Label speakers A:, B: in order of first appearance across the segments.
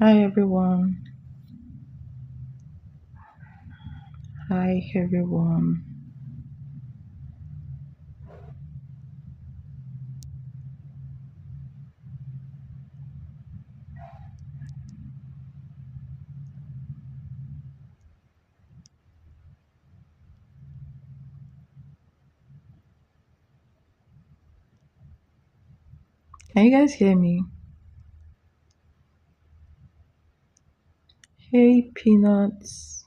A: Hi everyone. Hi everyone. Can you guys hear me? Hey Peanuts.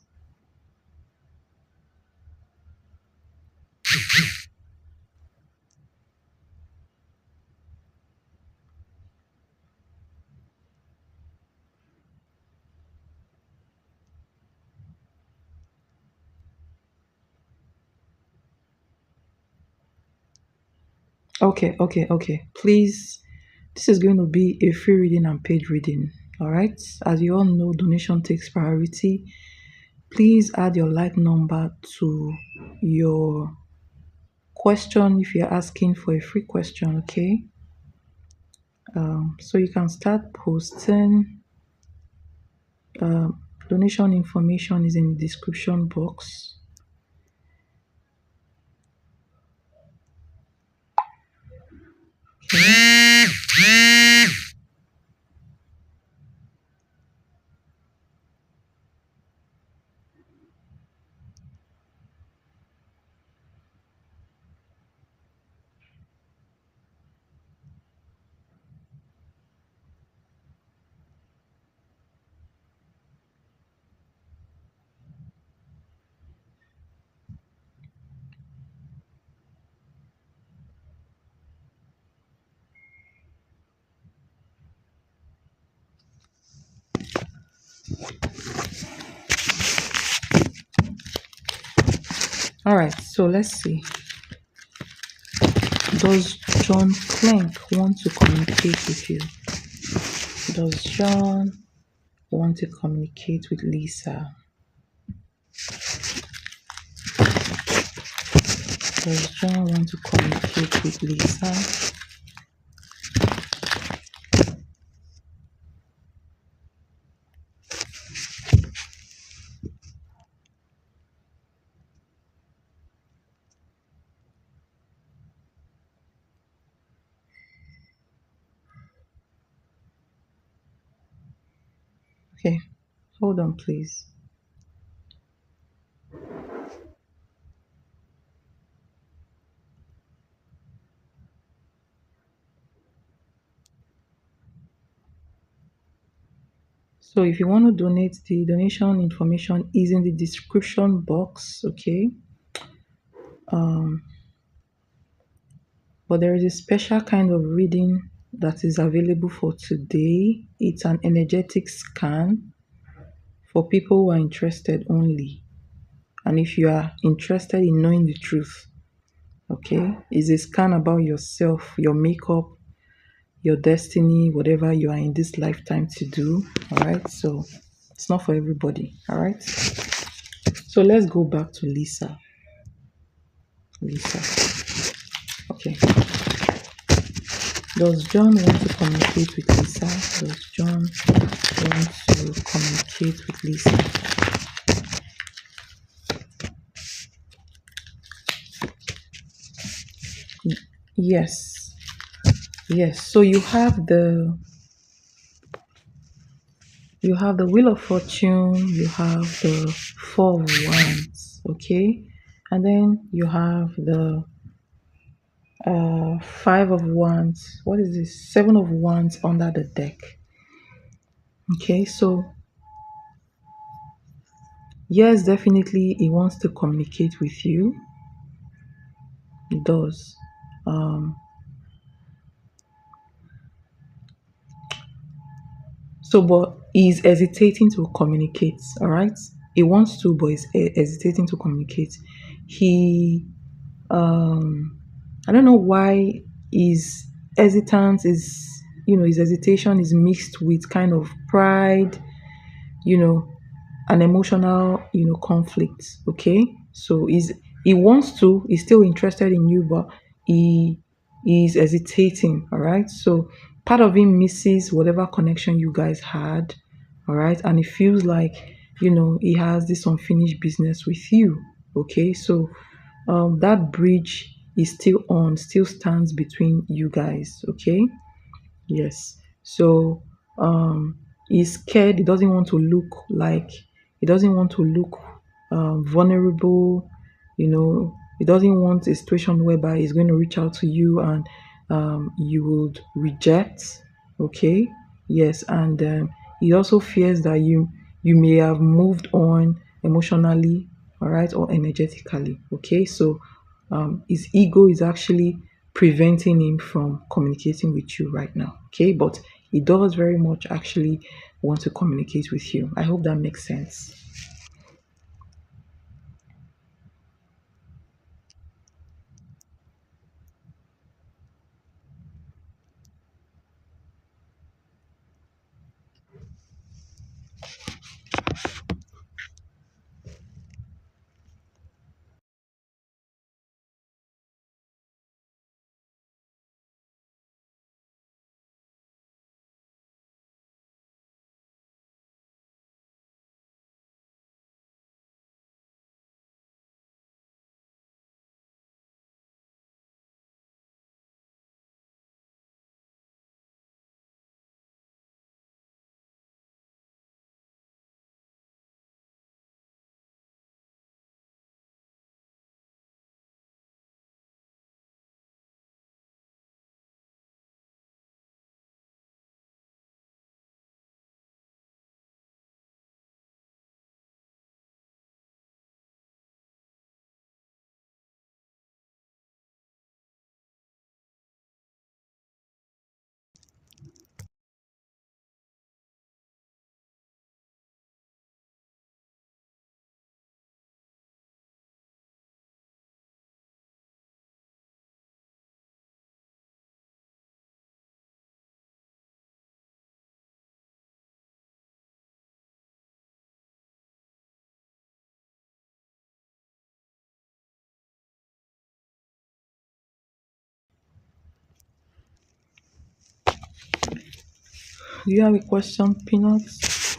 A: Okay. Please, this is going to be a free reading and paid reading. All right. As you all know, donation takes priority. Please add your like number to your question if you're asking for a free question. Okay. So you can start posting. Donation information is in the description box. All right, so let's see. Does John Clank want to communicate with you? Does John want to communicate with Lisa? Does John want to communicate with Lisa? Okay, hold on, please. So if you want to donate, the donation information is in the description box, okay? But there is a special kind of reading that is available for today. It's an energetic scan for people who are interested only. And if you are interested in knowing the truth, okay, it's a scan about yourself, your makeup, your destiny, whatever you are in this lifetime to do. All right, so it's not for everybody. All right, so let's go back to Lisa. Okay. Does John want to communicate with Lisa? Does John want to communicate with Lisa? Yes. So you have the Wheel of Fortune, you have the Four of Wands, okay? And then you have the Five of Wands. What is this? Seven of Wands under the deck. Okay, so yes, definitely he wants to communicate with you. He does. But he's hesitating to communicate, all right? He wants to, but he's hesitating to communicate. He, I don't know why his hesitance is, his hesitation is mixed with kind of pride, you know, an emotional, conflict, okay? So he wants to, he's still interested in you, but he He's hesitating, all right? So part of him misses whatever connection you guys had, all right? And it feels like, he has this unfinished business with you, okay? So that bridge is still on, still stands between you guys, okay? Yes. So he's scared. He doesn't want to look like he doesn't want to look vulnerable. He doesn't want a situation whereby he's going to reach out to you and you would reject. Okay. Yes, and he also fears that you may have moved on emotionally, all right, or energetically. Okay. So his ego is actually preventing him from communicating with you right now. Okay, but he does very much actually want to communicate with you. I hope that makes sense. Do you have a question, Peanuts?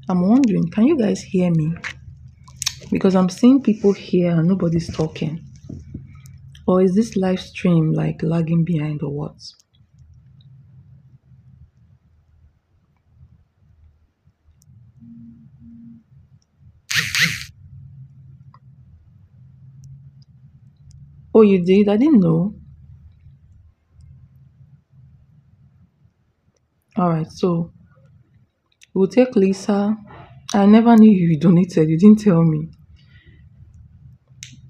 A: I'm wondering, can you guys hear me? Because I'm seeing people here and nobody's talking. Or is this live stream like lagging behind or what? Oh, you did? I didn't know. All right, so we'll take Lisa. I never knew you donated. You didn't tell me.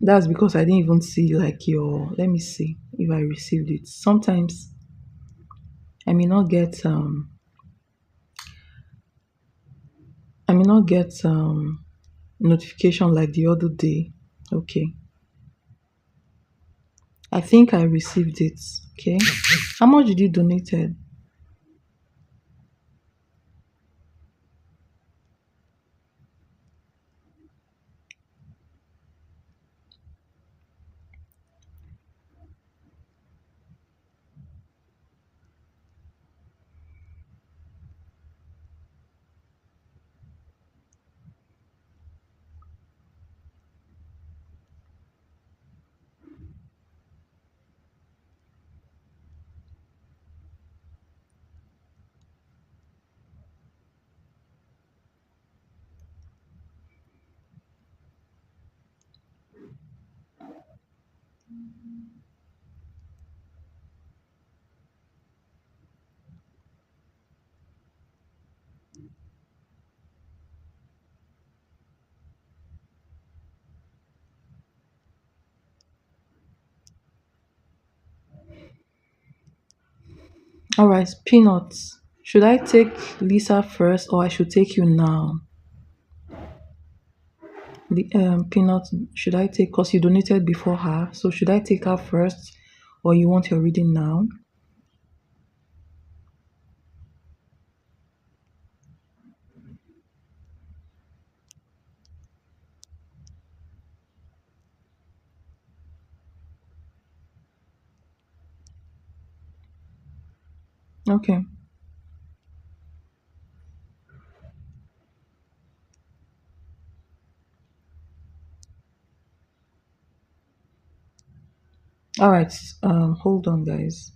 A: That's because I didn't even see like your. Let me see if I received it. Sometimes I may not get notification like the other day. Okay. I think I received it. Okay. How much did you donated? All right, Peanuts. Should I take Lisa first or I should take you now? The Peanuts, should I take because you donated before her? So should I take her first or you want your reading now? Okay. All right. Hold on, guys.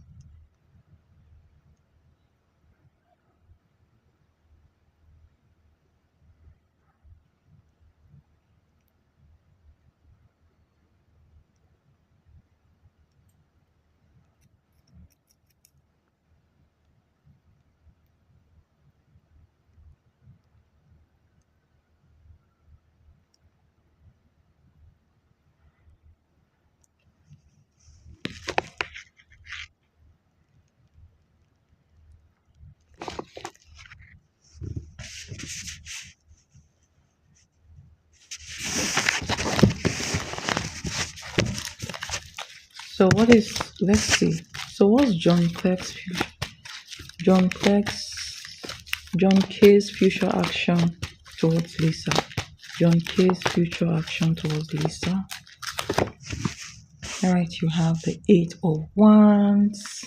A: So what is? Let's see. So what's John Cleck's John K's future action towards Lisa? John K's future action towards Lisa. All right. You have the Eight of Wands.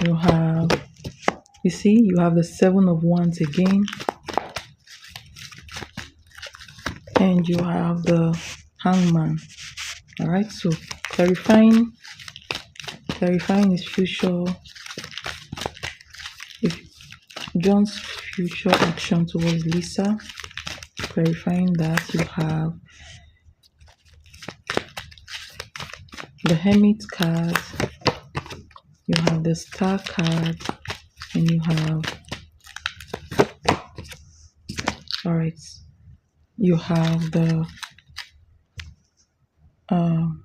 A: You have. You see. You have the Seven of Wands again, and you have the Hangman. All right. So clarifying his future. If John's future action towards Lisa, clarifying that you have the Hermit card, you have the Star card, and you have, all right, you have the um,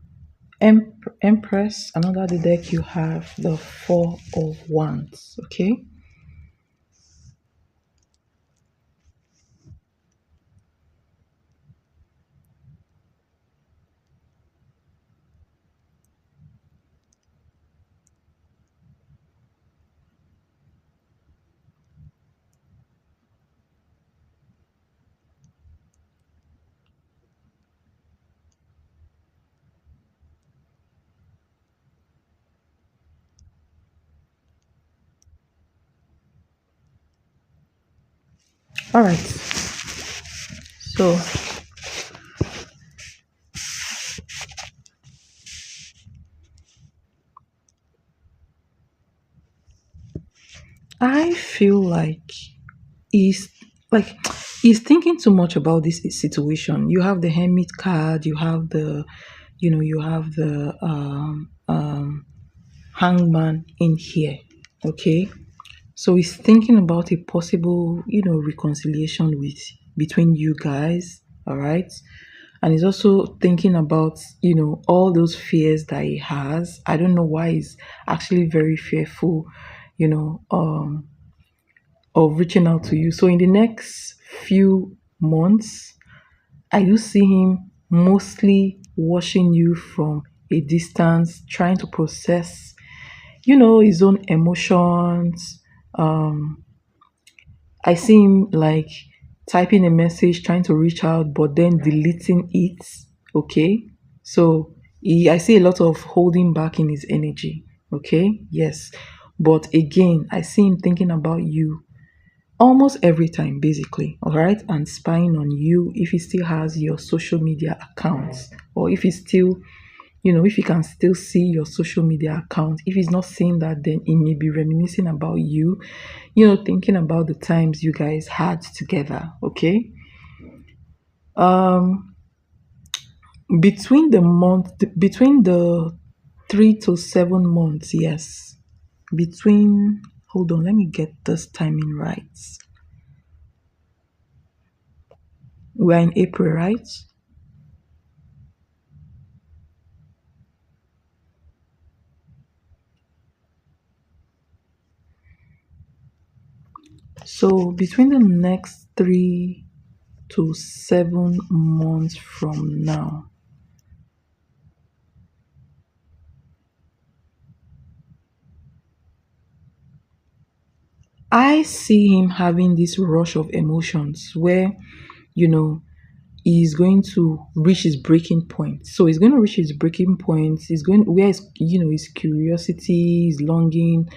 A: Empress. Another the deck, you have the Four of Wands. Okay. All right. So I feel he's like he's thinking too much about this situation. You have the Hermit card, you have the, you have the Hangman in here. Okay. So he's thinking about a possible, reconciliation between you guys. All right. And he's also thinking about, all those fears that he has. I don't know why he's actually very fearful, you know, um, of reaching out to you. So in the next few months, I do see him mostly watching you from a distance, trying to process, his own emotions. Um, I see him like typing a message, trying to reach out, but then deleting it. Okay. So I see a lot of holding back in his energy. Okay. Yes. But again, I see him thinking about you almost every time, basically. All right. And spying on you if he still has your social media accounts, or if he still, if he can still see your social media account. If he's not seeing that, then he may be reminiscing about you, thinking about the times you guys had together. Okay. Um, between the 3 to 7 months, yes. Between, hold on, let me get this timing right. We're in April, right? So between the next 3 to 7 months from now, I see him having this rush of emotions where, you know, is going to reach his breaking point. So he's going to reach his breaking point. He's going where his, his curiosity, his longing,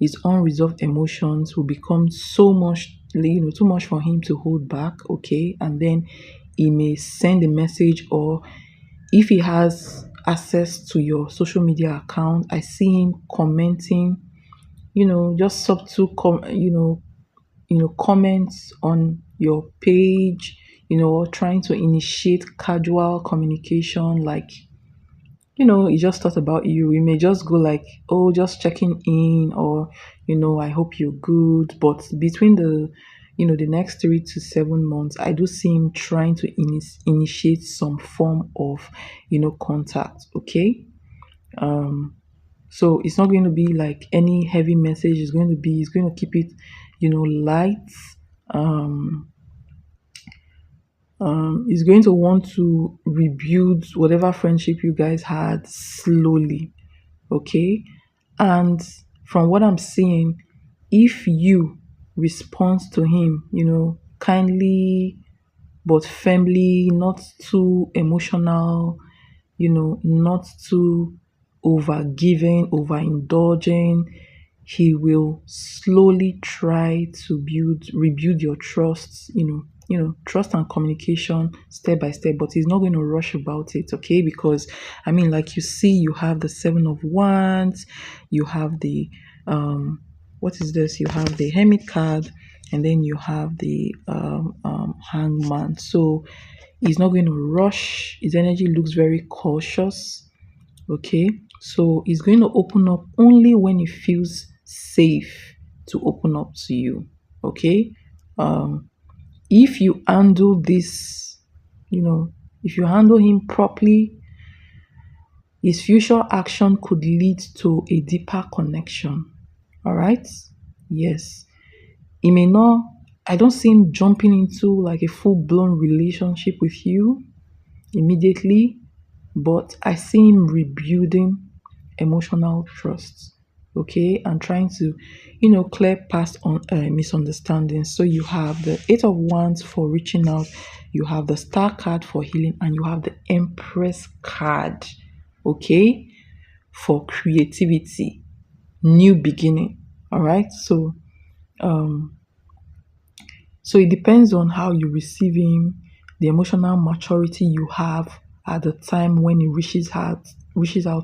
A: his unresolved emotions will become so much, too much for him to hold back. Okay, and then he may send a message, or if he has access to your social media account, I see him commenting, just subtle, comments on your page, or trying to initiate casual communication, like, he just thought about you. We may just go like, oh, just checking in, or, I hope you're good. But between the next 3 to 7 months, I do see him trying to initiate some form of, contact. Okay. So it's not going to be like any heavy message. It's going to keep it, light. Um, is going to want to rebuild whatever friendship you guys had slowly. Okay. And from what I'm seeing, if you respond to him, kindly but firmly, not too emotional, not too overgiving, overindulging, he will slowly try to rebuild your trust, trust and communication step by step, but he's not going to rush about it. Okay, because I mean, like, you see, you have the 7 of Wands, you have the what is this, you have the Hermit card, and then you have the Hangman. So he's not going to rush. His energy looks very cautious. Okay, so he's going to open up only when he feels safe to open up to you. Okay, um, if you handle this, you know, if you handle him properly, his future action could lead to a deeper connection. All right, yes, he may not. I don't see him jumping into like a full blown relationship with you immediately, but I see him rebuilding emotional trust, okay, and trying to, clear past on misunderstandings. So you have the 8 of Wands for reaching out, you have the Star card for healing, and you have the Empress card, okay, for creativity, new beginning. All right, um so it depends on how you receive him, the emotional maturity you have at the time when he reaches out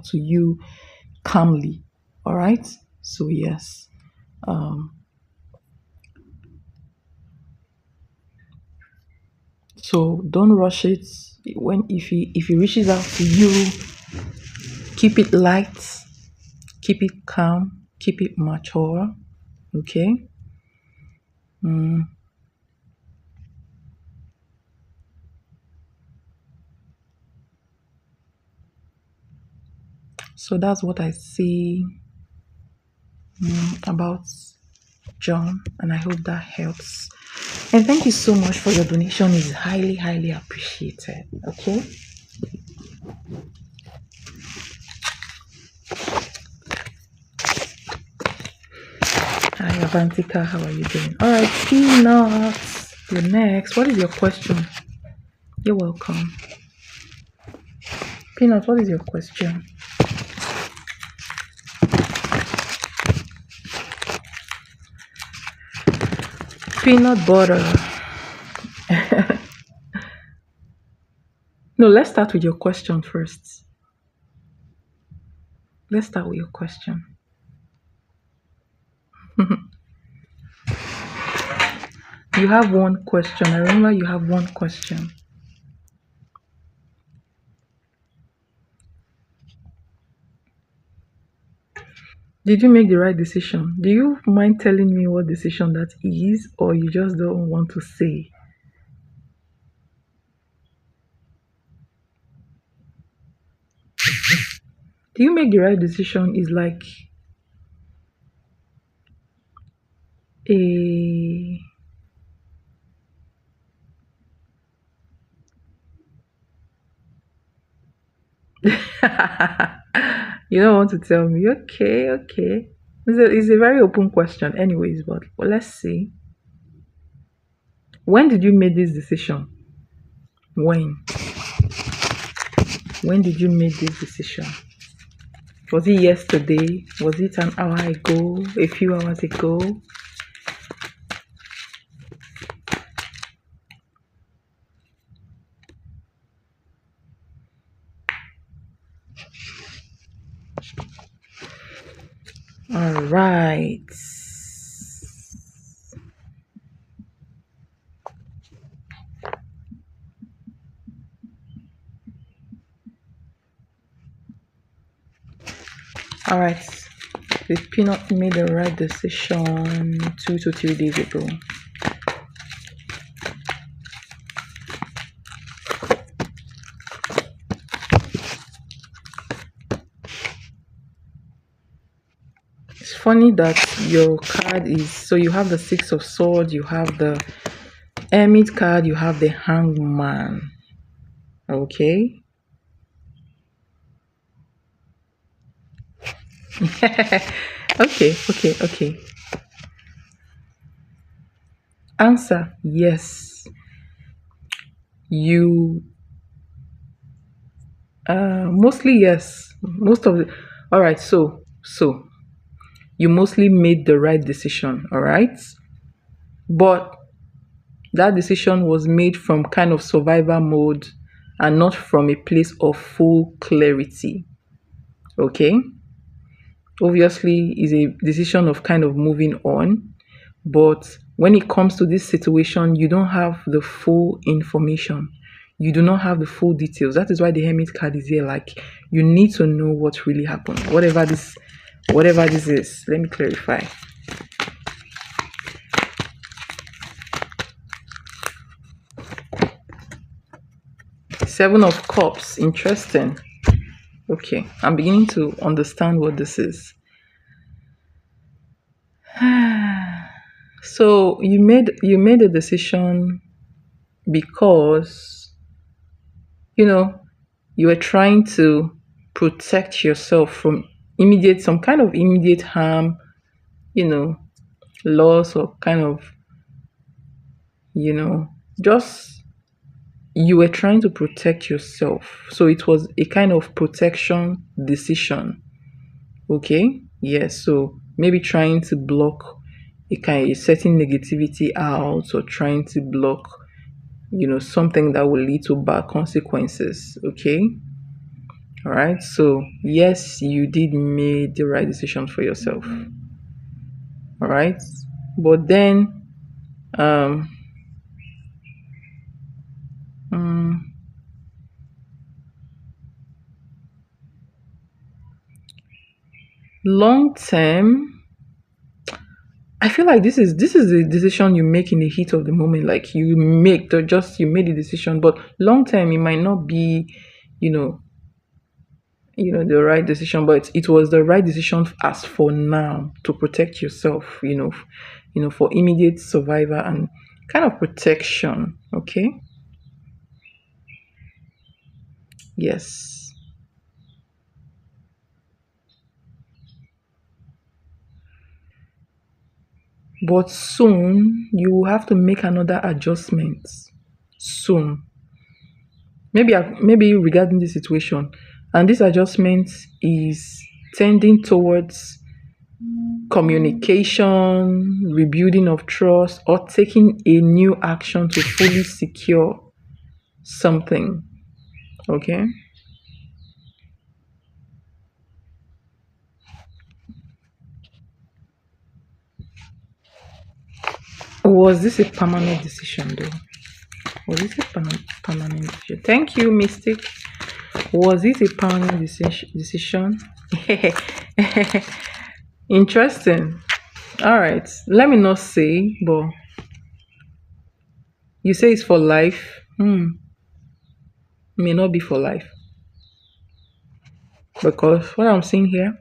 A: to you calmly. All right. So yes. Um, so don't rush it. When if he reaches out to you, keep it light, keep it calm, keep it mature. Okay. Mm, so that's what I see about John, and I hope that helps. And thank you so much for your donation. It's highly, highly appreciated. Okay. Hi, Avantika. How are you doing? All right, Peanuts. You're next. What is your question? You're welcome. Peanut, what is your question? Peanut butter. No, let's start with your question first. Let's start with your question. You have one question. I remember you have one question. Did you make the right decision? Do you mind telling me what decision that is, or you just don't want to say? Do you make the right decision is like a you don't want to tell me. Okay, okay. It's a very open question anyways, but let's see. When did you make this decision? When? When did you make this decision? Was it yesterday? Was it an hour ago? A few hours ago? All right. All right. The peanut made the right decision 2 to 3 days ago. It's funny that your card is so you have the Six of Swords, you have the Hermit card, you have the Hangman. Okay. Okay. Answer yes. You mostly yes. Most of the all right, so you mostly made the right decision, all right? But that decision was made from kind of survivor mode and not from a place of full clarity. Okay? Obviously, is a decision of kind of moving on. But when it comes to this situation, you don't have the full information. You do not have the full details. That is why the Hermit card is here. Like you need to know what really happened. Whatever this is. Let me clarify. Seven of Cups. Interesting. Okay, I'm beginning to understand what this is. So you made a decision because you know you were trying to protect yourself from some kind of immediate harm, you know, loss or kind of, you know, just you were trying to protect yourself. So it was a kind of protection decision. Okay? Yes. So maybe trying to block a kind of certain negativity out or trying to block, something that will lead to bad consequences. Okay? All right. So yes, you did make the right decision for yourself. All right. But then um mm, long term, I feel like this is a decision you make in the heat of the moment. Like you made the decision, but long term it might not be, you know, the right decision. But it was the right decision as for now to protect yourself. For immediate survival and kind of protection. Okay. Yes. But soon you will have to make another adjustment. Soon. Maybe regarding this situation, and this adjustment is tending towards communication, rebuilding of trust, or taking a new action to fully secure something. Okay. Was this a permanent decision though? Was this a permanent decision? Thank you, Mystic. Was it a permanent decision? Interesting. All right. Let me not say, but you say it's for life. May not be for life. Because what I'm seeing here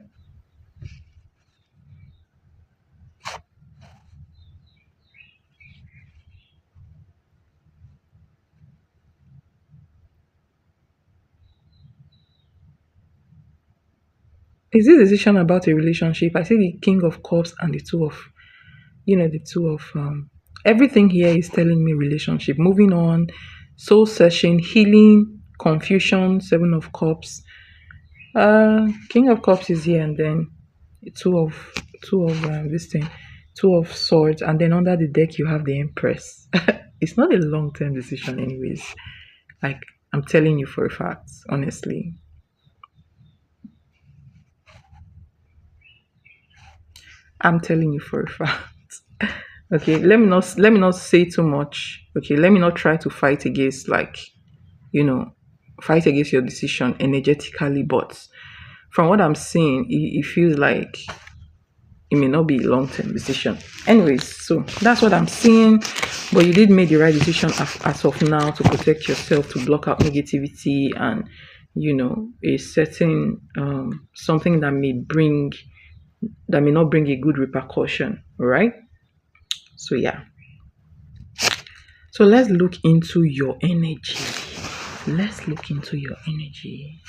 A: is this decision about a relationship. I see the King of Cups and the two of everything here is telling me relationship. Moving on, soul searching, healing, confusion, Seven of Cups. King of Cups is here, and then two of this thing, Two of Swords, and then under the deck you have the Empress. It's not a long term decision, anyways. Like, I'm telling you for a fact, honestly. I'm telling you for a fact. Okay, let me not say too much. Okay, let me not try to fight against, like, you know, fight against your decision energetically, but from what I'm seeing, it feels like it may not be a long-term decision. Anyways, so that's what I'm seeing. But you did make the right decision as of now to protect yourself, to block out negativity, and a certain something that may not bring a good repercussion. All right. So yeah. So let's look into your energy. Let's look into your energy.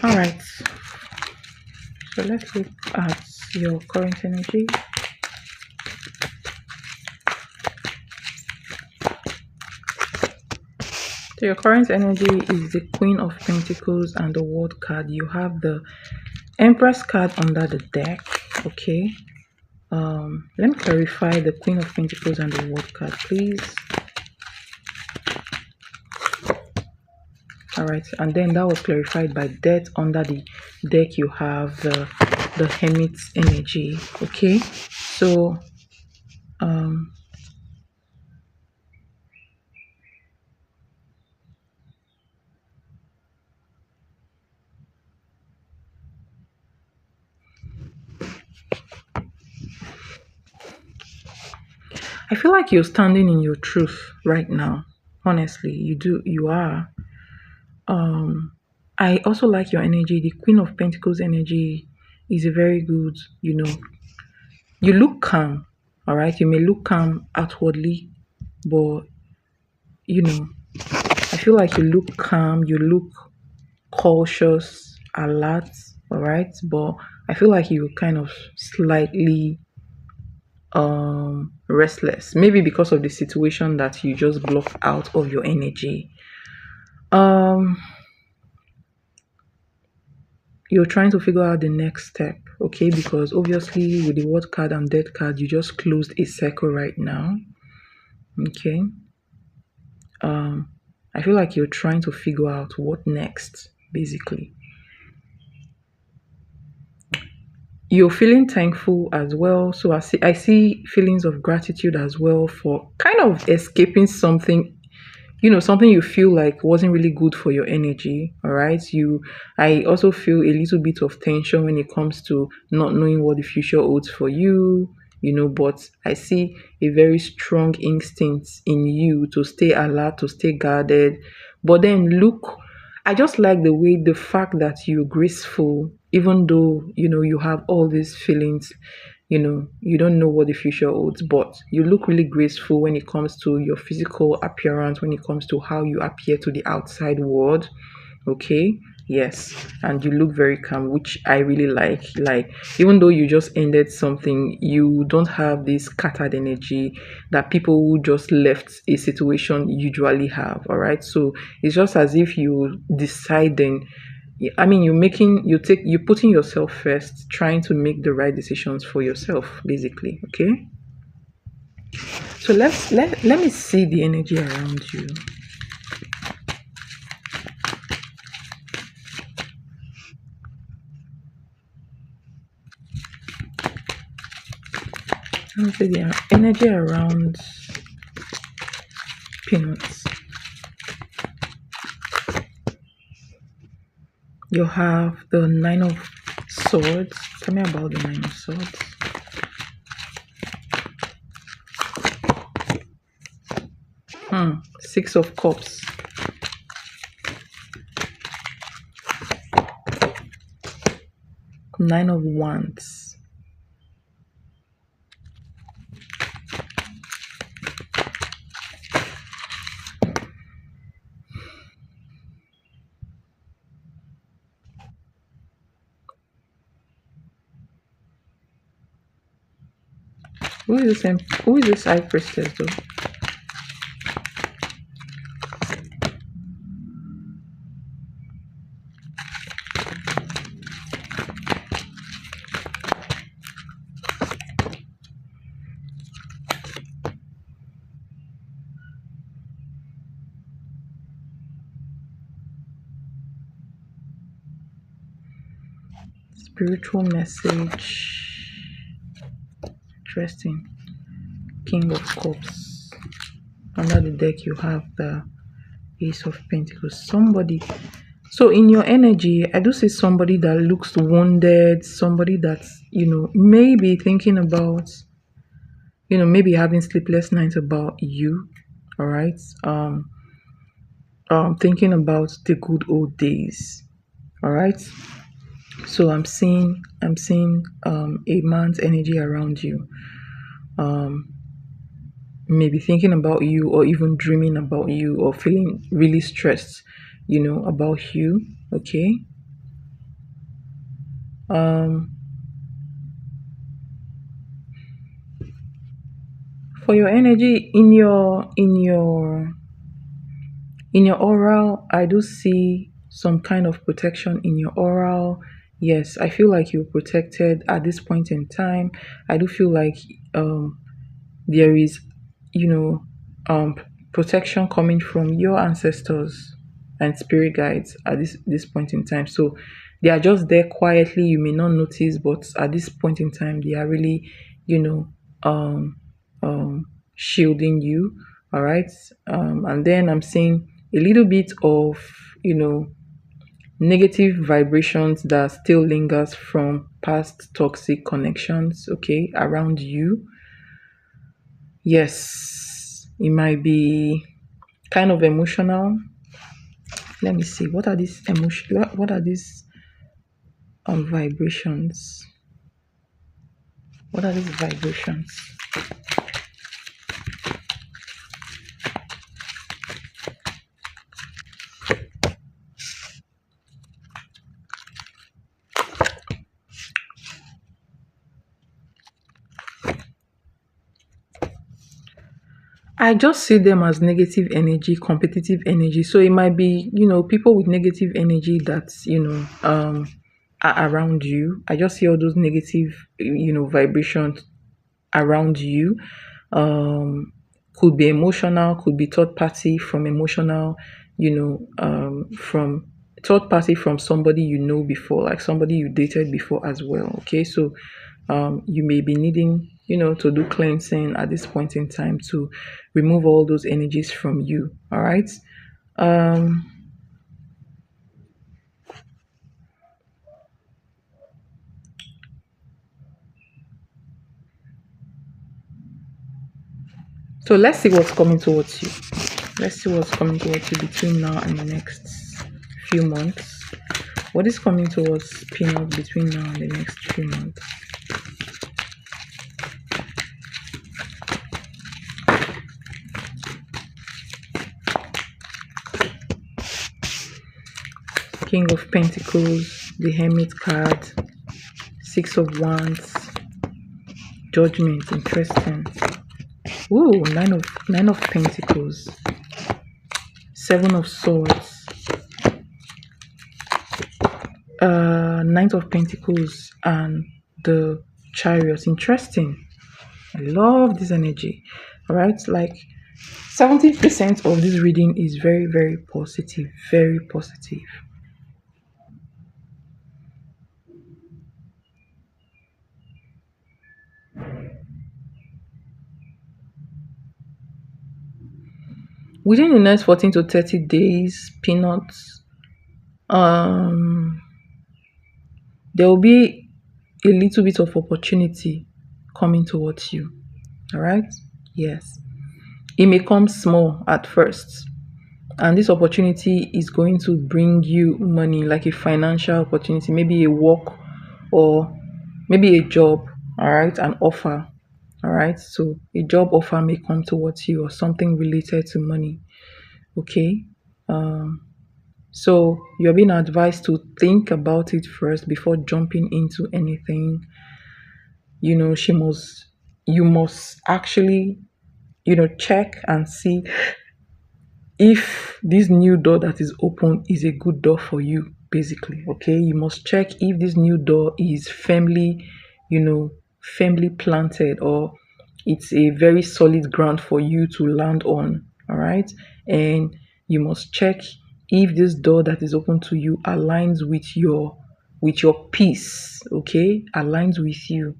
A: All right. So let's look at your current energy. So your current energy is the Queen of Pentacles and the World card. You have the Empress card under the deck. Okay. Let me clarify the Queen of Pentacles and the World card, please. All right, and then that was clarified by Death. Under the deck you have the Hermit's energy. Okay, so I feel like you're standing in your truth right now. Honestly, you are. I also like your energy. The Queen of Pentacles energy is a very good, you look calm. All right, you may look calm outwardly, but you know, I feel like you look calm, you look cautious, alert, all right, but I feel like you kind of slightly restless, maybe because of the situation that you just blocked out of your energy. You're trying to figure out the next step, okay, because obviously with the World card and Death card you just closed a circle right now. Okay. I feel like you're trying to figure out what next, basically. You're feeling thankful as well. So I see feelings of gratitude as well for kind of escaping something, something you feel like wasn't really good for your energy. All right. I also feel a little bit of tension when it comes to not knowing what the future holds for you, but I see a very strong instinct in you to stay alert, to stay guarded. But then look, I just like the fact that you're graceful, even though, you have all these feelings, you don't know what the future holds, but you look really graceful when it comes to your physical appearance, when it comes to how you appear to the outside world. Okay. Yes, and you look very calm, which I really like. Like, even though you just ended something, you don't have this scattered energy that people who just left a situation usually have. All right, so it's just as if you deciding. I mean, you're putting yourself first, trying to make the right decisions for yourself, basically. Okay. So let me see the energy around you. Let me see the energy around Peanuts. You have the Nine of Swords. Tell me about the Nine of Swords. Six of Cups. Nine of Wands. Who is this High Priestess though? Spiritual message. Interesting. King of Cups. Under the deck you have the Ace of Pentacles. Somebody. So in your energy, I do see somebody that looks wounded, somebody that's, maybe thinking about, maybe having sleepless nights about you. All right. Thinking about the good old days. All right. So I'm seeing a man's energy around you. Maybe thinking about you, or even dreaming about you, or feeling really stressed, about you. Okay. For your energy in your oral, I do see some kind of protection in your oral. Yes, I feel like you're protected at this point in time. I do feel like there is, you know, protection coming from your ancestors and spirit guides at this point in time. So they are just there quietly. You may not notice, but at this point in time, they are really, you know, um, shielding you. All right. And then I'm seeing a little bit of, negative vibrations that still lingers from past toxic connections, okay, around you. Yes, it might be kind of emotional. Let me see. What are these emotion? What are these vibrations? What are these vibrations? I just see them as negative energy, competitive energy. So it might be, people with negative energy that, are around you. I just see all those negative, vibrations around you. Could be emotional, could be third party from emotional, from third party from somebody before, like somebody you dated before as well. Okay, so you may be needing, to do cleansing at this point in time to remove all those energies from you. All right. Um, so let's see what's coming towards you. Let's see what's coming towards you between now and the next few months. What is coming towards Peanut between now and the next few months? King of Pentacles, the Hermit card, Six of Wands, Judgment, interesting. Ooh, Nine of Pentacles, Seven of Swords, Knight of Pentacles, and the Chariot. Interesting. I love this energy. All right, like 70% of this reading is very, very positive. Very positive. Within the next 14 to 30 days, Peanuts, there will be a little bit of opportunity coming towards you. All right. Yes, it may come small at first, and this opportunity is going to bring you money, like a financial opportunity, maybe a work or maybe a job, all right, an offer, all right. So a job offer may come towards you or something related to money, okay. So you're being advised to think about it first before jumping into anything. You must actually, check and see if this new door that is open is a good door for you, basically. Okay, you must check if this new door is you know firmly planted, or it's a very solid ground for you to land on. All right. And you must check if this door that is open to you aligns with your peace. Okay, aligns with you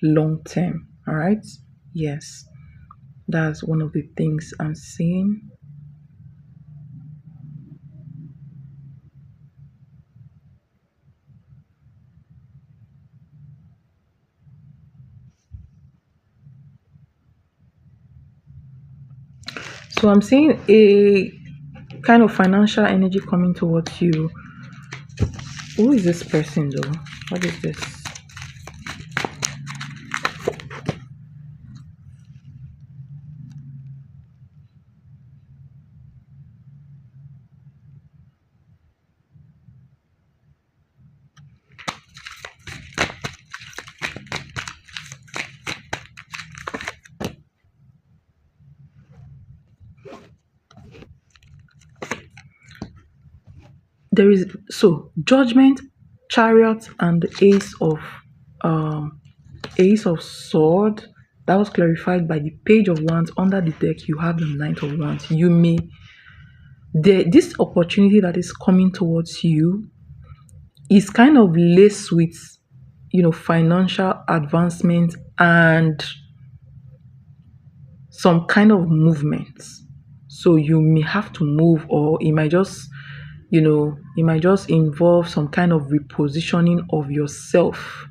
A: long term. All right. Yes, that's one of the things I'm seeing. So I'm seeing a kind of financial energy coming towards you. Who is this person though? What is this? There is so judgment, chariot, and the ace of sword. That was clarified by the page of wands. Under the deck, you have the knight of wands. This opportunity that is coming towards you is kind of laced with financial advancement and some kind of movement. So you may have to move, or it might just involve some kind of repositioning of yourself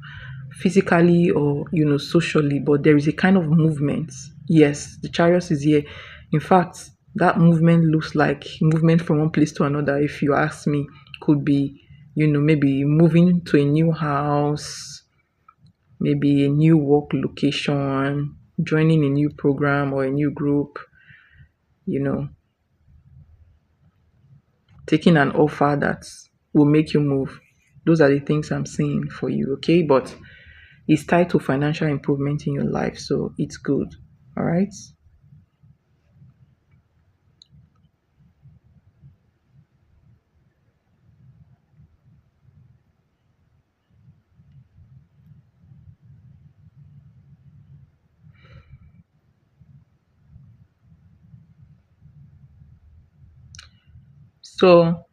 A: physically or socially, but there is a kind of movement. Yes, the chariot is here. In fact, that movement looks like movement from one place to another. If you ask me, could be maybe moving to a new house, maybe a new work location, joining a new program or a new group, you know, taking an offer that will make you move. Those are the things I'm saying for you, okay? But it's tied to financial improvement in your life, so it's good. All right. So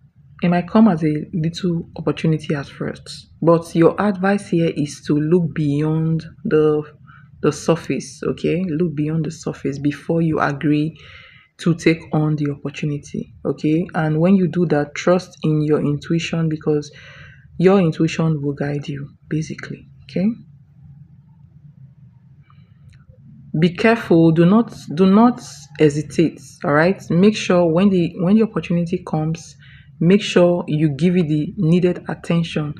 A: it might come as a little opportunity at first, but your advice here is to look beyond the surface, okay? Look beyond the surface before you agree to take on the opportunity, okay? And when you do that, trust in your intuition, because your intuition will guide you, basically, okay? Be careful, do not hesitate, all right? Make sure when the opportunity comes, make sure you give it the needed attention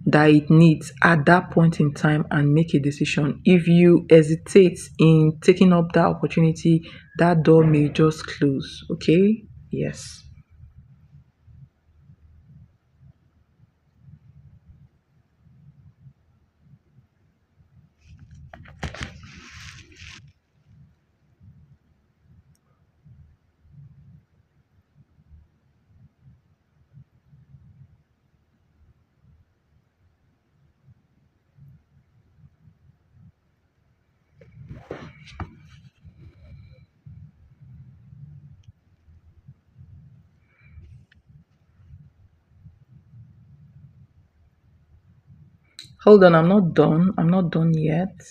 A: that it needs at that point in time and make a decision. If you hesitate in taking up that opportunity, that door may just close, okay? Yes. Hold on, I'm not done yet.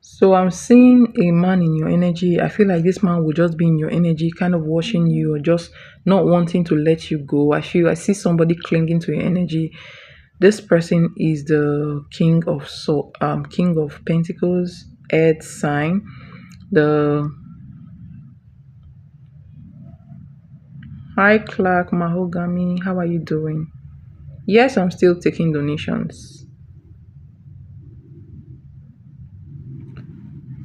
A: So I'm seeing a man in your energy. I feel like this man will just be in your energy, kind of watching you, or just not wanting to let you go. I see somebody clinging to your energy. This person is the King of Pentacles, Earth sign. The Hi Clark Mahogany, how are you doing? Yes, I'm still taking donations.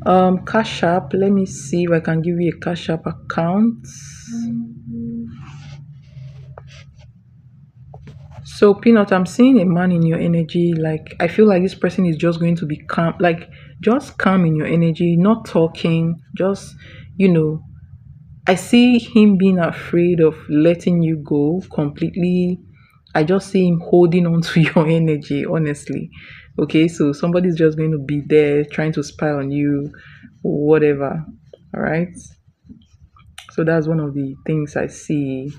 A: Cash App. Let me see if I can give you a Cash App account. So, Peanut, I'm seeing a man in your energy. Like, I feel like this person is just going to be calm, like, just calm in your energy, not talking, just, you know, I see him being afraid of letting you go completely. I just see him holding on to your energy, honestly. Okay, so somebody's just going to be there trying to spy on you, whatever. All right. So that's one of the things I see,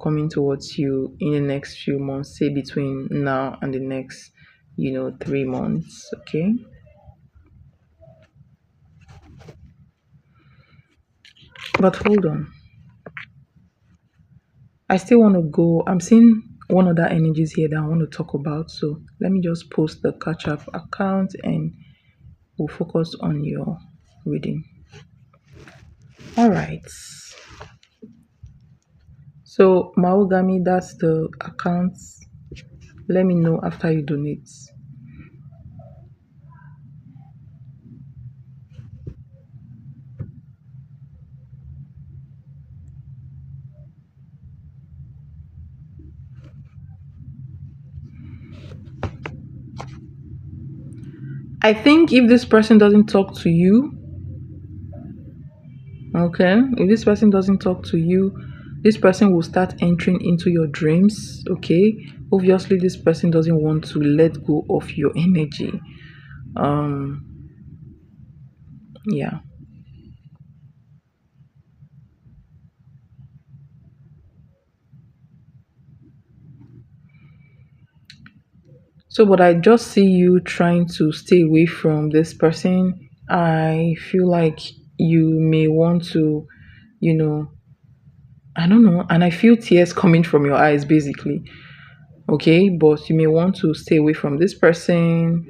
A: coming towards you in the next few months, say between now and the next, 3 months. Okay. But hold on. I still want to go. I'm seeing one other energies here that I want to talk about. So let me just post the catch up account and we'll focus on your reading. All right. So Maogami, that's the account. Let me know after you donate. I think if this person doesn't talk to you, okay, if this person doesn't talk to you, this person will start entering into your dreams. Okay, obviously this person doesn't want to let go of your energy. um yeah. So but I just see you trying to stay away from this person. I feel like you may want to, you know I don't know, and I feel tears coming from your eyes basically. Okay, but you may want to stay away from this person,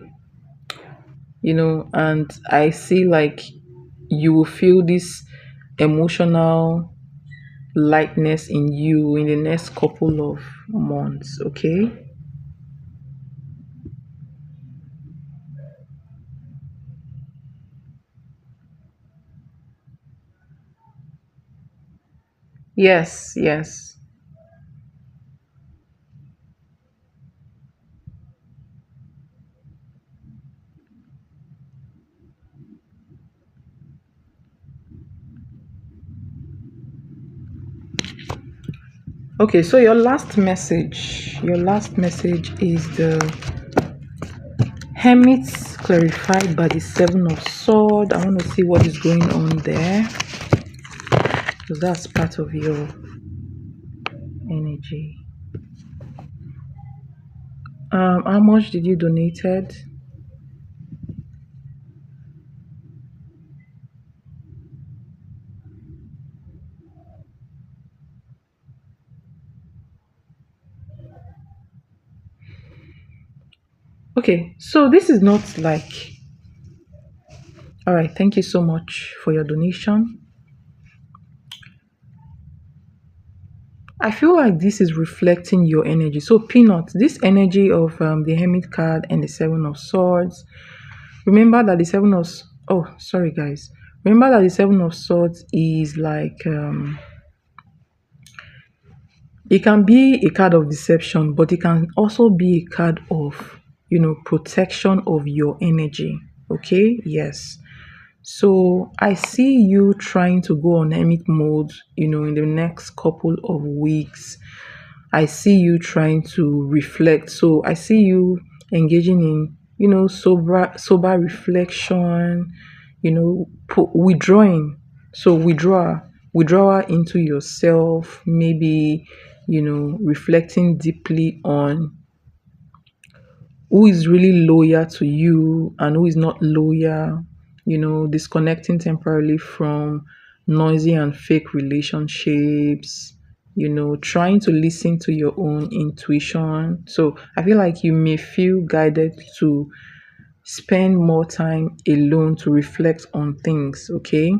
A: and I see like you will feel this emotional lightness in you in the next couple of months. Okay. Yes, yes. Okay, so your last message is the Hermit clarified by the Seven of Swords. I want to see what is going on there because that's part of your energy. How much did you donated? Okay, so this is not like, all right, thank you so much for your donation. I feel like this is reflecting your energy. So, Peanut, this energy of the Hermit card and the Seven of Swords. Remember that the oh, sorry guys. Remember that the Seven of Swords is like it can be a card of deception, but it can also be a card of protection of your energy. Okay, yes. So I see you trying to go on hermit mode, in the next couple of weeks. I see you trying to reflect. So I see you engaging in, sober reflection, withdrawing. So withdrawal into yourself, maybe, reflecting deeply on who is really loyal to you and who is not loyal, disconnecting temporarily from noisy and fake relationships, trying to listen to your own intuition. So I feel like you may feel guided to spend more time alone to reflect on things, okay?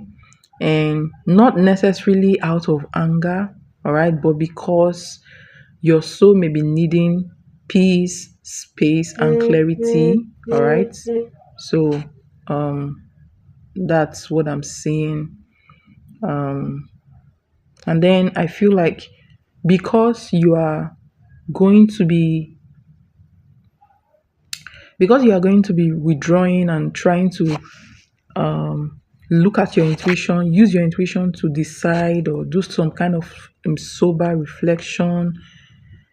A: And not necessarily out of anger, all right, but because your soul may be needing peace, space, and clarity. All right. So, um, That's what I'm seeing. And then I feel like because you are going to be because you are going to be withdrawing and trying to look at your intuition, use your intuition to decide or do some kind of sober reflection,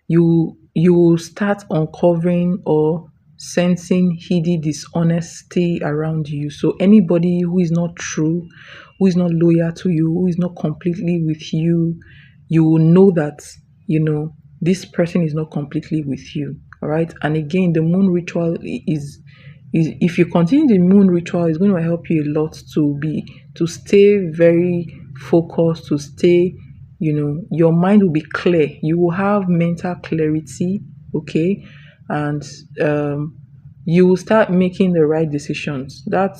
A: you will start uncovering or sensing hidden dishonesty around you. So anybody who is not true, who is not loyal to you, who is not completely with you, you will know that, this person is not completely with you. All right. And again, the moon ritual is if you continue the moon ritual, it's going to help you a lot to stay very focused, to stay, your mind will be clear. You will have mental clarity, okay, and you will start making the right decisions. That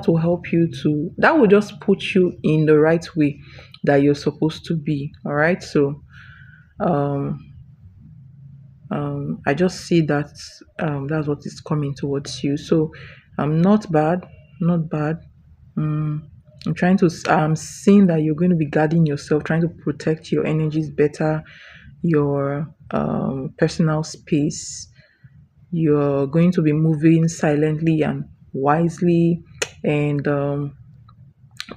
A: will help you to. That will just put you in the right way that you're supposed to be. All right, so um I just see that that's what is coming towards you. So not bad, not bad. I'm seeing that you're going to be guarding yourself, trying to protect your energies better, your personal space. You're going to be moving silently and wisely, and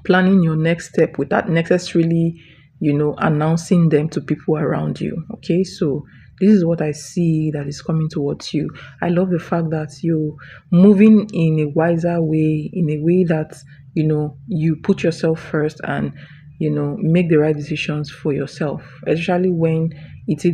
A: planning your next step without necessarily, announcing them to people around you. Okay, so this is what I see that is coming towards you. I love the fact that you're moving in a wiser way, in a way that, you put yourself first and, make the right decisions for yourself, especially when it's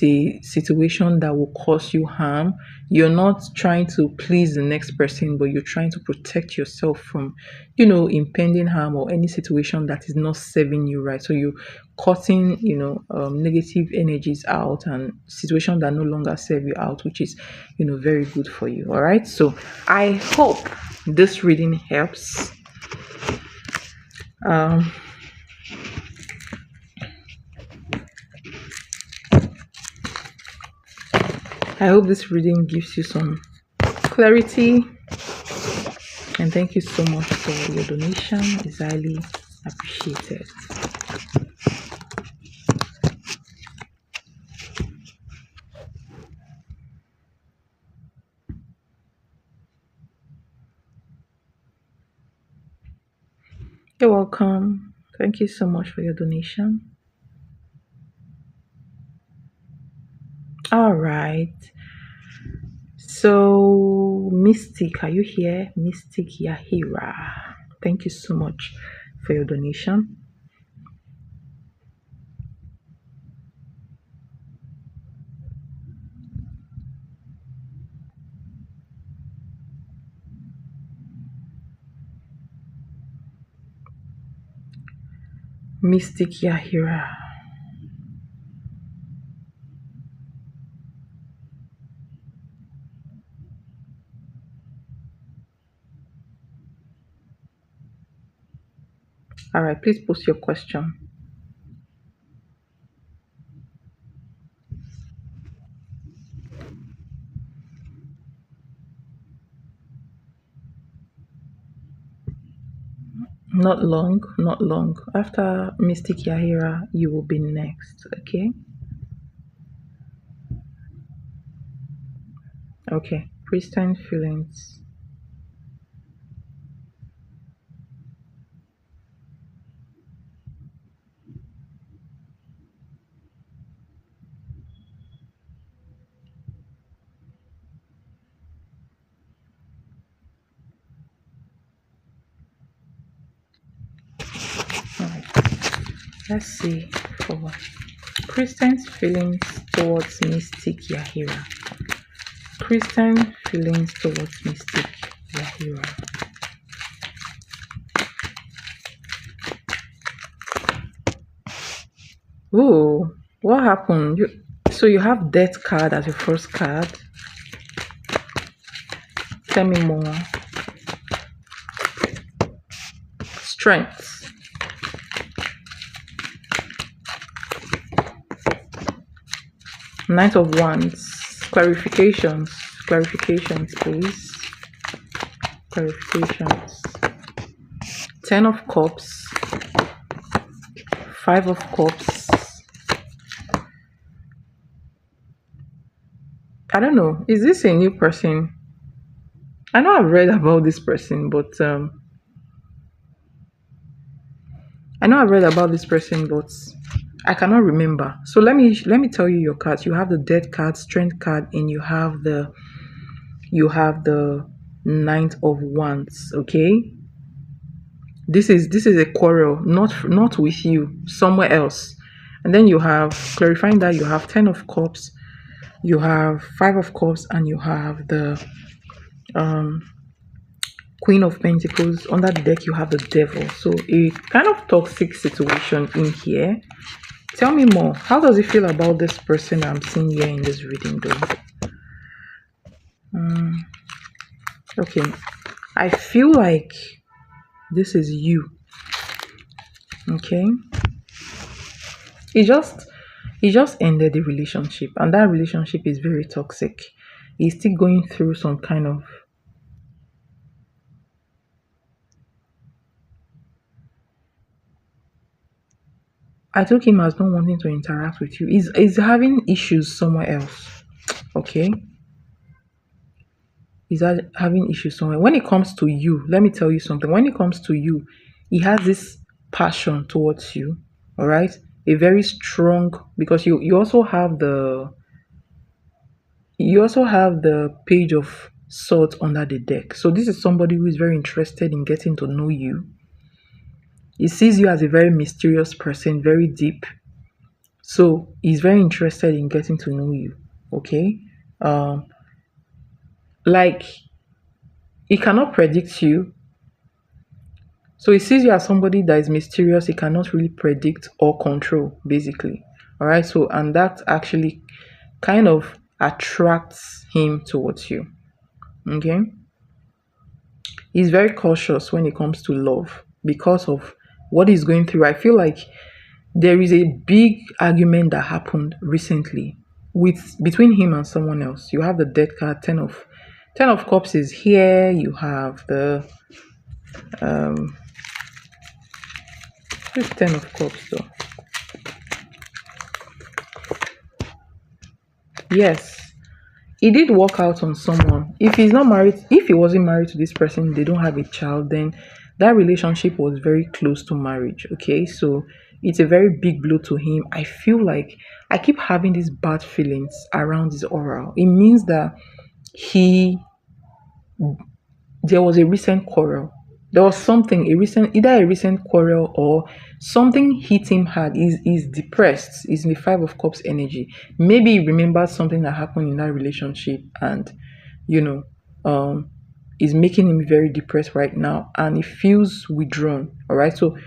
A: a situation that will cause you harm. You're not trying to please the next person, but you're trying to protect yourself from, impending harm or any situation that is not serving you right. So you're cutting, negative energies out and situations that no longer serve you out, which is, very good for you. All right. So I hope this reading helps. I hope this reading gives you some clarity. And thank you so much for your donation. It's highly appreciated. You're welcome. Thank you so much for your donation. All right. So, Mystic, are you here? Mystic Yahira. Thank you so much for your donation. Mystic Yahira. All right, please post your question. Not long, not long. After Mystic Yahira, you will be next, okay? Okay, pristine feelings. All right, let's see for Christian's feelings towards Mystic Yahira. Christian feelings towards Mystic Yahira. Oh, what happened? So you have Death card as your first card. Tell me more. Strength. Knight of Wands. Clarifications, please. Clarifications. Ten of Cups, Five of Cups. I don't know. Is this a new person? I know I've read about this person, but I cannot remember. So let me tell you your cards. You have the Death card, Strength card, and you have the Ninth of Wands. Okay, this is a quarrel, not with you, somewhere else. And then you have, clarifying that, you have Ten of Cups, you have Five of Cups, and you have the um Queen of Pentacles. Under the deck, you have the Devil. So a kind of toxic situation in here. Tell me more. How does it feel about this person I'm seeing here in this reading, though? Okay. I feel like this is you. Okay. It just ended the relationship, and that relationship is very toxic. He's still going through some kind of, I took him as not wanting to interact with you. He's having issues somewhere else. Okay. Having issues somewhere. When it comes to you, let me tell you something. When it comes to you, he has this passion towards you. All right. A very strong, because you also have the Page of Swords under the deck. So this is somebody who is very interested in getting to know you. He sees you as a very mysterious person, very deep. So he's very interested in getting to know you. Okay. Like, he cannot predict you. So he sees you as somebody that is mysterious. He cannot really predict or control, basically. All right. So, and that actually kind of attracts him towards you. Okay. He's very cautious when it comes to love because of what he's going through. I feel like there is a big argument that happened recently between him and someone else. You have the Death card, Ten of Cups is here. You have the this Ten of Cups though. Yes, he did work out on someone. If he wasn't married to this person, they don't have a child, then that relationship was very close to marriage. Okay, so it's a very big blow to him. I feel like I keep having these bad feelings around his aura. It means that he there was a recent quarrel. There was something, either a recent quarrel or something hit him hard. He's depressed. He's in the Five of Cups energy. Maybe he remembers something that happened in that relationship, and you know, is making him very depressed right now, and he feels withdrawn. All right. So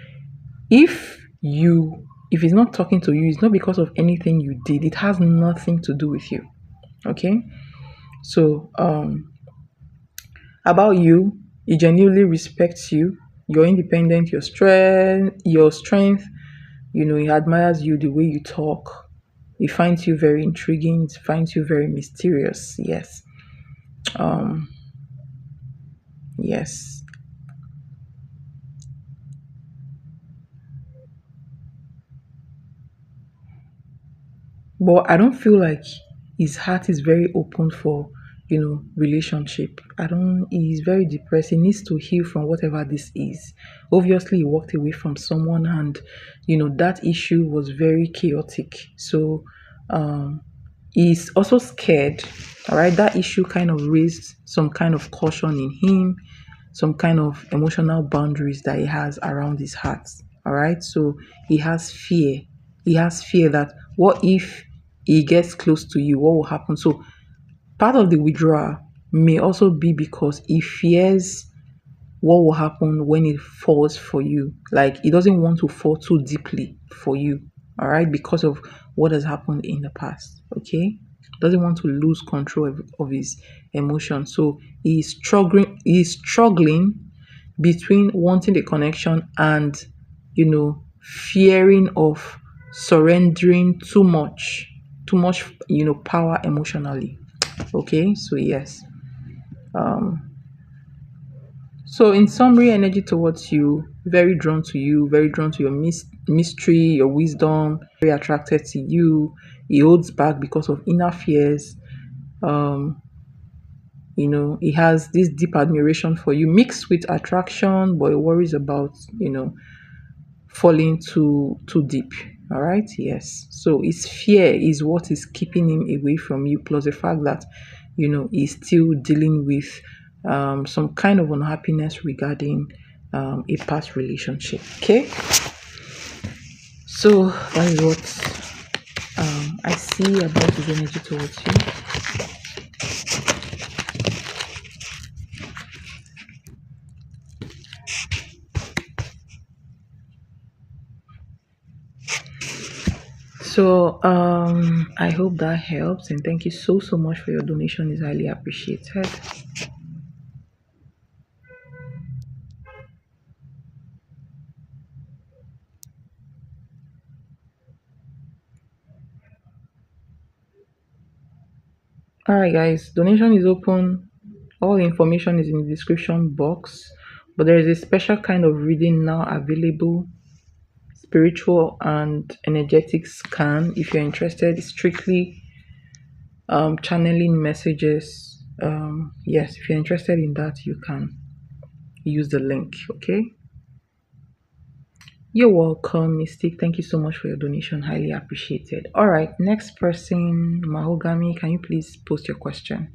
A: if he's not talking to you, it's not because of anything you did. It has nothing to do with you. Okay. So about you, he genuinely respects you, your independence, your strength. He admires you, the way you talk. He finds you very intriguing. He finds you very mysterious. Yes. Um. Yes. But I don't feel like his heart is very open for, relationship. I don't, he's very depressed. He needs to heal from whatever this is. Obviously, he walked away from someone, and, that issue was very chaotic. So, he's also scared. All right. That issue kind of raised some kind of caution in him, some kind of emotional boundaries that he has around his heart. All right. So he has fear. He has fear that what if he gets close to you? What will happen? So part of the withdrawal may also be because he fears what will happen when it falls for you. Like, he doesn't want to fall too deeply for you. All right. Because of what has happened in the past. Okay. Doesn't want to lose control of his emotions. So he's struggling between wanting the connection and fearing of surrendering too much power emotionally. Okay, so yes. um so in summary, energy towards you, very drawn to you, very drawn to your mystery, your wisdom, very attracted to you. He holds back because of inner fears. Um, he has this deep admiration for you, mixed with attraction, but he worries about, falling too deep. All right, yes. So his fear is what is keeping him away from you, plus the fact that he's still dealing with some kind of unhappiness regarding a past relationship. Okay, so that is what I see about his energy towards you. So I hope that helps, and thank you so much for your donation. Is highly appreciated. All right, guys, donation is open. All information is in the description box, but there is a special kind of reading now available, spiritual and energetic scan. If you're interested, strictly channeling messages. Yes, if you're interested in that, you can use the link. Okay. You're welcome, Mystic. Thank you so much for your donation. Highly appreciated. All right, next person, Mahogamy. Can you please post your question?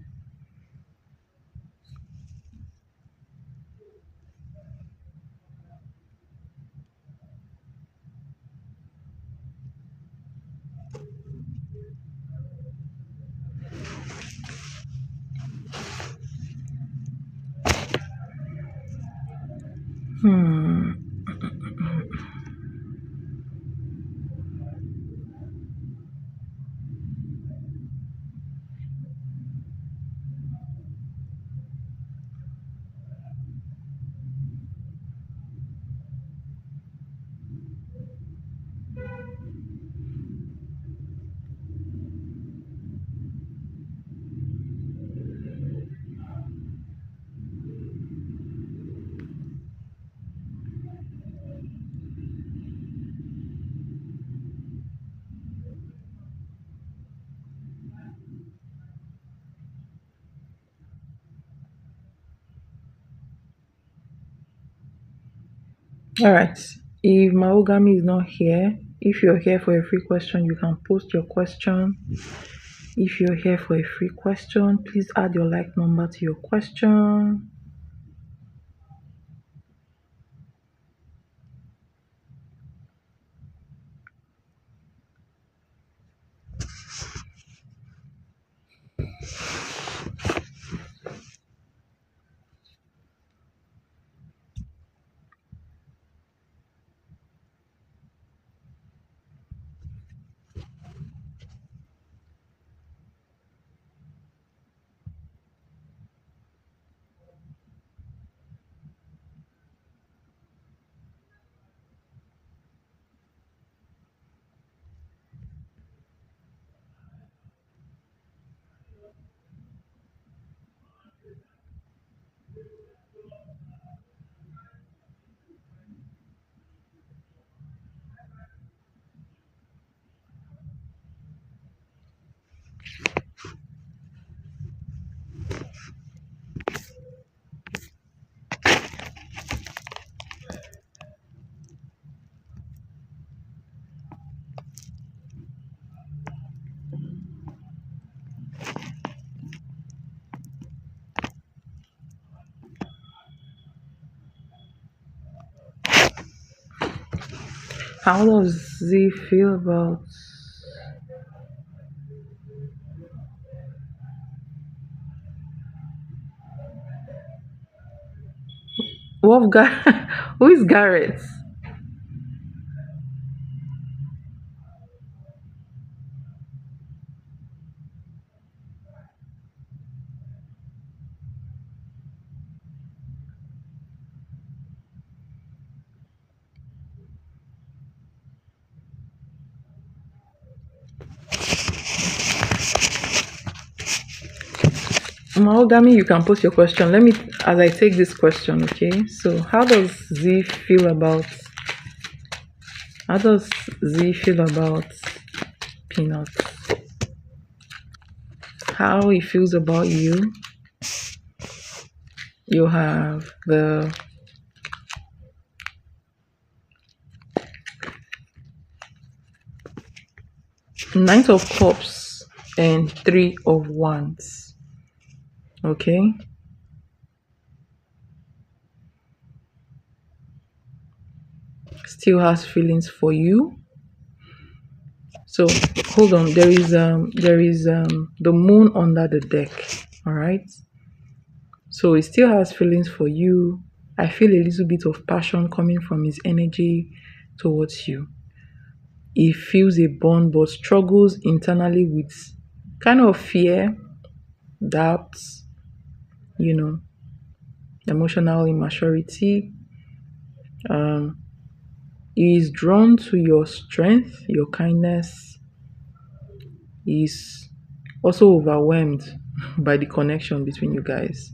A: Hmm. All right. If Mahogamy is not here, if you're here for a free question, you can post your question. If you're here for a free question, please add your like number to your question. How does he feel about Wolfgang? Who is Garrett? Mahogany, you can pose your question. Let me, as I take this question, okay? So, how does Z feel about peanuts? How he feels about you? You have the Knight of Cups and Three of Wands. Okay? Still has feelings for you. So hold on. There is the moon under the deck. Alright. So he still has feelings for you. I feel a little bit of passion coming from his energy towards you. He feels a bond but struggles internally with kind of fear, doubts, you know, emotional immaturity. Um, he is drawn to your strength, your kindness. He's also overwhelmed by the connection between you guys.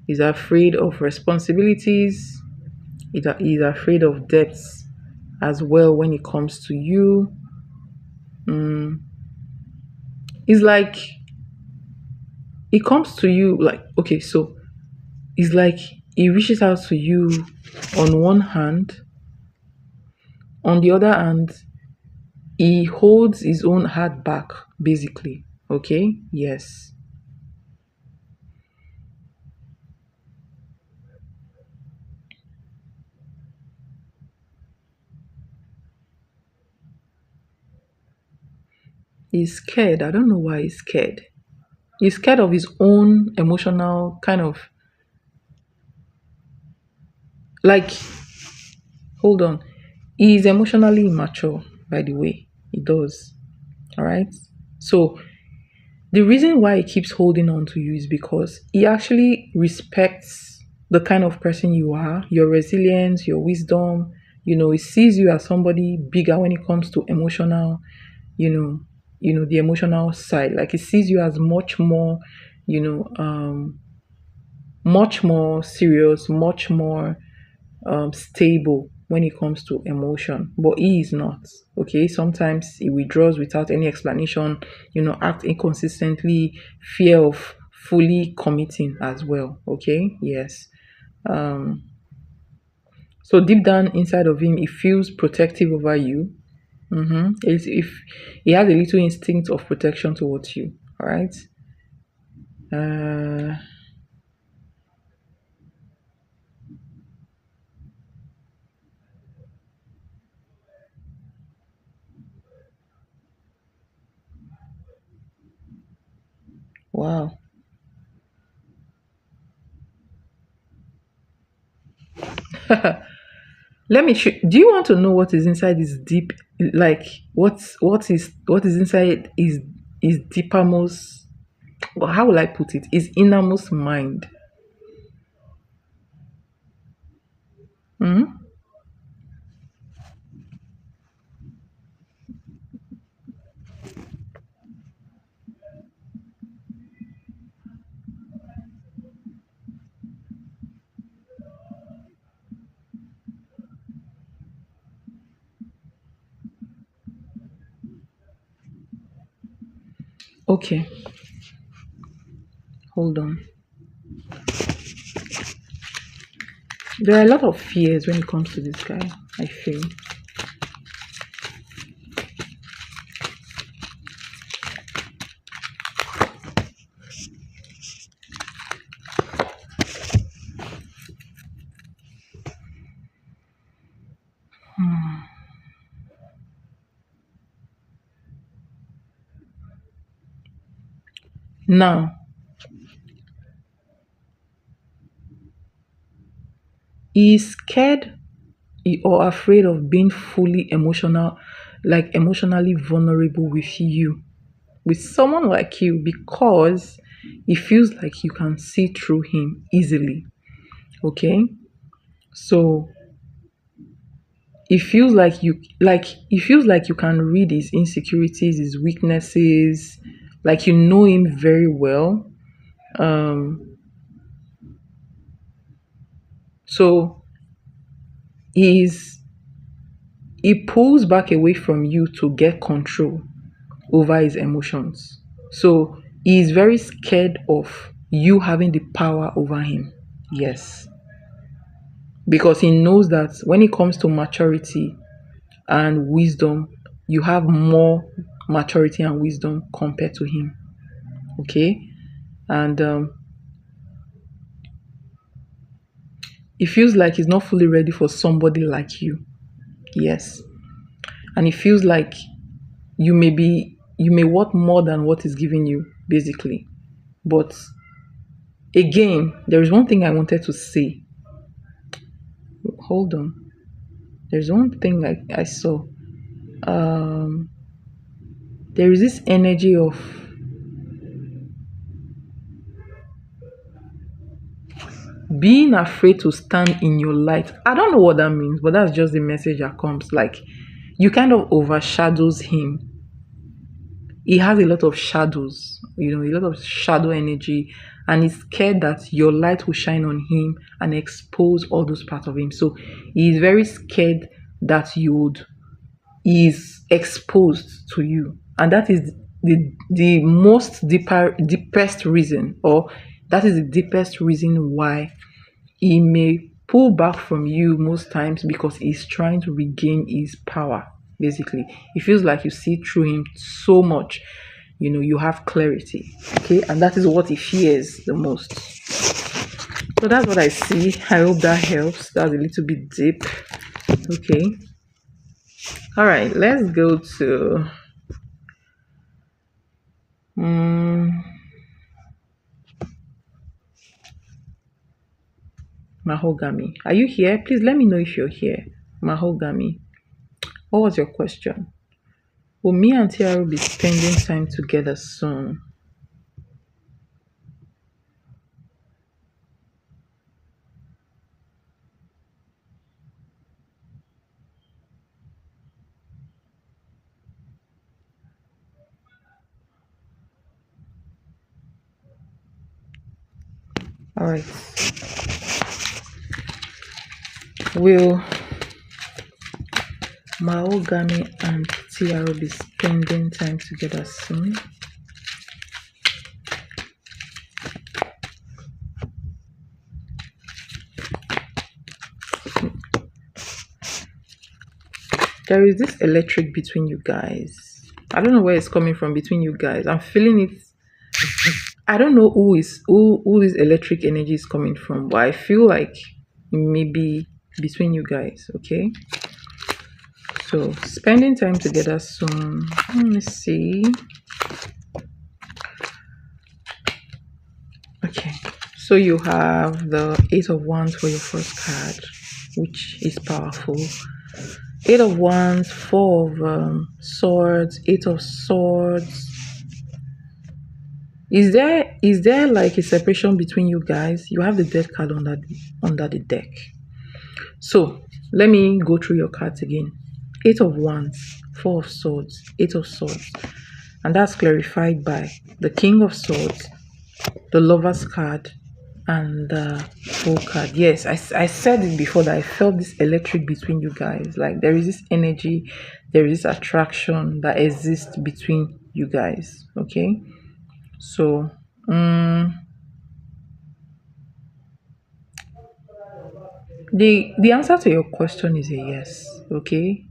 A: He's afraid of responsibilities. He's afraid of debts as well when it comes to you. Mm, it's like it comes to you like okay, so it's like he reaches out to you on one hand, on the other hand, he holds his own heart back, basically. Okay, yes, he's scared. I don't know why he's scared. He's scared of his own emotional kind of like, hold on. He's emotionally immature, by the way. He does. All right. So the reason why he keeps holding on to you is because he actually respects the kind of person you are, your resilience, your wisdom. He sees you as somebody bigger when it comes to emotional, you know, the emotional side. Like he sees you as much more, you know, much more serious, much more stable when it comes to emotion, but he is not. Okay, sometimes he withdraws without any explanation, act inconsistently, fear of fully committing as well. Okay, yes. um so deep down inside of him, he feels protective over you. If he has a little instinct of protection towards you. All right. uh wow. Do you want to know what is inside his deep, like what is inside his deepermost, well, how will I put it, his innermost mind? Hmm. Okay, hold on. There are a lot of fears when it comes to this guy, I feel. Now, he's scared or afraid of being fully emotional, like emotionally vulnerable with you, with someone like you, because he feels like you can see through him easily. Okay, so it feels like you can read his insecurities, his weaknesses, like you know him very well. Um, so he's he pulls back away from you to get control over his emotions. So he's very scared of you having the power over him. Yes. Because he knows that when it comes to maturity and wisdom, you have more maturity and wisdom compared to him. Okay. And it feels like he's not fully ready for somebody like you. Yes. And it feels like you may want more than what is giving you, basically. But again, there is one thing I wanted to say. Hold on. There's one thing I saw. Um, there is this energy of being afraid to stand in your light. I don't know what that means, but that's just the message that comes. Like you kind of overshadows him. He has a lot of shadows, a lot of shadow energy, and he's scared that your light will shine on him and expose all those parts of him. So he's very scared that you would is exposed to you, and that is the most deepest reason, or that is the deepest reason why he may pull back from you most times, because he's trying to regain his power. Basically, it feels like you see through him so much, you have clarity. Okay, and that is what he fears the most. So that's what I see. I hope that helps. That's a little bit deep. Okay, all right, let's go to Mahogany. Are you here? Please let me know if you're here. Mahogany. What was your question? Will me and Tiara be spending time together soon? All right. Will Mahogany and Tiara be spending time together soon? There is this electric between you guys. I don't know where it's coming from between you guys. I'm feeling it. I don't know who this electric energy is coming from, but I feel like it may be between you guys. Okay. So spending time together soon. Let me see. Okay. So you have the Eight of Wands for your first card, which is powerful. Eight of Wands, Four of Swords, Eight of Swords. Is there like a separation between you guys? You have the Death card under the deck. So let me go through your cards again. Eight of Wands, Four of Swords, Eight of Swords. And that's clarified by the King of Swords, the Lover's card, and the Fool card. Yes, I said it before that I felt this electric between you guys. Like there is this energy, there is this attraction that exists between you guys. Okay. So the answer to your question is a yes. Okay.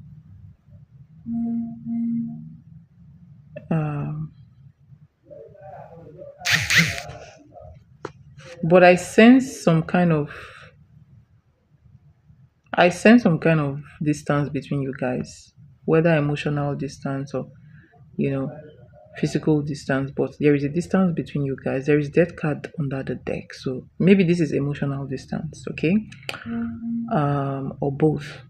A: Um, but I sense some kind of distance between you guys, whether emotional distance or you know physical distance. But there is a distance between you guys. There is Death card under the deck, so maybe this is emotional distance. Okay. Or both.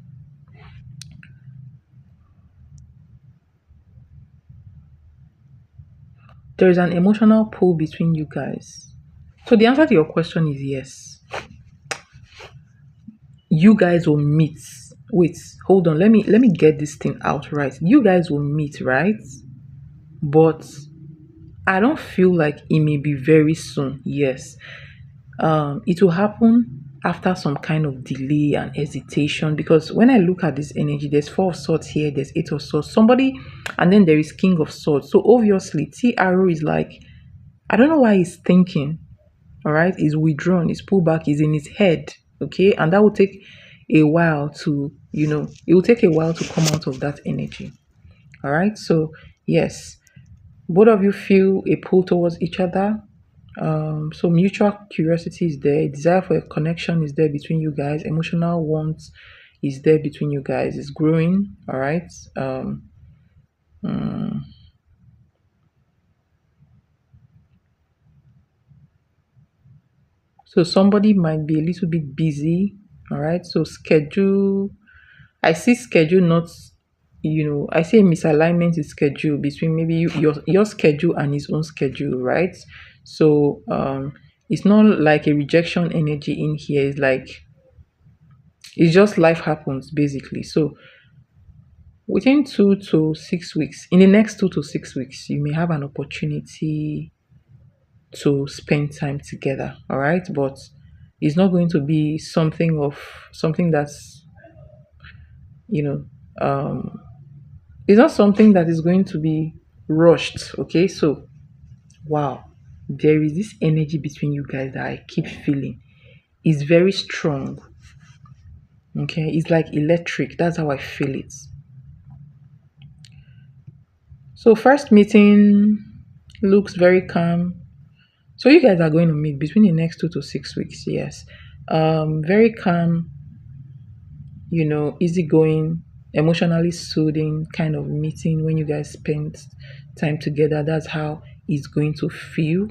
A: There is an emotional pull between you guys. So the answer to your question is yes. You guys will meet. Wait, hold on. Let me get this thing out right. You guys will meet, right? But I don't feel like it may be very soon. Yes, it will happen after some kind of delay and hesitation, because when I look at this energy, there's four of swords here, there's eight of swords, somebody, and then there is king of swords. So obviously T arrow is like, I don't know why he's thinking. All right, he's withdrawn, he's pulled back, he's in his head. Okay, and that will take a while to, it will take a while to come out of that energy. All right, so yes, both of you feel a pull towards each other. So mutual curiosity is there, desire for a connection is there between you guys, emotional warmth is there between you guys, it's growing. All right. Mm, so somebody might be a little bit busy. All right, so schedule, I see schedule not, I see a misalignment in schedule between maybe your schedule and his own schedule, right? So it's not like a rejection energy in here. It's like, it's just life happens basically. So within 2 to 6 weeks, in the next 2 to 6 weeks, you may have an opportunity to spend time together. All right, but it's not going to be something that's, you know, it's not something that is going to be rushed. Okay, so wow, there is this energy between you guys that I keep feeling. It's very strong. Okay, it's like electric. That's how I feel it. So first meeting looks very calm. So you guys are going to meet between the next 2 to 6 weeks. Yes, very calm. Easygoing, emotionally soothing kind of meeting. When you guys spend time together, that's how it's going to feel.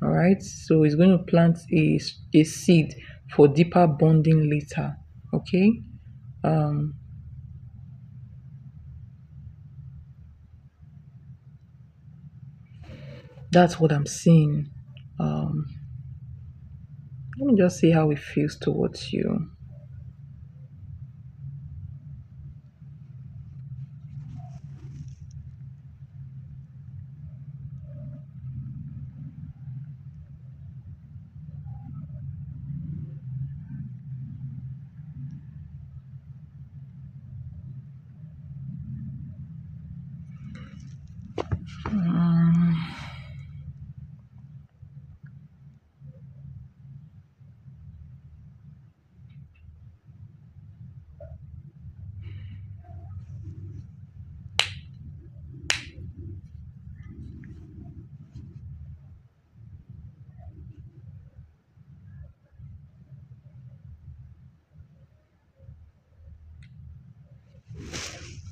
A: All right, so it's going to plant a seed for deeper bonding later. Okay, um that's what I'm seeing. um Let me just see how it feels towards you.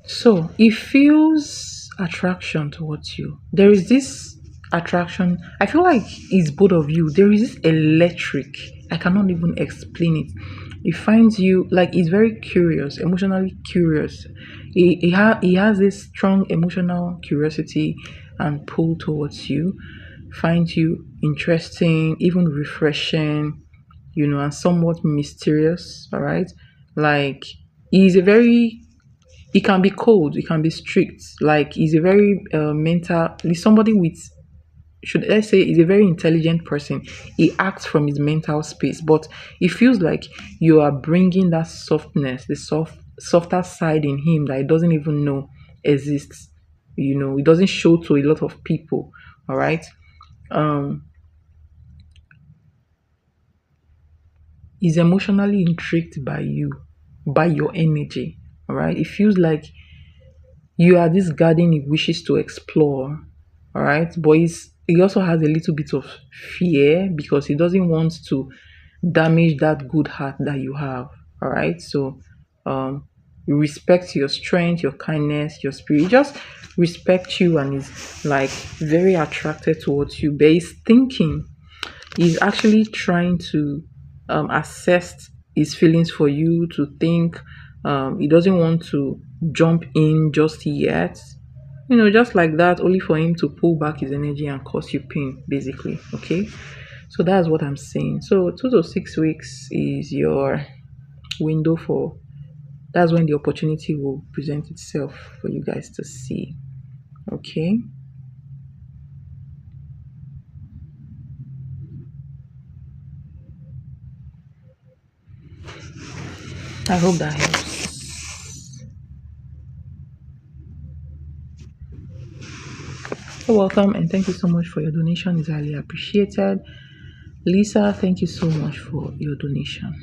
A: So it feels attraction towards you. There is this attraction. I feel like it's both of you. There is this electric. I cannot even explain it. It finds you like it's very curious, emotionally curious. He has this strong emotional curiosity and pull towards you. Finds you interesting, even refreshing, and somewhat mysterious. All right, like he's a very, it can be cold, it can be strict. Like he's a very mental, he's somebody with, should I say, he's a very intelligent person. He acts from his mental space, but it feels like you are bringing that softness, the softer side in him that he doesn't even know exists. It doesn't show to a lot of people. All right. um he's emotionally intrigued by you, by your energy. All right, it feels like you are this garden he wishes to explore. All right, but he also has a little bit of fear because he doesn't want to damage that good heart that you have. All right, so he respects your strength, your kindness, your spirit. He just respects you and is like very attracted towards you, but he's thinking, he's actually trying to assess his feelings for you, to think. He doesn't want to jump in just yet, just like that, only for him to pull back his energy and cause you pain, basically. Okay, so that's what I'm saying. So 2 to 6 weeks is your window for, that's when the opportunity will present itself for you guys to see. Okay. I hope that helps. You're welcome, and thank you so much for your donation. It's highly appreciated. Lisa, thank you so much for your donation.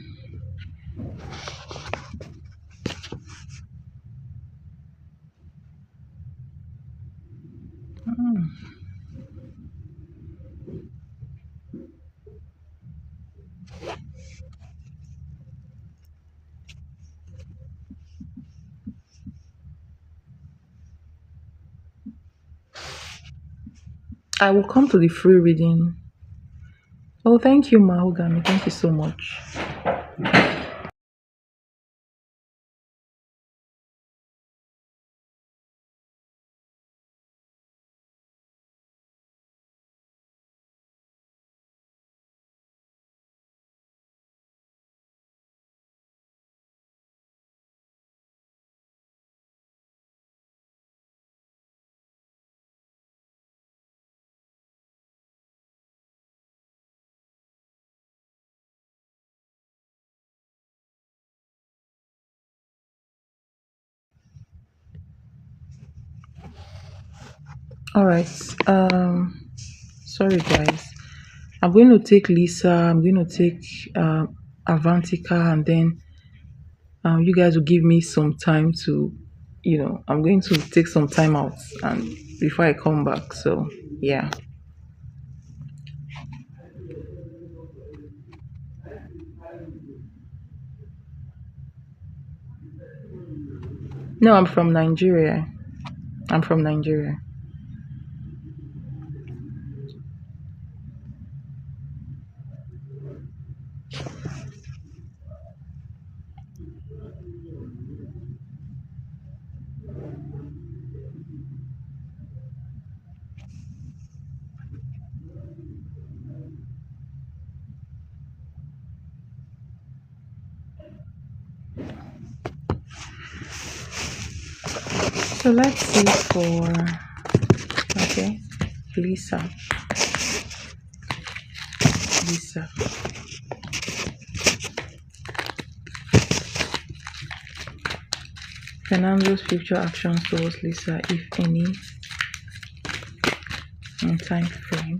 A: I will come to the free reading. Oh, thank you, Mahogany. Thank you so much. All right. Sorry, guys. I'm going to take Lisa. I'm going to take Avantika, and then you guys will give me some time to, I'm going to take some time out and before I come back. So yeah. No, I'm from Nigeria. I'm from Nigeria. So let's see for okay, Lisa. Lisa. Fernando's future actions towards Lisa, if any, in time frame.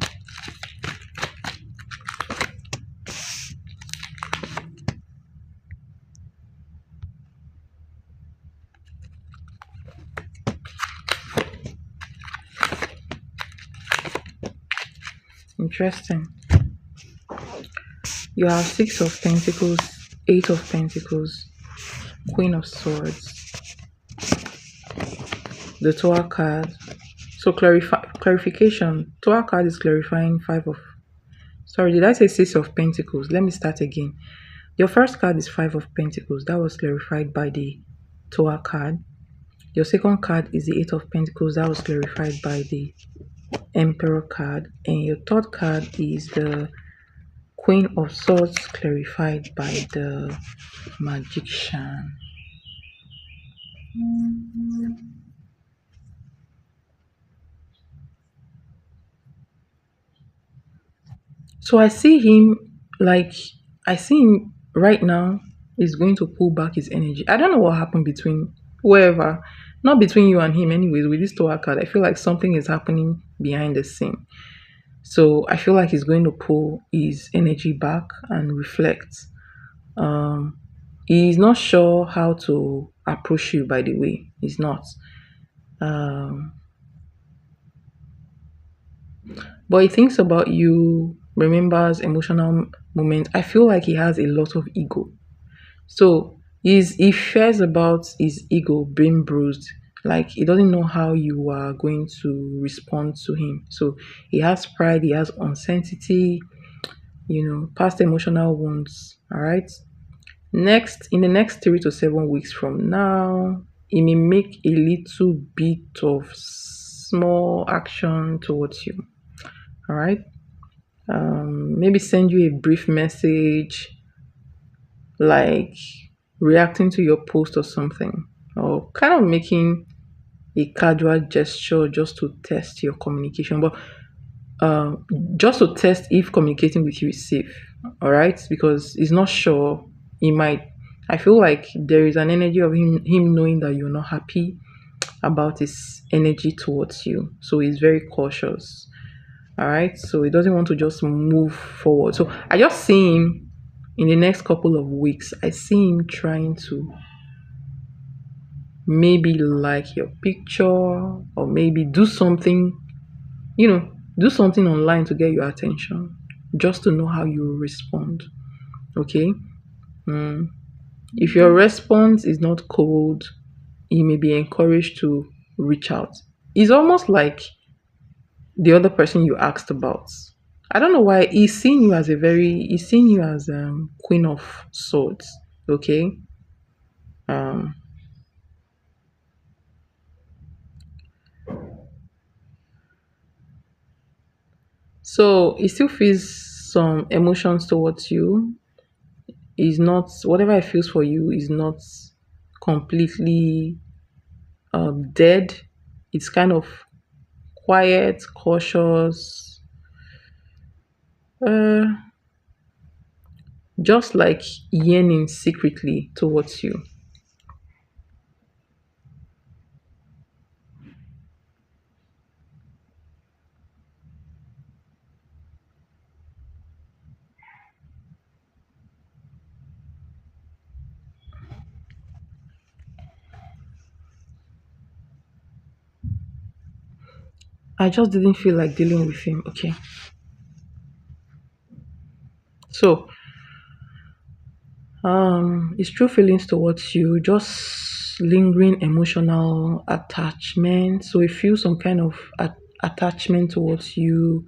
A: Interesting. You have Six of Pentacles, Eight of Pentacles, Queen of Swords, the Tower card. So clarification. Tower card is clarifying Five of. Sorry, did I say Six of Pentacles? Let me start again. Your first card is Five of Pentacles. That was clarified by the Tower card. Your second card is the Eight of Pentacles. That was clarified by the Emperor card. And your third card is the Queen of Swords, clarified by the Magician. So I see him like I see him right now is going to pull back his energy. I don't know what happened between whoever, not between you and him anyways, with this Tower card. I feel like something is happening behind the scene. So I feel like he's going to pull his energy back and reflect. Um he's not sure how to approach you, by the way. He's not. Um but he thinks about you, remembers emotional moments. I feel like he has a lot of ego. So he fears about his ego being bruised. Like he doesn't know how you are going to respond to him. So he has pride, he has uncertainty, past emotional wounds. All right. Next, in the next 3 to 7 weeks from now, he may make a little bit of small action towards you. All right. Maybe send you a brief message, like reacting to your post or something, or kind of making a casual gesture just to test your communication, but just to test if communicating with you is safe. All right, because he's not sure. He might I feel like there is an energy of him knowing that you're not happy about his energy towards you. So he's very cautious. All right. So he doesn't want to just move forward. So I just see him in the next couple of weeks. I see him trying to maybe like your picture or maybe do something online to get your attention just to know how you respond. Okay. Mm. If your response is not cold, you may be encouraged to reach out. It's almost like the other person you asked about. I don't know why he's seeing you as Queen of Swords. Okay. Um. So he still feels some emotions towards you. Is not whatever he feels for you is not completely dead. It's kind of quiet, cautious, uh, just like yearning secretly towards you. I just didn't feel like dealing with him. Okay. So, his true feelings towards you, just lingering emotional attachment. So, he feels some kind of attachment towards you,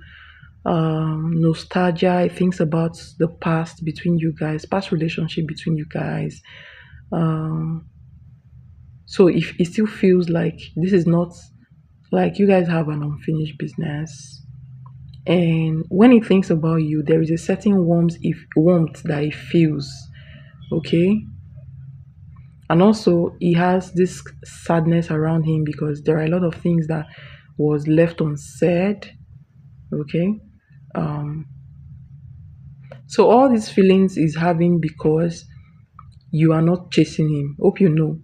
A: nostalgia. He thinks about the past between you guys, past relationship between you guys. Um, so, if it still feels like this is not like you guys have an unfinished business, and when he thinks about you, there is a certain warmth that he feels. Okay. And also he has this sadness around him because there are a lot of things that was left unsaid. Okay. um so all these feelings is having because you are not chasing him. Hope you know.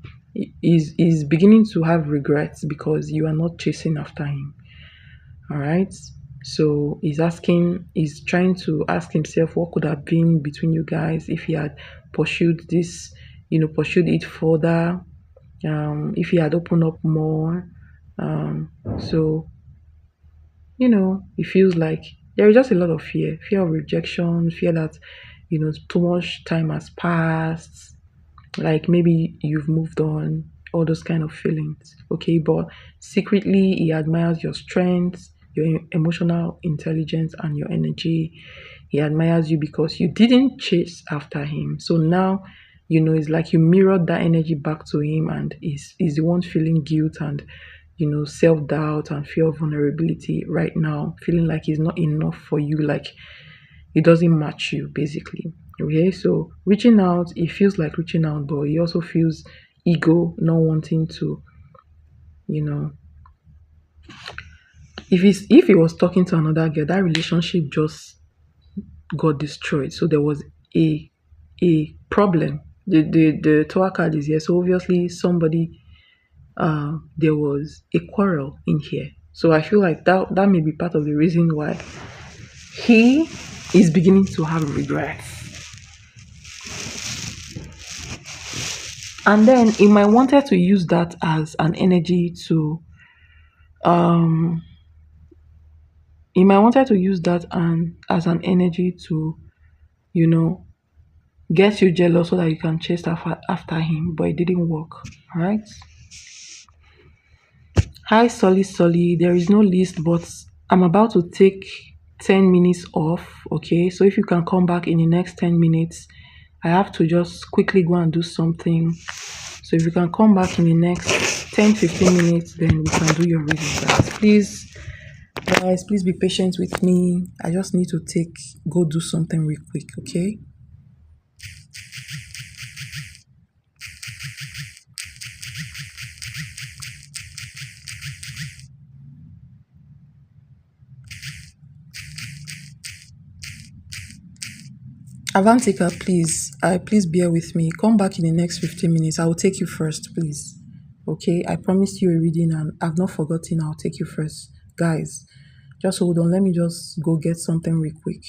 A: He's beginning to have regrets because you are not chasing after him. All right. So he's trying to ask himself what could have been between you guys if he had pursued this, pursued it further, if he had opened up more. So, it feels like there is just a lot of fear of rejection, fear that, too much time has passed, like maybe you've moved on, all those kind of feelings. Okay. But secretly he admires your strength, your emotional intelligence, and your energy. He admires you because you didn't chase after him. So now, it's like you mirrored that energy back to him, and he's the one feeling guilt and, self-doubt and fear of vulnerability right now, feeling like he's not enough for you, like it doesn't match you basically. Okay. So reaching out, it feels like reaching out, but he also feels ego, not wanting to, you know if he was talking to another girl, that relationship just got destroyed. So there was a problem. The tower card is here, so obviously somebody, there was a quarrel in here. So I feel like that may be part of the reason why he is beginning to have regrets. And then um he might wanted to use that and as an energy to, you know get you jealous so that you can chase after him, but it didn't work. All right. Hi Solly Solly, there is no list, but I'm about to take 10 minutes off. Okay, so if you can come back in the next 10 minutes, I have to just quickly go and do something. So if you can come back in the next 10-15 minutes, then we can do your reading, guys. Please be patient with me. I just need to go do something real quick. Okay. Avantika, please bear with me. Come back in the next 15 minutes. I will take you first, please. Okay, I promised you a reading and I've not forgotten. I'll take you first. Guys, just hold on. Let me just go get something real quick.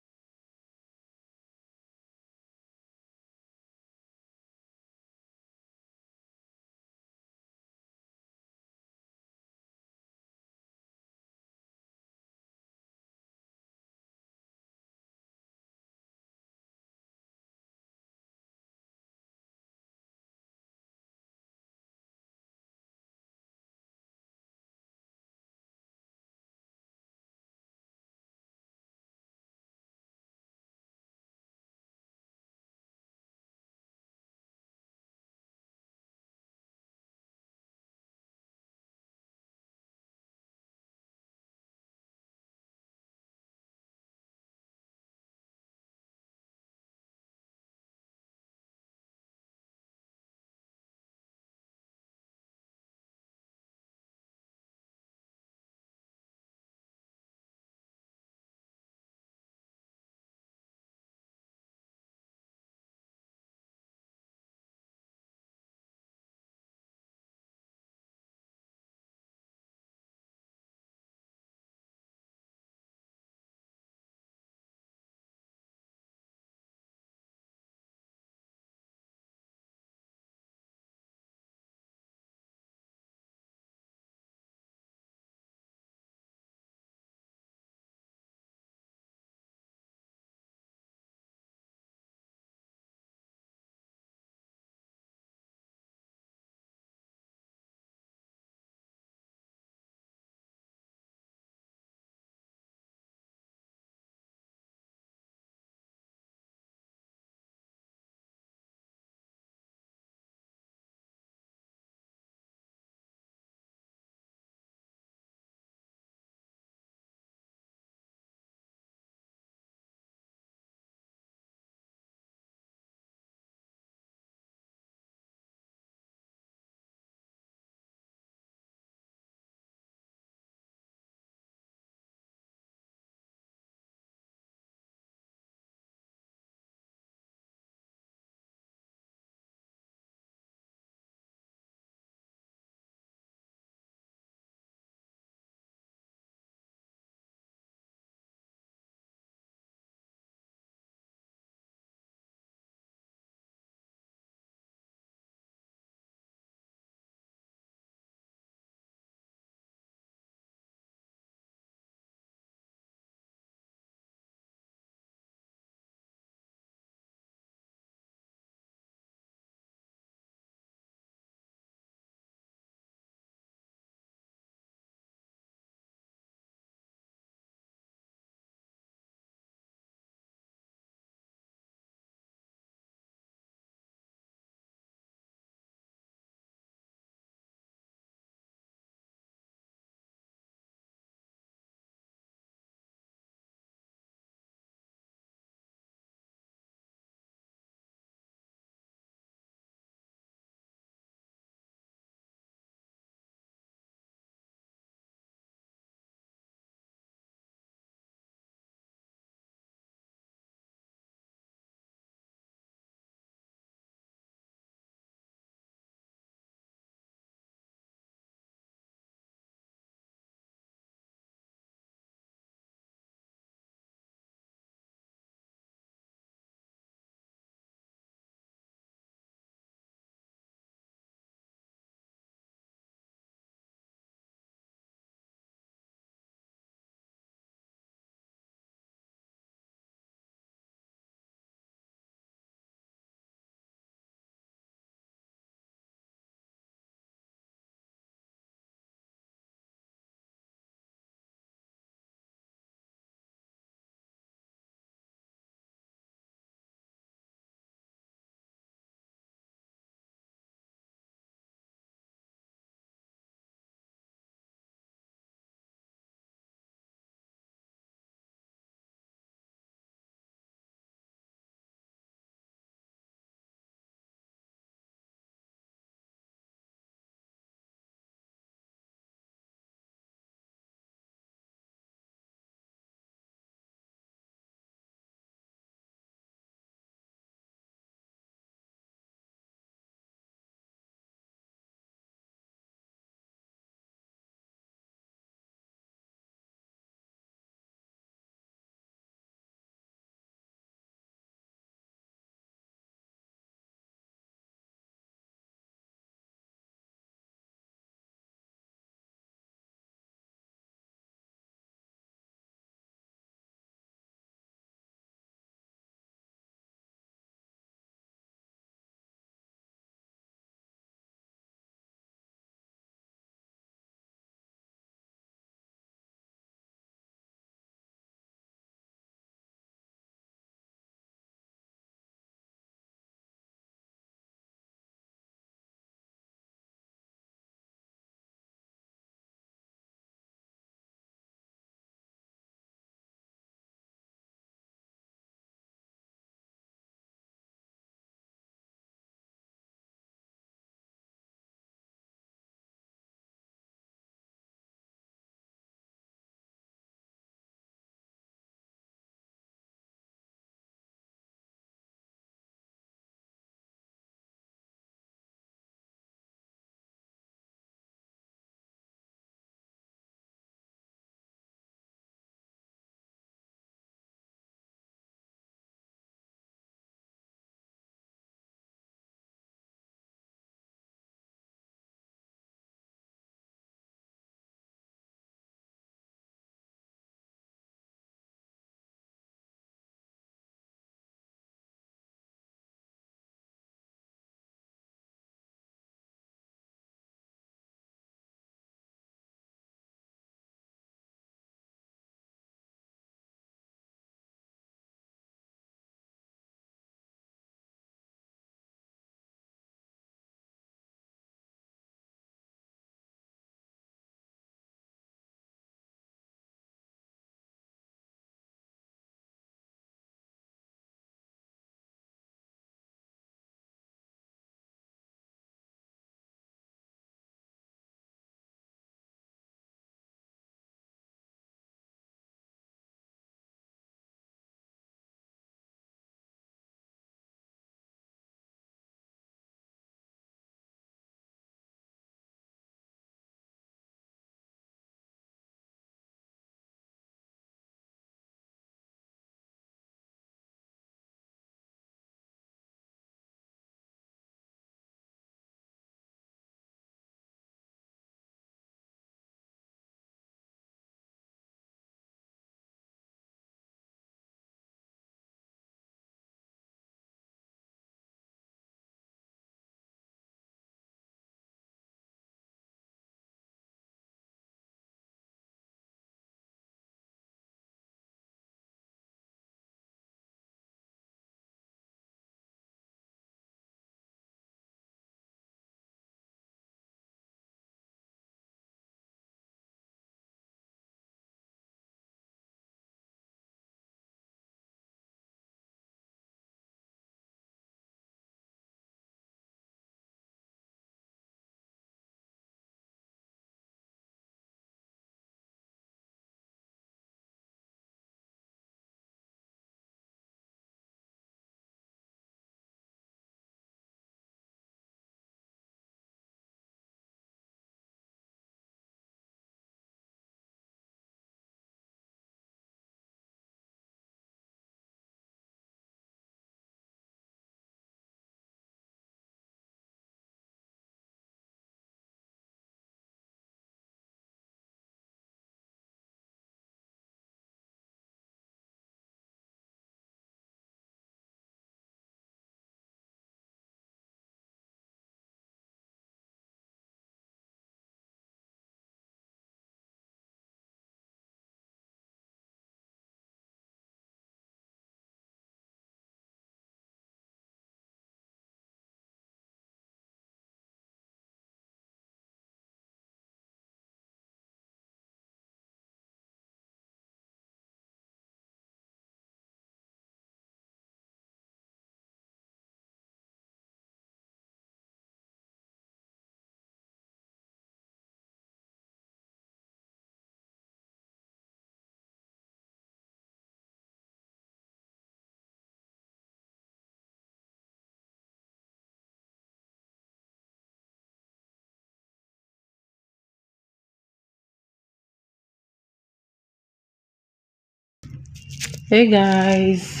A: Hey guys,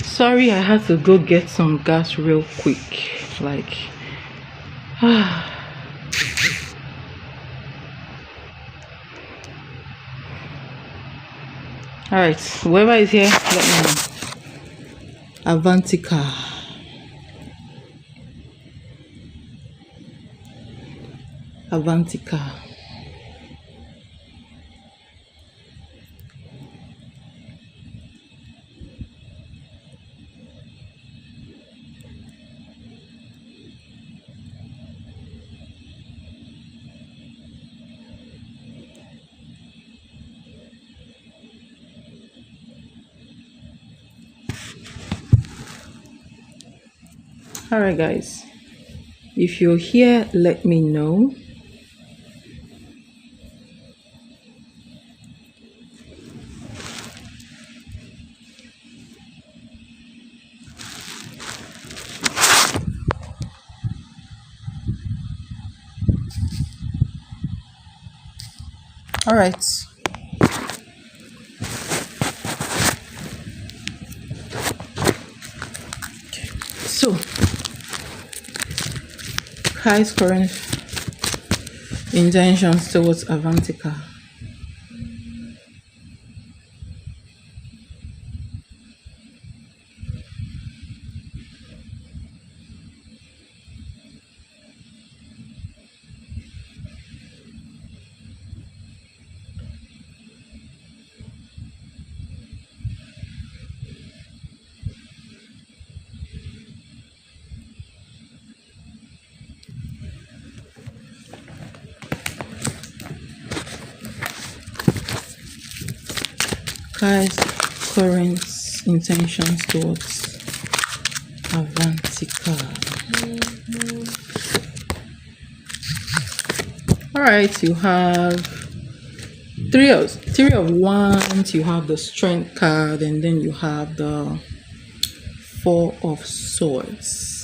A: sorry I had to go get some gas real quick. Like, all right, whoever is here, let me know. Avantika, Avantika. All right, guys, if you're here, let me know. All right, so highest current intentions towards Avantika. Highest current intentions towards Avantika. All right, you have three of wands, you have the strength card, and then you have the four of swords.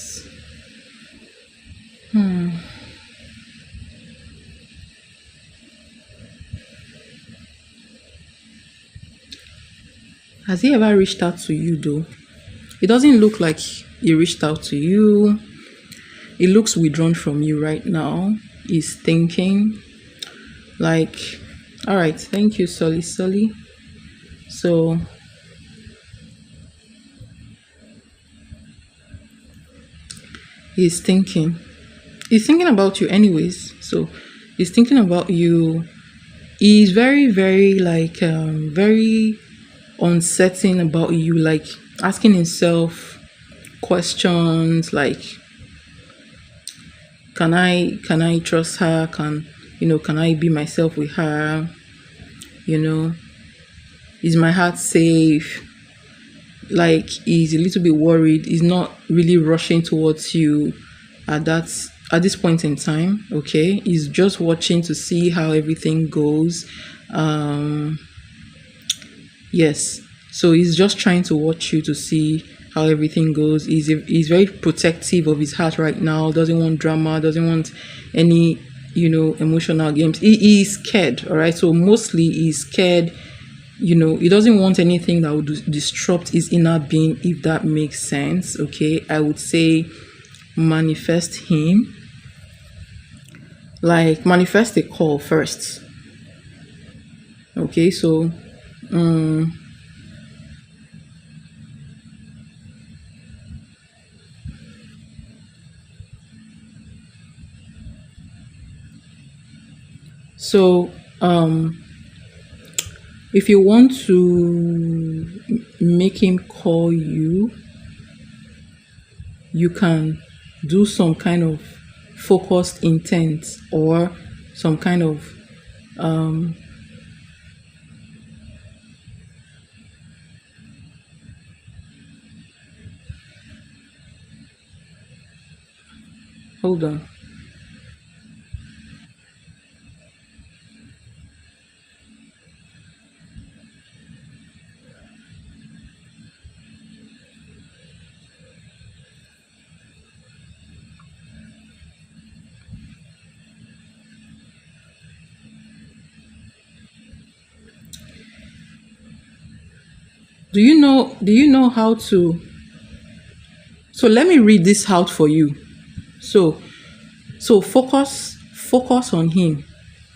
A: Has he ever reached out to you though? It doesn't look like he reached out to you. It looks withdrawn from you right now. He's thinking like, all right, thank you, Sully. So he's thinking. He's thinking about you anyways. So he's thinking about you. He's very, very like very uncertain about you, like asking himself questions like, can I trust her? Can I be myself with her? Is my heart safe? Like, he's a little bit worried. He's not really rushing towards you at this point in time. Okay, he's just watching to see how everything goes. Yes, so he's just trying to watch you to see how everything goes. He's very protective of his heart right now. Doesn't want drama, doesn't want any emotional games. He is scared. All right, so mostly he's scared. He doesn't want anything that would disrupt his inner being, if that makes sense. Okay, I would say manifest him. Like, manifest a call first. Okay, so so if you want to make him call you, you can do some kind of focused intent or some kind of hold on. Do you know how to? So let me read this out for you. So focus on him.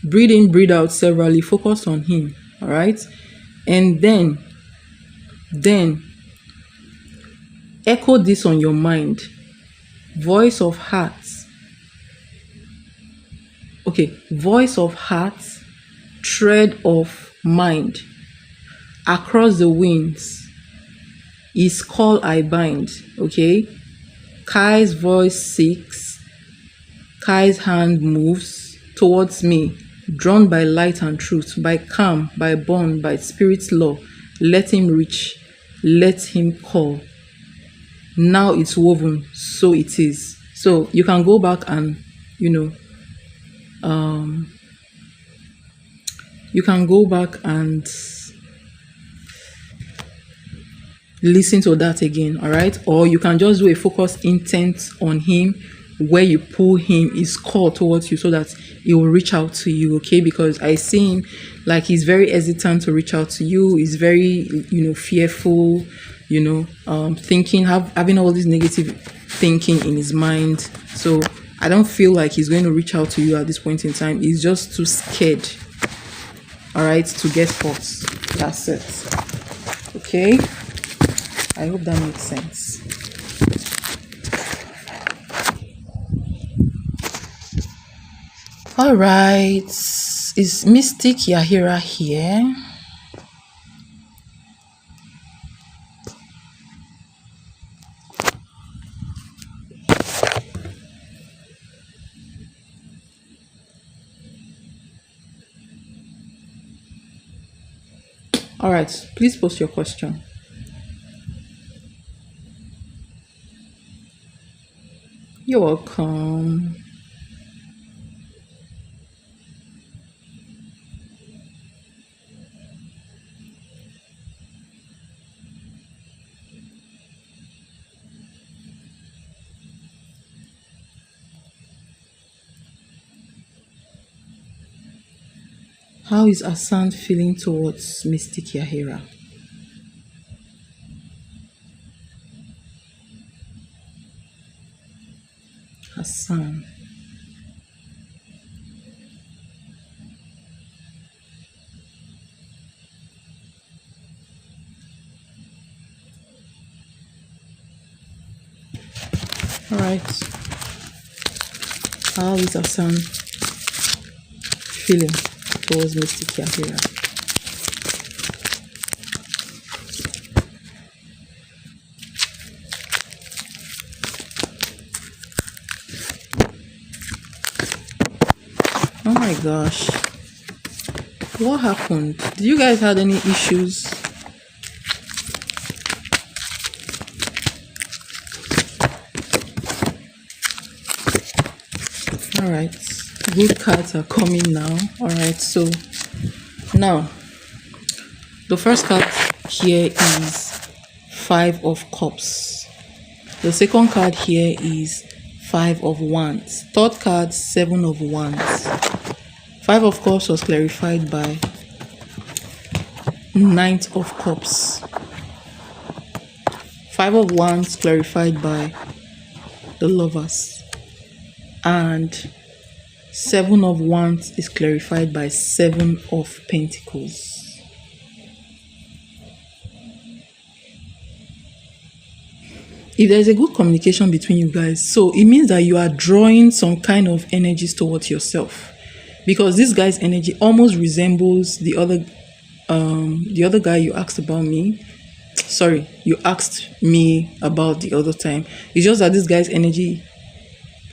A: Breathe in, breathe out severally. Focus on him. All right, and then echo this on your mind. Voice of heart. Okay, voice of heart, thread of mind, across the winds, is call I bind. Okay, Kai's voice seeks, Kai's hand moves towards me, drawn by light and truth, by calm, by bond, by spirit's law. Let him reach, let him call. Now it's woven, so it is. So you can go back and, you know, you can go back and listen to that again, all right? Or you can just do a focused intent on him, where you pull him, his call towards you, so that he will reach out to you, okay? Because I see him like he's very hesitant to reach out to you. He's very, fearful, thinking, having all this negative thinking in his mind. So I don't feel like he's going to reach out to you at this point in time. He's just too scared, all right, to get hurt. That's it. Okay, I hope that makes sense. All right, is Mystic Yahira here? All right, please post your question. You're welcome. How is Hassan feeling towards Mystic Yahira? Hassan. All right. How is Hassan feeling towards Mystic Yahira? Oh my gosh. What happened? Did you guys have any issues? All right. Good cards are coming now. All right. So now the first card here is Five of Cups. The second card here is Five of Wands. Third card, Seven of Wands. Five of Cups was clarified by Ninth of Cups. Five of Wands clarified by the Lovers. And Seven of Wands is clarified by Seven of Pentacles. If there's a good communication between you guys, so it means that you are drawing some kind of energies towards yourself, because this guy's energy almost resembles the other guy you asked about me. Sorry, you asked me about the other time. It's just that this guy's energy,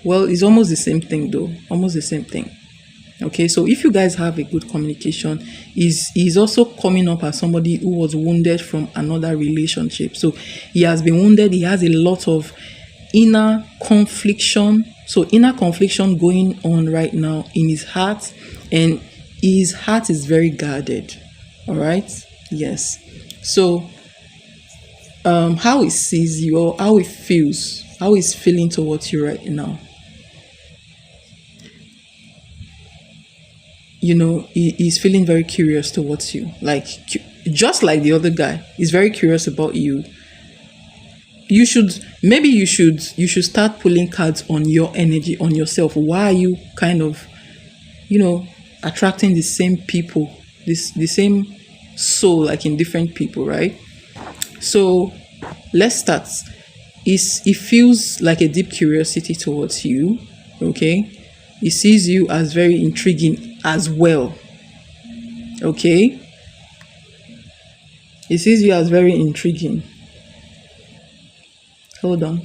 A: well, it's almost the same thing though. Almost the same thing. Okay, so if you guys have a good communication, he's also coming up as somebody who was wounded from another relationship. So he has been wounded. He has a lot of inner confliction. So inner confliction going on right now in his heart, and his heart is very guarded. All right. Yes. So how he sees you, or how he feels, how he's feeling towards you right now. He's feeling very curious towards you, like just like the other guy, is very curious about you. You should start pulling cards on your energy, on yourself. Why are you kind of, attracting the same people, the same soul, like in different people, right? So let's start. It feels like a deep curiosity towards you. Okay, it sees you as very intriguing as well. Okay, it sees you as very intriguing. Hold on.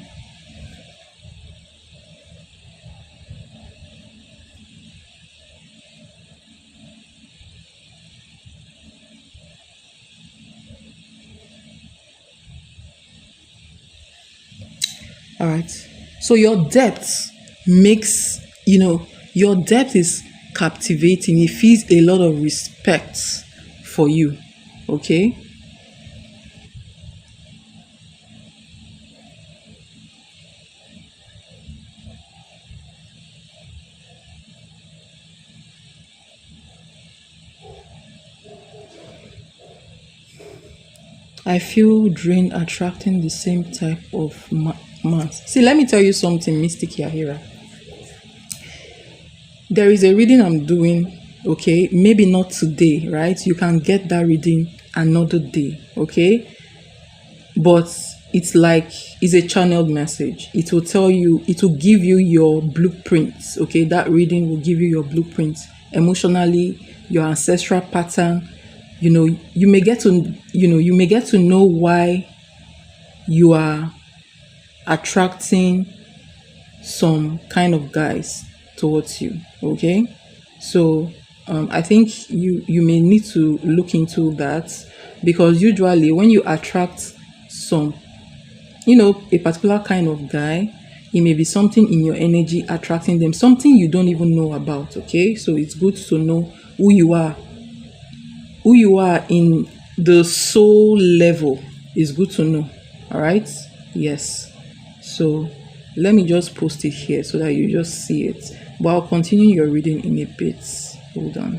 A: All right. So your depth makes, your depth is captivating. It feels a lot of respect for you. Okay. I feel drained attracting the same type of man. See, let me tell you something, Mystic Yahira. There is a reading I'm doing, okay? Maybe not today, right? You can get that reading another day, okay? But it's a channeled message. It will tell you, it will give you your blueprints, okay? That reading will give you your blueprints emotionally, your ancestral pattern. You may get to know why you are attracting some kind of guys towards you. Okay, so I think you may need to look into that, because usually when you attract some, a particular kind of guy, it may be something in your energy attracting them, something you don't even know about. Okay, so it's good to know who you are in the soul level. Is good to know. All right, yes. So let me just post it here so that you just see it, but I'll continue your reading in a bit. Hold on.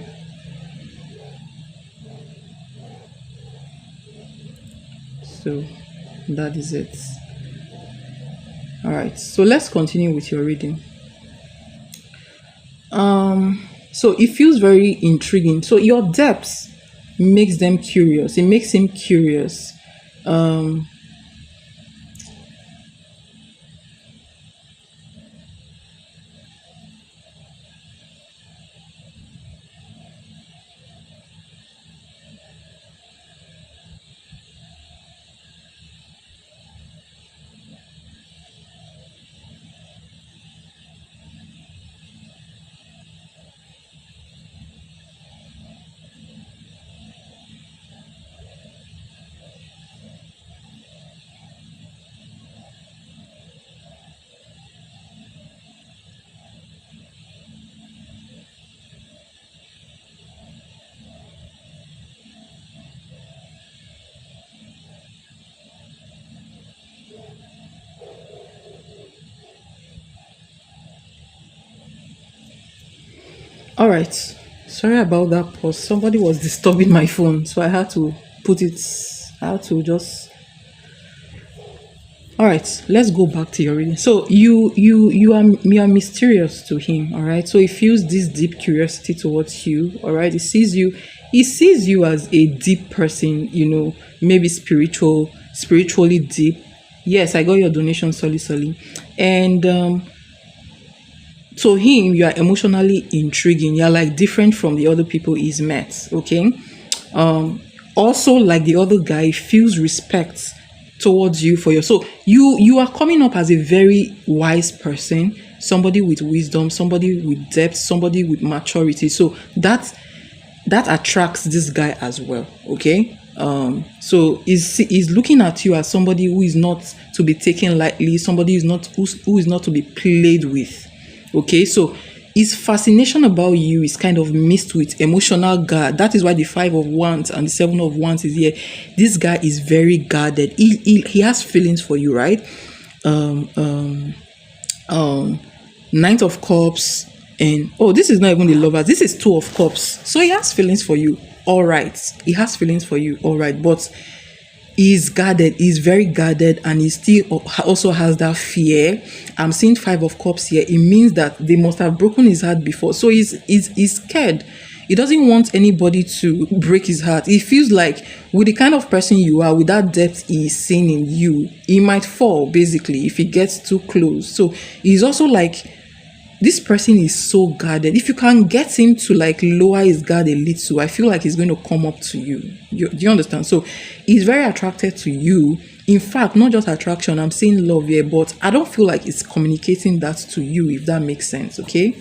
A: So that is it. All right, so let's continue with your reading. So it feels very intriguing. So your depths makes them curious. It makes him curious. All right. Sorry about that pause. Somebody was disturbing my phone, so I had to just. All right, let's go back to your reading. So you are mysterious to him. All right. So he feels this deep curiosity towards you. All right. He sees you as a deep person. Maybe spiritually deep. Yes, I got your donation, Soli. And to him, you are emotionally intriguing. You're like different from the other people he's met. Okay. Also, like the other guy, feels respect towards you for your, so you are coming up as a very wise person, somebody with wisdom, somebody with depth, somebody with maturity. So that attracts this guy as well. Okay. So he's looking at you as somebody who is not to be taken lightly, somebody who is not to be played with. Okay, so his fascination about you is kind of mixed with emotional guard. That is why the 5 of Wands and the 7 of Wands is here. This guy is very guarded. He has feelings for you, right? 9 of Cups, and this is not even the lovers. This is 2 of Cups. So he has feelings for you. all right. He has feelings for you, all right, but he's guarded, he's very guarded, and he still also has that fear. I'm seeing 5 of cups here. It means that they must have broken his heart before, so he's scared. He doesn't want anybody to break his heart. He feels like with the kind of person you are, with that depth he's seeing in you, he might fall basically if he gets too close. So he's also like, this person is so guarded. If you can get him to like lower his guard a little, I feel like he's going to come up to you. Do you understand? So he's very attracted to you. In fact, not just attraction, I'm seeing love here, but I don't feel like it's communicating that to you, if that makes sense, okay?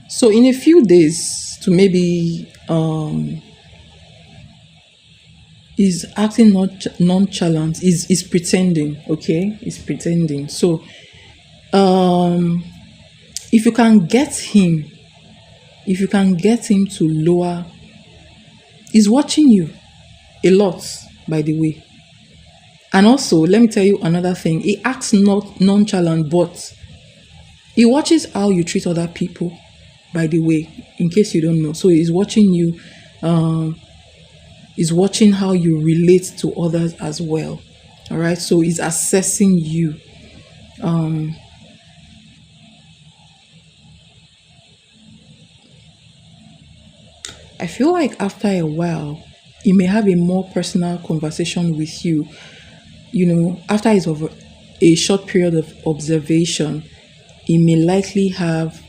A: So in a few days to maybe is acting not nonchalant, is pretending, okay? Is pretending. So if you can get him, if you can get him to lower, he's watching you a lot, by the way. And also, let me tell you another thing. He acts not nonchalant, but he watches how you treat other people, by the way, in case you don't know. So he's watching you, he's watching how you relate to others as well. All right. So he's assessing you. I feel like after a while, he may have a more personal conversation with you. You know, after his over a short period of observation, he may likely have,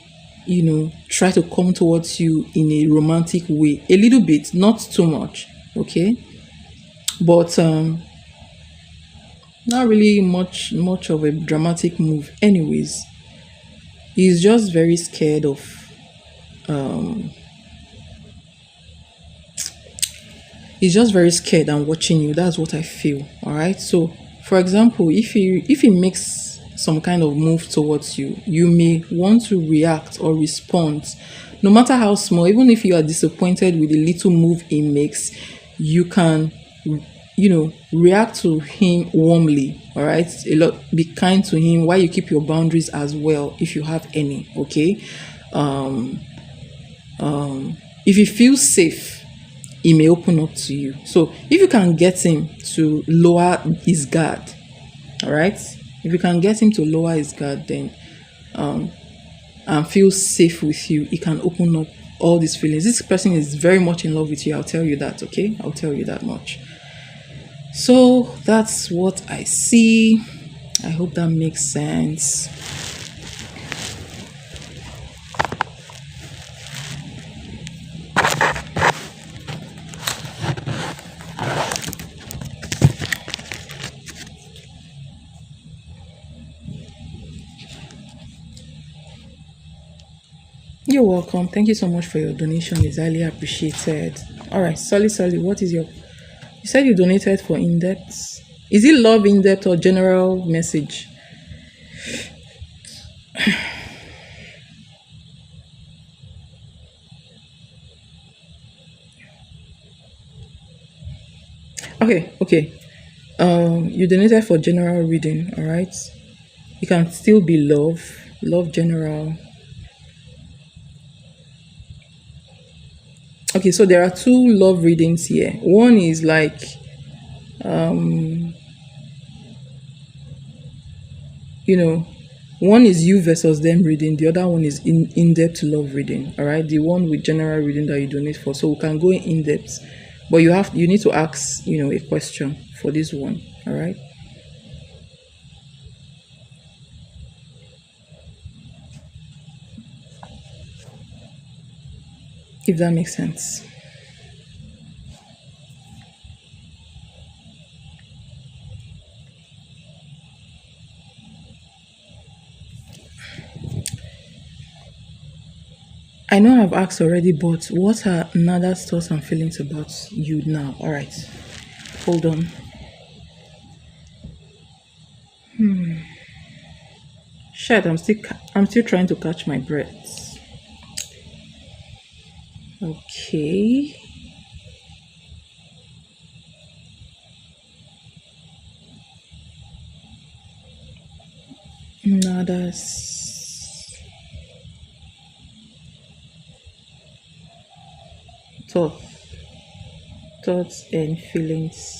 A: try to come towards you in a romantic way, a little bit, not too much, okay? But not really much of a dramatic move. Anyways, he's just very scared of. He's just very scared and watching you. That's what I feel. All right. So, for example, if he makes some kind of move towards you, you may want to react or respond, no matter how small. Even if you are disappointed with the little move he makes, you can, react to him warmly. All right. Be kind to him while you keep your boundaries as well, if you have any. Okay. If he feels safe, he may open up to you. So if you can get him to lower his guard, all right? If you can get him to lower his guard, then and feel safe with you, he can open up all these feelings. This person is very much in love with you. I'll tell you that, okay? I'll tell you that much. So that's what I see. I hope that makes sense. You're welcome. Thank you so much for your donation. It's highly appreciated. All right, Sally, what is your... You said you donated for Indepth. Is it love Indepth or general message? Okay. You donated for general reading, all right? It can still be love general. Okay, so there are 2 love readings here. One is like one is you versus them reading, the other one is in-depth love reading. All right, the one with general reading that you donate for. So we can go in depth, but you need to ask a question for this one. All right. If that makes sense. I know I've asked already, but what are Nada's thoughts and feelings about you now? All right. Hold on. Shit, I'm still trying to catch my breath. Okay. Now that's thought, thoughts and feelings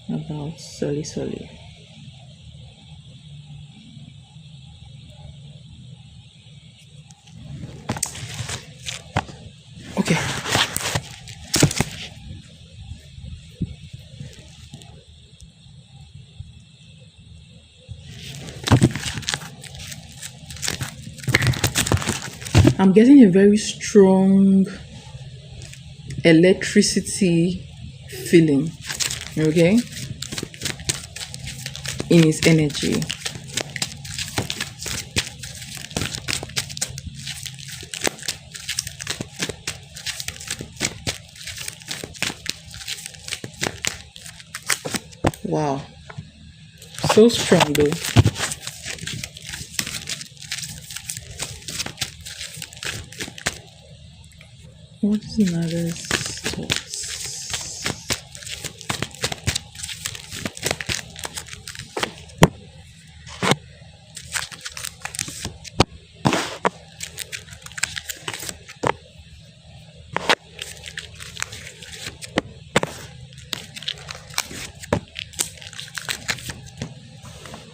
A: about Soli Soli. Okay. I'm getting a very strong electricity feeling, okay, in his energy. Wow, so strong though. What's another thoughts?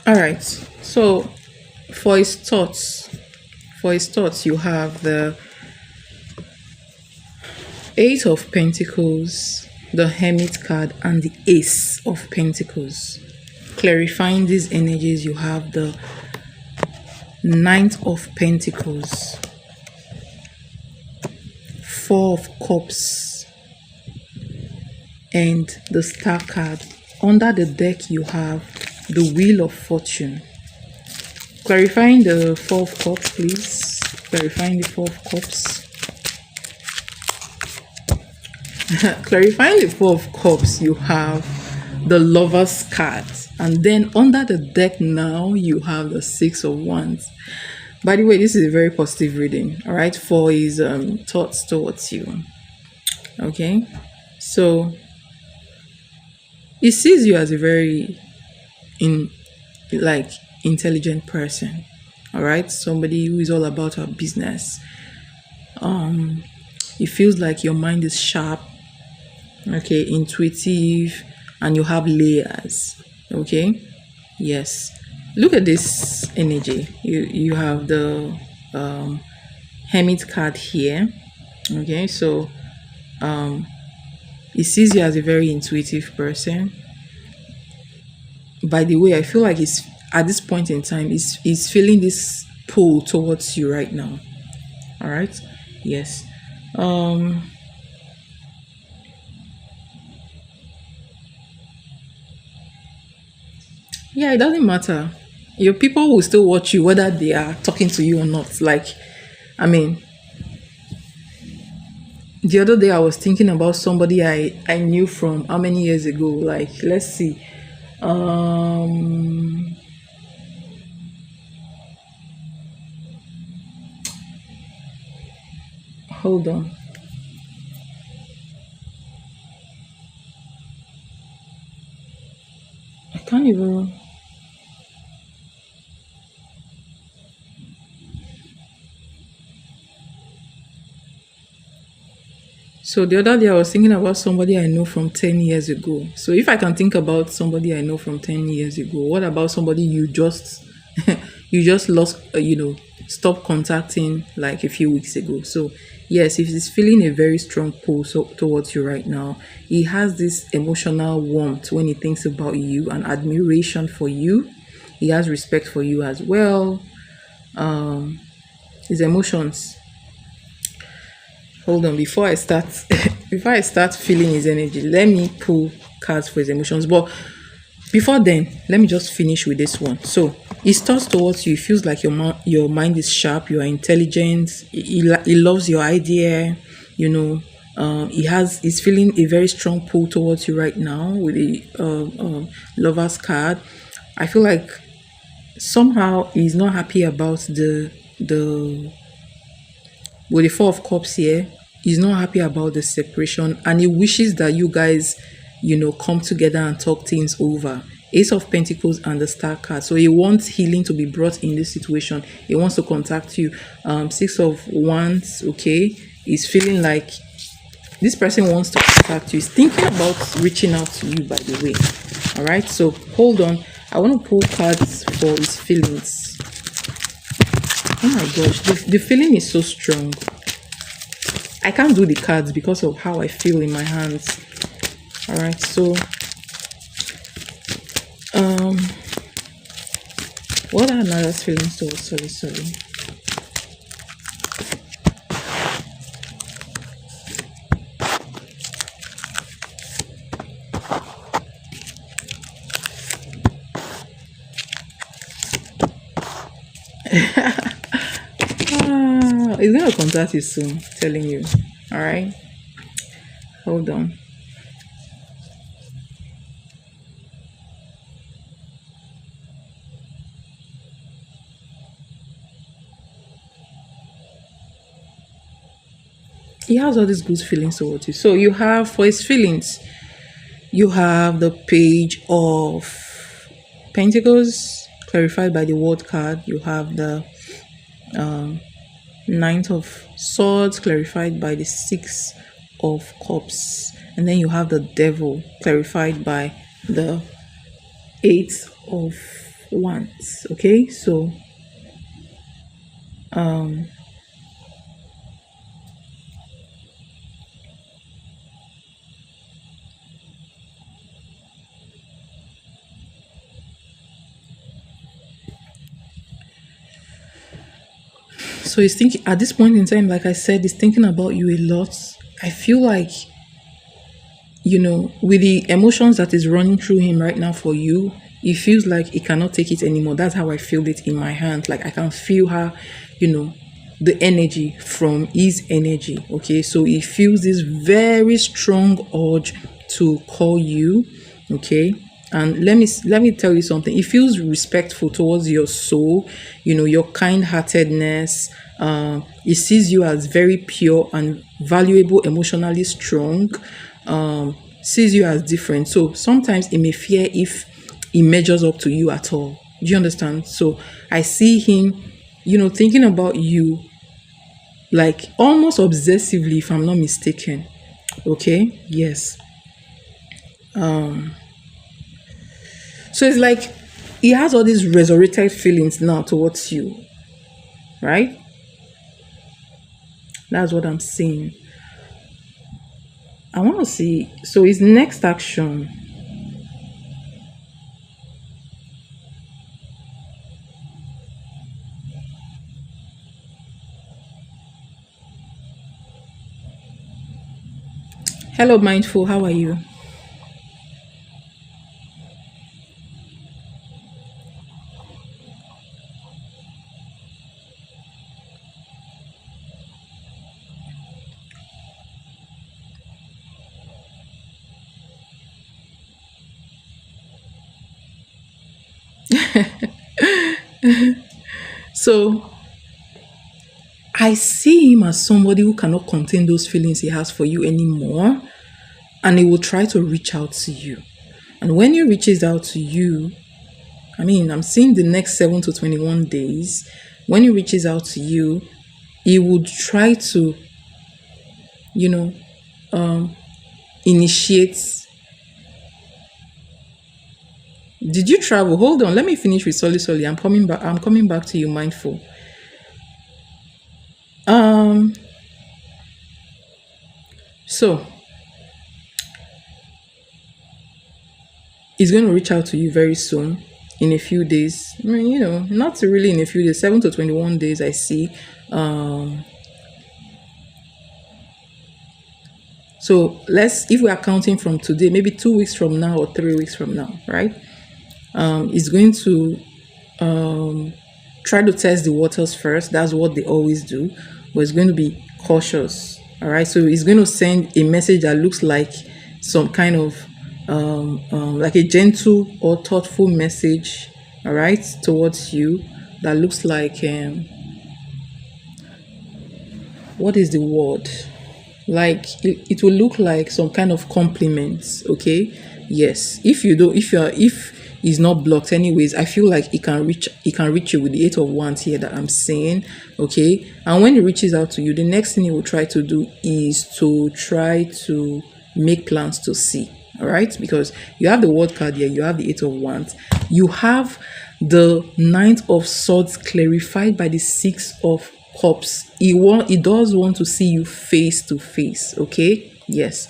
A: All right. So for his thoughts, you have the Eight of Pentacles, the Hermit card, and the Ace of Pentacles. Clarifying these energies, you have the Ninth of Pentacles, Four of Cups, and the Star card. Under the deck, you have the Wheel of Fortune. Clarifying the Four of Cups, please. Clarifying the Four of Cups. Clarifying the Four of Cups, you have the Lover's card. And then under the deck now, you have the Six of Wands. By the way, this is a very positive reading, all right, for his thoughts towards you. Okay, so he sees you as a very intelligent person, all right, somebody who is all about our business. It feels like your mind is sharp, okay, intuitive, and you have layers. Okay, yes, look at this energy. You have the Hermit card here. Okay, so he sees you as a very intuitive person. By the way, I feel like he's at this point in time he's feeling this pull towards you right now. All right, yes. Yeah, it doesn't matter. Your people will still watch you whether they are talking to you or not. Like, I mean, the other day I was thinking about somebody I knew from how many years ago. Like, let's see. Hold on. I can't even. So the other day I was thinking about somebody I know from 10 years ago. So if I can think about somebody I know from 10 years ago, what about somebody you just you just lost, stop contacting like a few weeks ago? So yes, if he's feeling a very strong pull towards you right now, he has this emotional warmth when he thinks about you and admiration for you. He has respect for you as well. His emotions. Hold on, before I start feeling his energy, let me pull cards for his emotions. But before then, let me just finish with this one. So his thoughts towards you, it feels like your mind is sharp, you are intelligent, he loves your idea, He's feeling a very strong pull towards you right now with the lover's card. I feel like somehow he's not happy about the with the Four of Cups here. He's not happy about the separation, and he wishes that you guys, come together and talk things over. Ace of Pentacles and the Star card. So he wants healing to be brought in this situation. He wants to contact you. Six of Wands, okay. He's feeling like this person wants to contact you. He's thinking about reaching out to you, by the way. All right. So hold on. I want to pull cards for his feelings. Oh my gosh, the feeling is so strong. I can't do the cards because of how I feel in my hands. All right, so what are Nara's feelings towards sorry. He's gonna contact you soon, telling you. All right, hold on. He has all these good feelings towards you. So you have, for his feelings, you have the Page of Pentacles clarified by the World card. You have the Ninth of Swords clarified by the Six of Cups, and then you have the Devil clarified by the Eight of Wands. Okay, so so he's thinking at this point in time, like I said, he's thinking about you a lot. I feel like, with the emotions that is running through him right now for you, he feels like he cannot take it anymore. That's how I feel it in my hand. Like I can feel her, the energy from his energy. Okay, so he feels this very strong urge to call you. Okay, and let me tell you something. He feels respectful towards your soul, your kind-heartedness. He sees you as very pure and valuable, emotionally strong. Sees you as different. So sometimes he may fear if he measures up to you at all. Do you understand? So I see him, thinking about you like almost obsessively, if I'm not mistaken. Okay, yes. So it's like he has all these resurrected feelings now towards you, right? That's what I'm saying. I want to see. So his next action. Hello, Mindful. How are you? So I see him as somebody who cannot contain those feelings he has for you anymore, and he will try to reach out to you. And when he reaches out to you, I'm seeing the next 7 to 21 days. When he reaches out to you, he would try to, initiate. Did you travel? Hold on. Let me finish with Soli. I'm coming back. I'm coming back to you, Mindful. So he's going to reach out to you very soon, in a few days. Not really in a few days, 7 to 21 days, I see. So if we are counting from today, maybe 2 weeks from now or 3 weeks from now, right? He's going to try to test the waters first. That's what they always do. But it's going to be cautious. All right, so it's going to send a message that looks like some kind of like a gentle or thoughtful message, all right, towards you, that looks like what is the word, like it will look like some kind of compliments. Okay, yes, if you don't, if it's not blocked anyways, I feel like it can reach you with the 8 of Wands here that I'm saying. Okay, and when it reaches out to you, the next thing it will try to do is to try to make plans to see. All right, because you have the word card here, you have the 8 of Wands, you have the Ninth of Swords clarified by the Six of Cups. He does want to see you face to face. Okay, yes.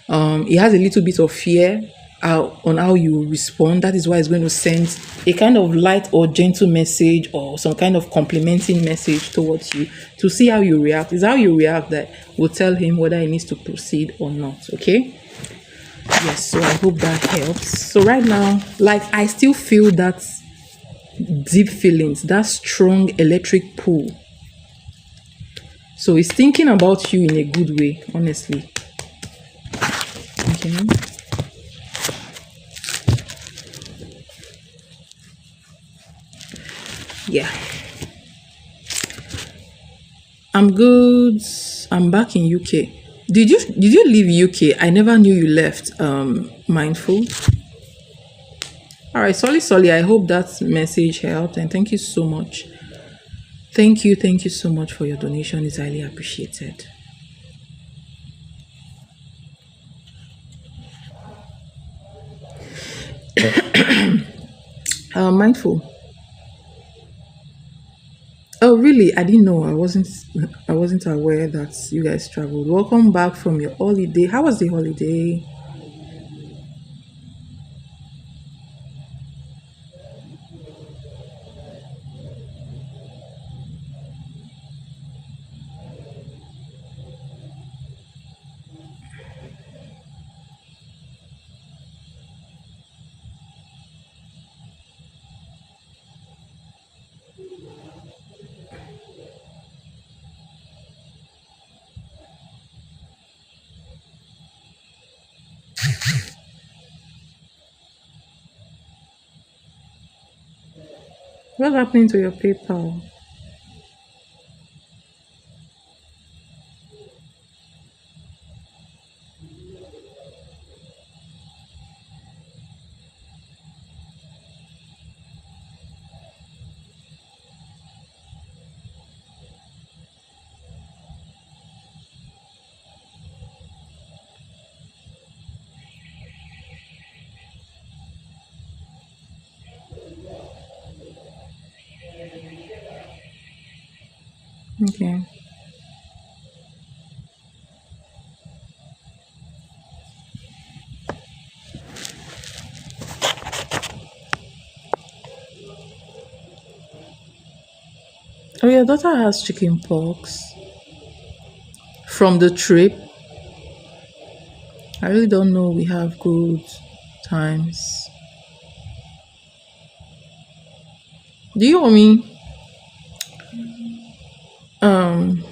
A: He has a little bit of fear on how you respond. That is why he's going to send a kind of light or gentle message or some kind of complimenting message towards you to see how you react. It's how you react that will tell him whether he needs to proceed or not. Okay, yes, so I hope that helps. So right now, like, I still feel that deep feelings, that strong electric pull. So he's thinking about you in a good way, honestly. Okay. Yeah. I'm good. I'm back in UK. Did you leave UK? I never knew you left. Mindful. All right, Solly. I hope that message helped, and thank you so much. Thank you so much for your donation. It's highly appreciated. Mindful. Oh, really? I didn't know. I wasn't aware that you guys traveled. Welcome back from your holiday. How was the holiday? What's happening to your PayPal? Okay. Oh, your daughter has chicken pox from the trip. I really don't know. We have good times. Do you want me? Um,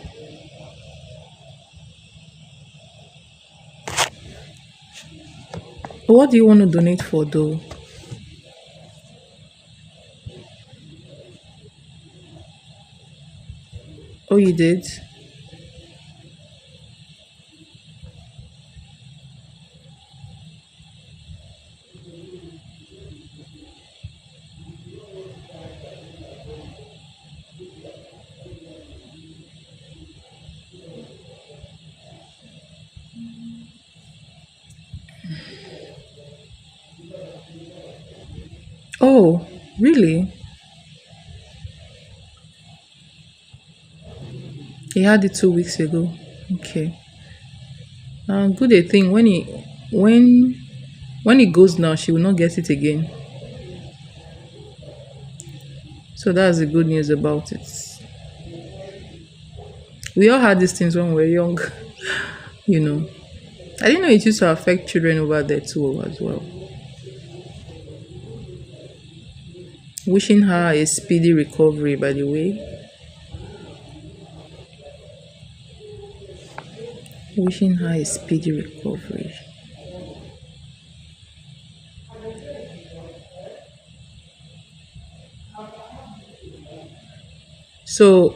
A: what do you want to donate for though? Oh, you did? Oh, really? He had it 2 weeks ago. Okay. Good a thing when he goes now, she will not get it again. So that's the good news about it. We all had these things when we were young, you know. I didn't know it used to affect children over there too as well. Wishing her a speedy recovery, by the way. Wishing her a speedy recovery. So,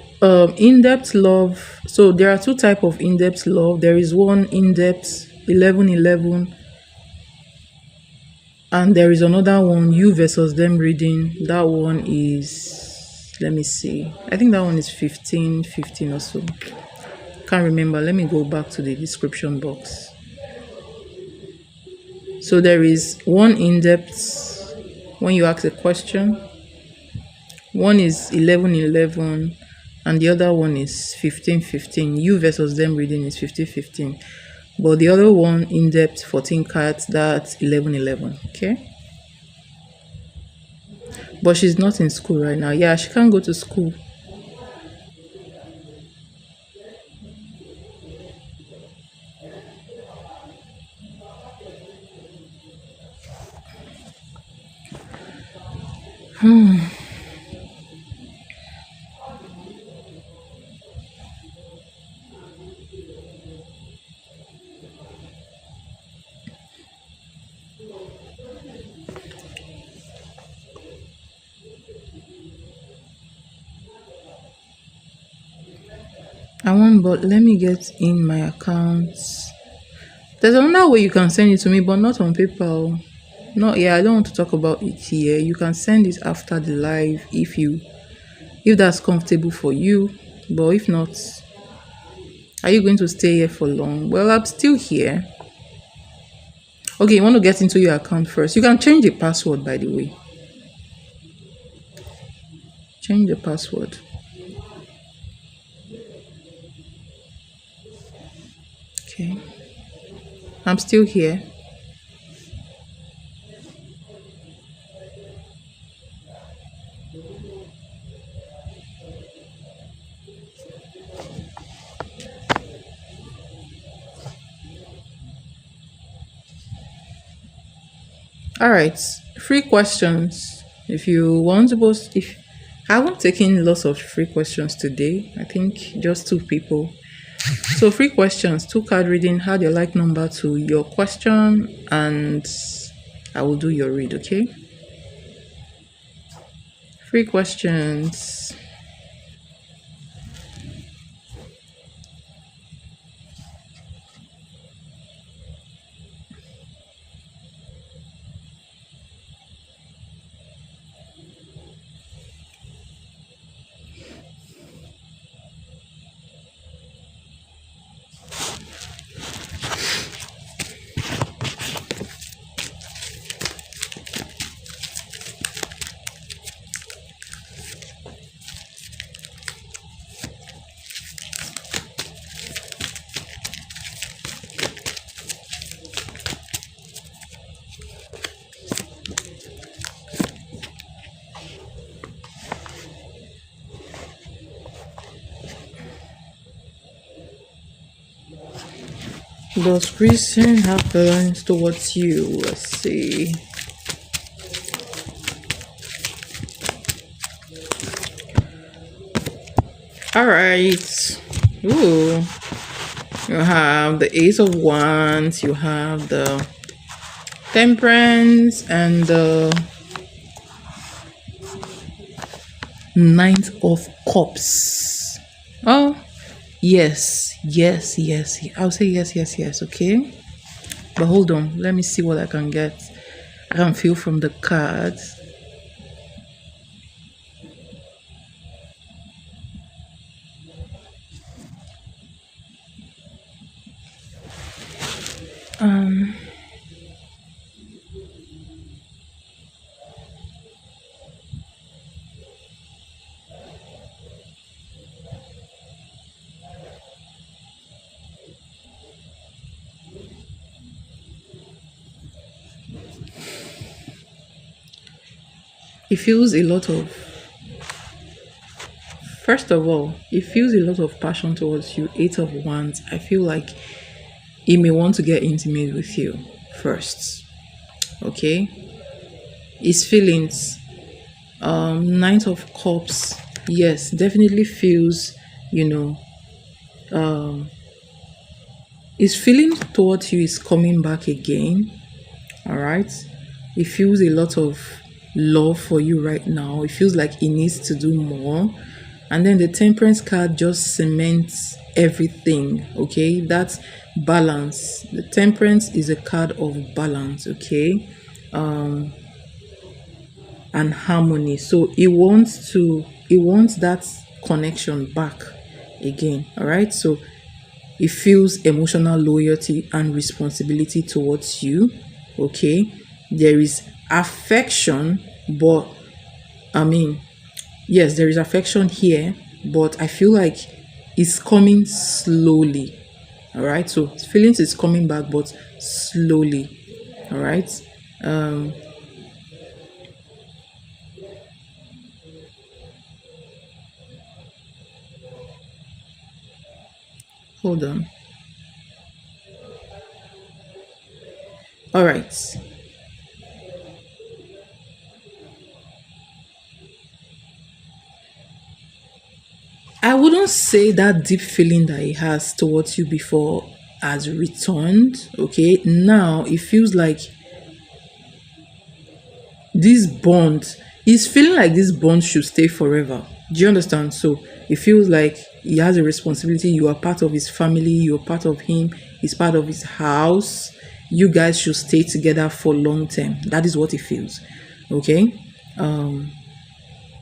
A: in-depth love. So there are two type of in-depth love. There is one in-depth 11:11, and there is another one, you versus them reading. That one is, let me see. I think that one is 15:15 or so. Can't remember. Let me go back to the description box. So there is one in-depth when you ask a question. One is 11:11 and the other one is 15:15. You versus them reading is 15:15. But the other one, in-depth 14 cards, that's 11:11. Okay. But she's not in school right now. Yeah, she can't go to school. I want, but let me get in my accounts. There's another way you can send it to me, but not on PayPal. No, yeah, I don't want to talk about it here. You can send it after the live if that's comfortable for you. But if not, are you going to stay here for long? Well, I'm still here. Okay, you want to get into your account first. You can change the password, by the way. Change the password. Okay. I'm still here. All right. Free questions. If you want to post, if I haven't taken lots of free questions today, I think just two people. So free questions, two card reading, add your like number to your question and I will do your read, okay? Free questions. Does reason have feelings towards you? Let's see. All right. Ooh. You have the Ace of Wands, you have the Temperance, and the Knight of Cups. Oh, yes. I'll say yes, okay? But hold on, let me see what I can get. I can feel from the cards. It feels a lot of, first of all, it feels a lot of passion towards you. Eight of Wands. I feel like he may want to get intimate with you first. Okay? His feelings. Knight of Cups. Yes, definitely feels, His feeling towards you is coming back again. All right. He feels a lot of love for you right now. It feels like he needs to do more. And then the temperance card just cements everything. Okay. That's balance. The temperance is a card of balance. Okay. And harmony. So he wants that connection back again. All right. So it feels emotional loyalty and responsibility towards you. Okay. There is affection, but I mean, yes, there is affection here, but I feel like it's coming slowly. All right. So feelings is coming back, but slowly. All right. Hold on. All right. I wouldn't say that deep feeling that he has towards you before has returned. Okay. Now it feels like this bond, he's feeling like this bond should stay forever. Do you understand? So it feels like he has a responsibility. You are part of his family, you're part of him, he's part of his house. You guys should stay together for long term. That is what it feels. Okay.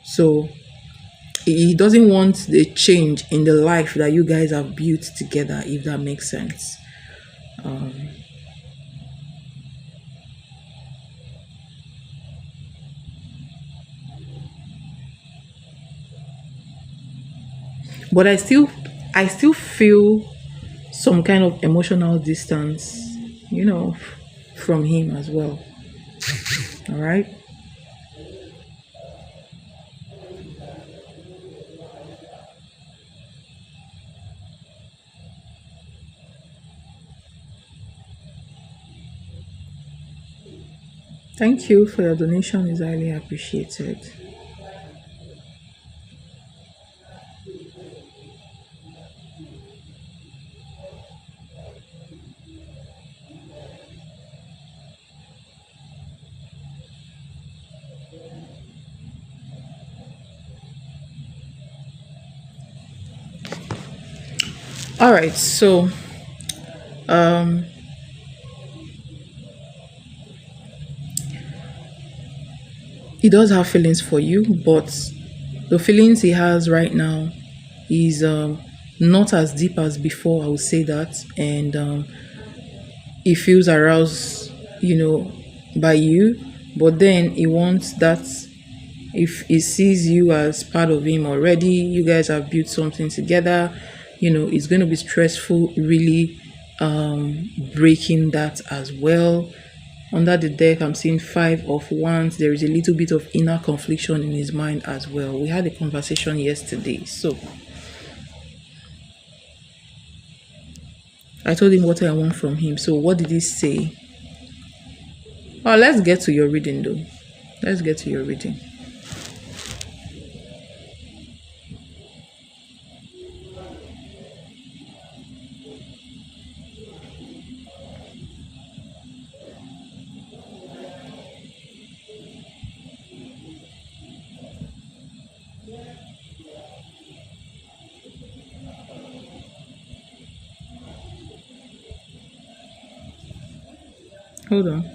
A: So he doesn't want the change in the life that you guys have built together, if that makes sense. But I still feel some kind of emotional distance, from him as well. All right. Thank you for your donation. Is highly appreciated. All right. So he does have feelings for you, but the feelings he has right now is not as deep as before. I would say that, and he feels aroused, by you. But then he wants that. If he sees you as part of him already, you guys have built something together, it's going to be stressful really breaking that as well. Under the deck, I'm seeing five of wands. There is a little bit of inner confliction in his mind as well. We had a conversation yesterday, so I told him what I want from him. So what did he say? Well, let's get to your reading though. Let's get to your reading. Hold on.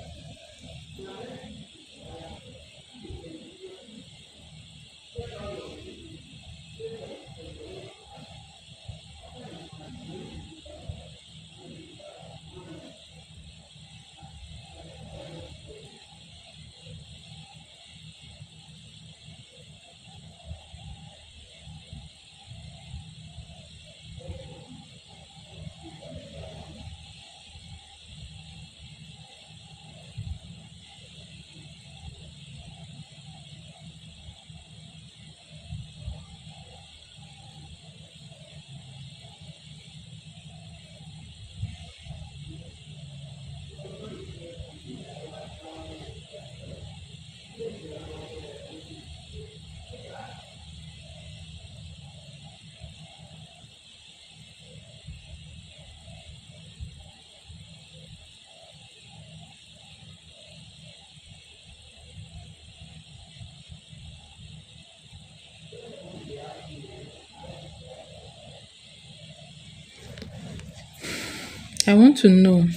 A: I want to know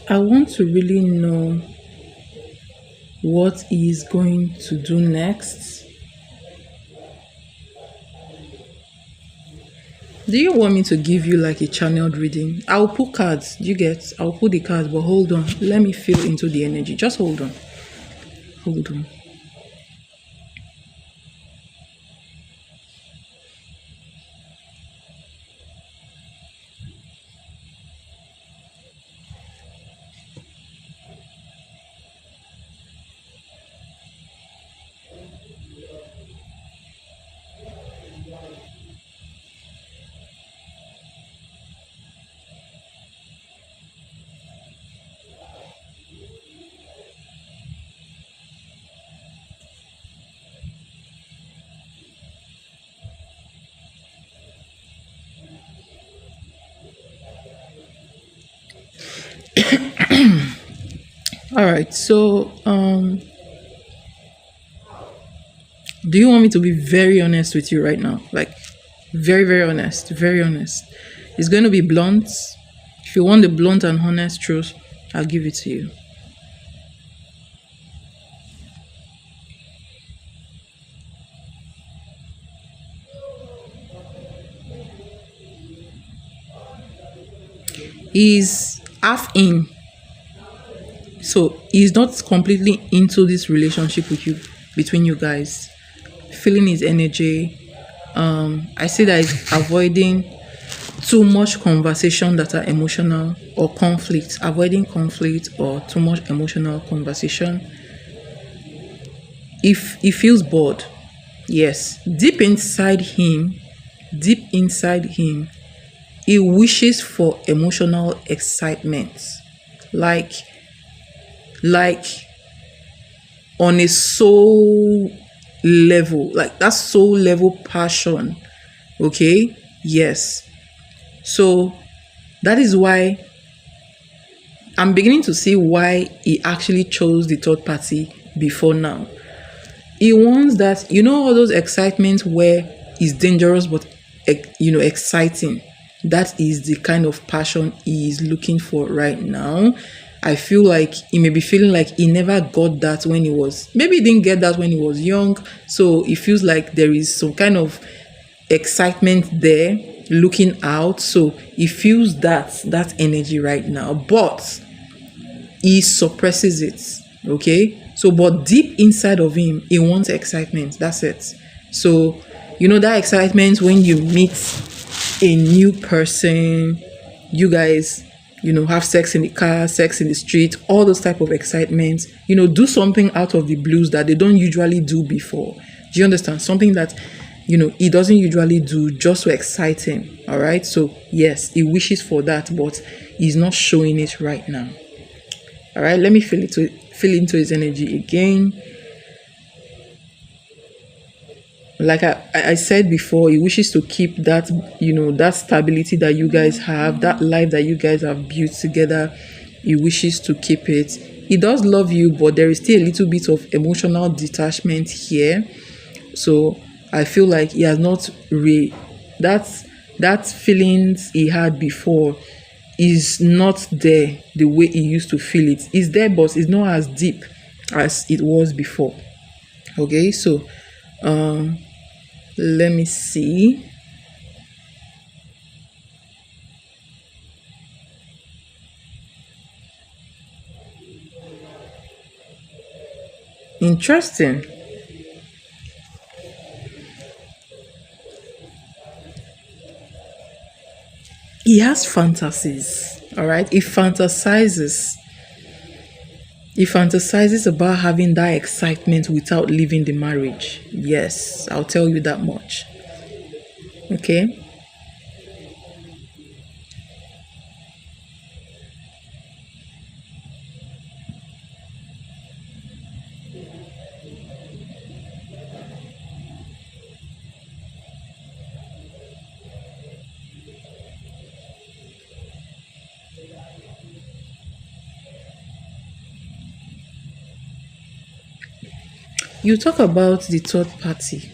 A: I want to really know what he is going to do next. Do you want me to give you like a channeled reading? I'll pull cards. Do you get? I'll pull the cards, but hold on. Let me feel into the energy. Just hold on. Hold on. All right. So, do you want me to be very honest with you right now? Like, very, very honest. Very honest. It's going to be blunt. If you want the blunt and honest truth, I'll give it to you. He's half in. So he's not completely into this relationship with you, between you guys. Feeling his energy. I see that he's avoiding too much conversation that are emotional or conflict. Avoiding conflict or too much emotional conversation. If he feels bored, yes, deep inside him, he wishes for emotional excitement, like like on a soul level, like that soul level passion. Okay, yes. So that is why I'm beginning to see why he actually chose the third party before now. He wants that, all those excitements where it's dangerous but exciting. That is the kind of passion he is looking for right now. I feel like he may be feeling like he never got that when maybe he didn't get that when he was young. So he feels like there is some kind of excitement there looking out. So he feels that energy right now, but he suppresses it. Okay. So, but deep inside of him, he wants excitement. That's it. So, that excitement when you meet a new person, you guys, have sex in the car, sex in the street, all those type of excitement, do something out of the blues that they don't usually do before. Do you understand? Something that, he doesn't usually do, just to excite him. All right. So, yes, he wishes for that, but he's not showing it right now. All right. Let me feel into his energy again. Like I said before, he wishes to keep that, that stability that you guys have, that life that you guys have built together. He wishes to keep it. He does love you, but there is still a little bit of emotional detachment here. So I feel like he has not that feelings he had before is not there the way he used to feel it. It's there, but it's not as deep as it was before. Okay, so let me see. Interesting. He has fantasies. All right, he fantasizes about having that excitement without leaving the marriage. Yes, I'll tell you that much. Okay. You talk about the third party.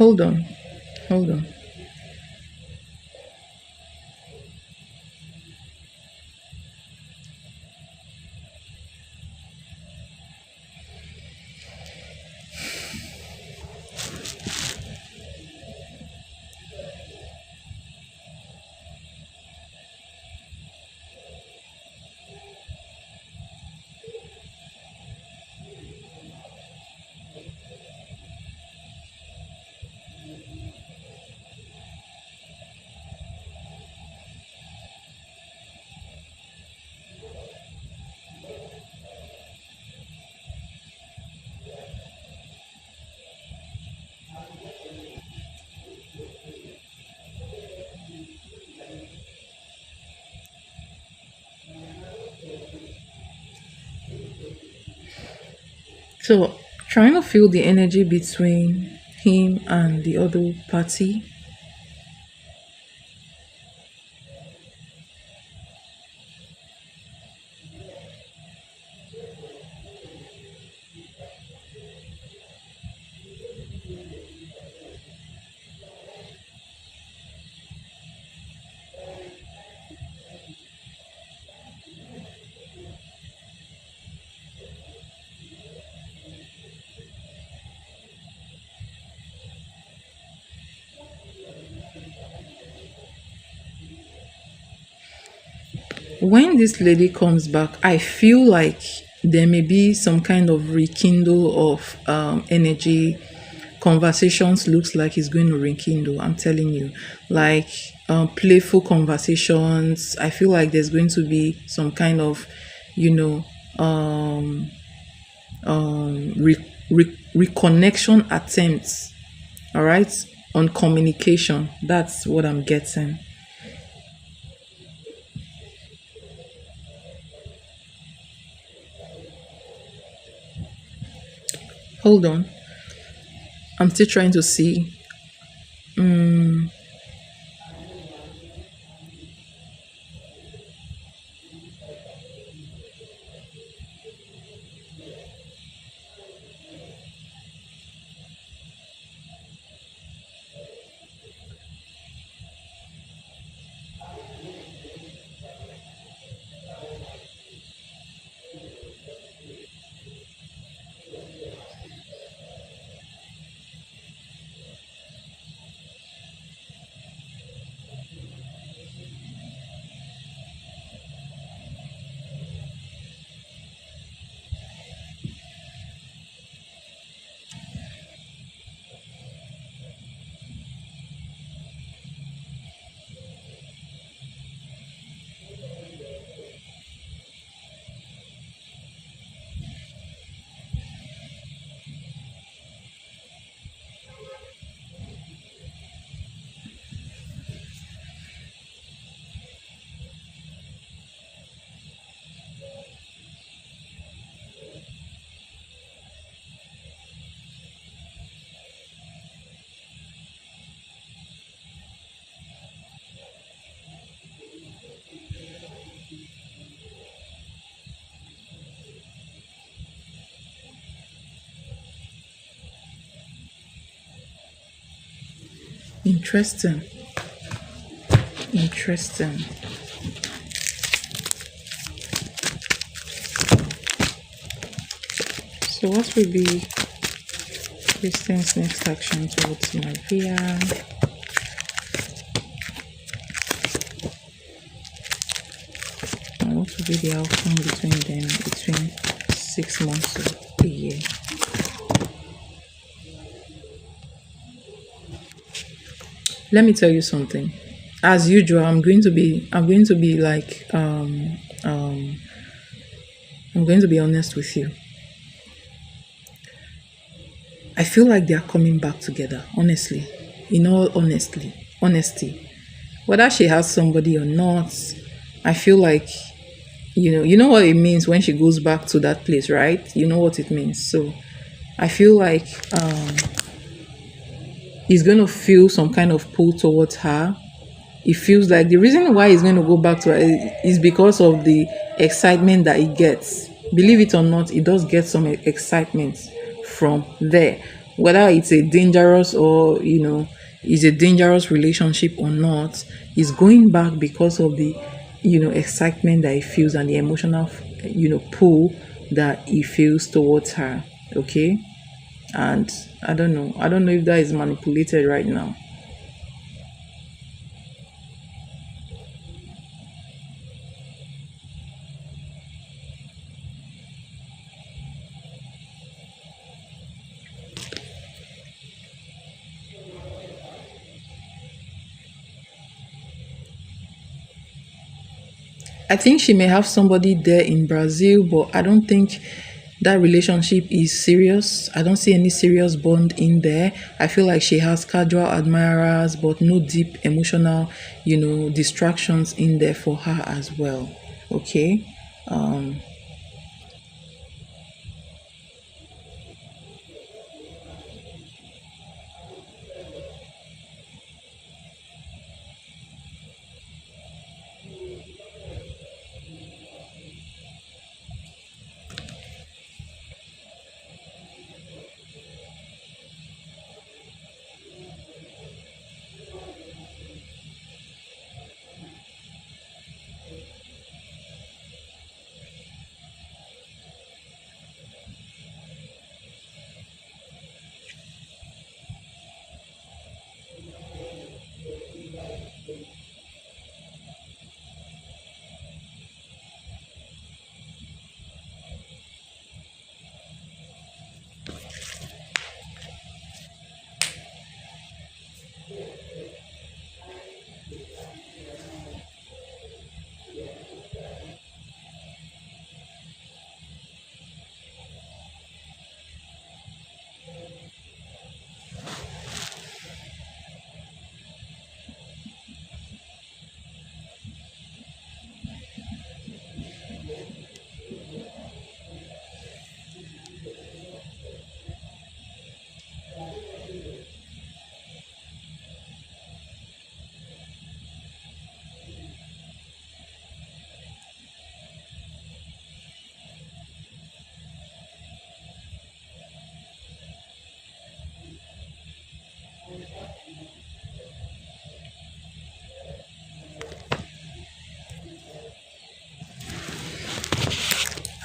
A: Hold on. Hold on. So, trying to feel the energy between him and the other party. When this lady comes back, I feel like there may be some kind of rekindle of energy. Conversations looks like it's going to rekindle. I'm telling you, like playful conversations. I feel like there's going to be some kind of, you know, reconnection attempts. All right, on communication. That's what I'm getting. Hold on. I'm still trying to see. Interesting. Interesting. So, what will be Christian's next action towards Maria? And what will be the outcome between them between 6 months to a year? Let me tell you something. As usual, I'm going to be like I'm going to be honest with you. I feel like they are coming back together, honestly. In all honesty. Whether she has somebody or not, I feel like you know what it means when she goes back to that place, right? You know what it means. So I feel like he's going to feel some kind of pull towards her. It feels like the reason why he's going to go back to her is because of the excitement that he gets. Believe it or not, he does get some excitement from there. whether it's a dangerous or is a dangerous relationship or not, is going back because of the excitement that he feels and the emotional pull that he feels towards her. Okay. And I don't know if that is manipulated right now. I think she may have somebody there in Brazil, but I don't think that relationship is serious. I don't see any serious bond in there. I feel like she has casual admirers, but no deep emotional, distractions in there for her as well. Okay.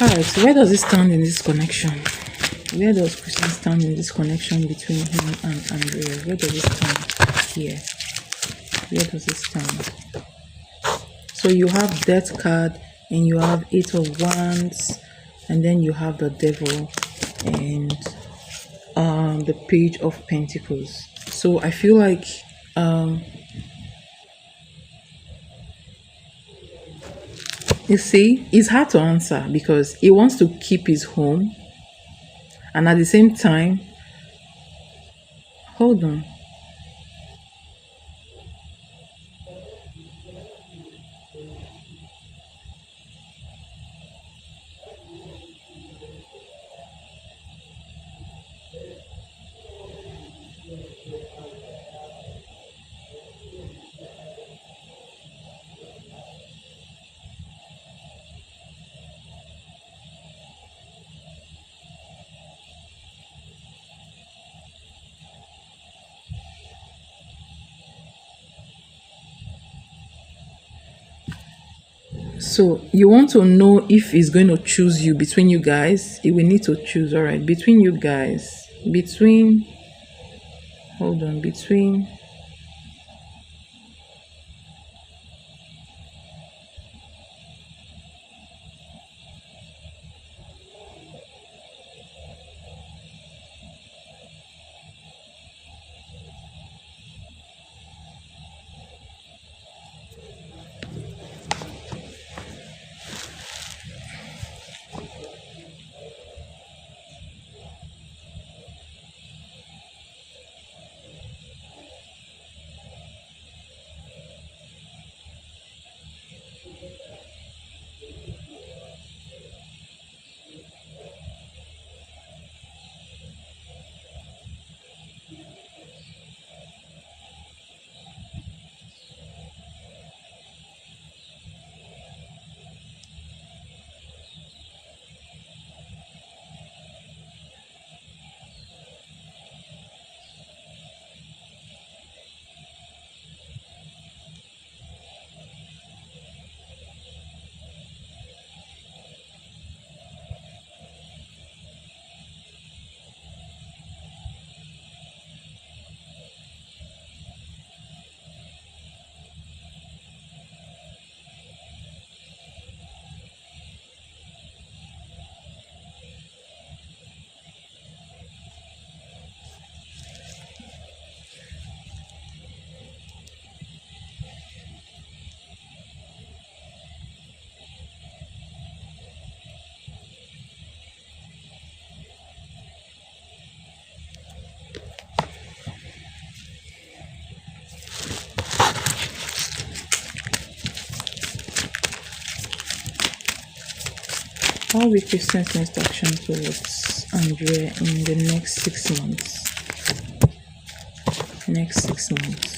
A: All right. So where does it stand in this connection? Where does Christian stand in this connection between him and Andrea? Where does it stand here? Where does it stand? So you have Death card and you have Eight of Wands, and then you have the Devil and the Page of Pentacles. So I feel like you see, it's hard to answer because he wants to keep his home, and at the same time, hold on. So you want to know if he's going to choose you between you guys. He will need to choose, all right, between you guys. Hold on, between. How will Christians next action towards Andrea in the next 6 months? Next 6 months.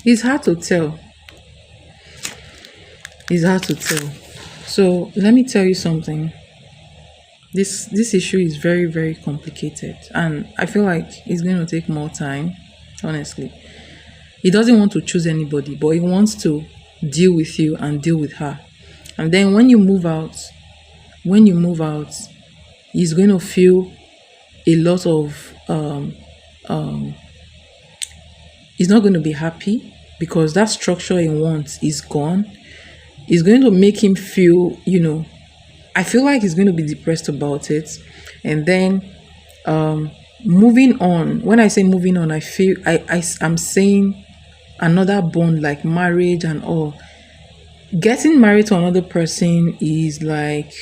A: It's hard to tell. It's hard to tell. So let me tell you something. This issue is very, very complicated, and I feel like it's going to take more time. Honestly, he doesn't want to choose anybody, but he wants to deal with you and deal with her. And then when you move out, he's going to feel a lot of he's not going to be happy because that structure he wants is gone. It's going to make him feel, I feel like he's going to be depressed about it. And then moving on, when I say moving on, I feel I'm saying another bond like marriage and all. Getting married to another person is like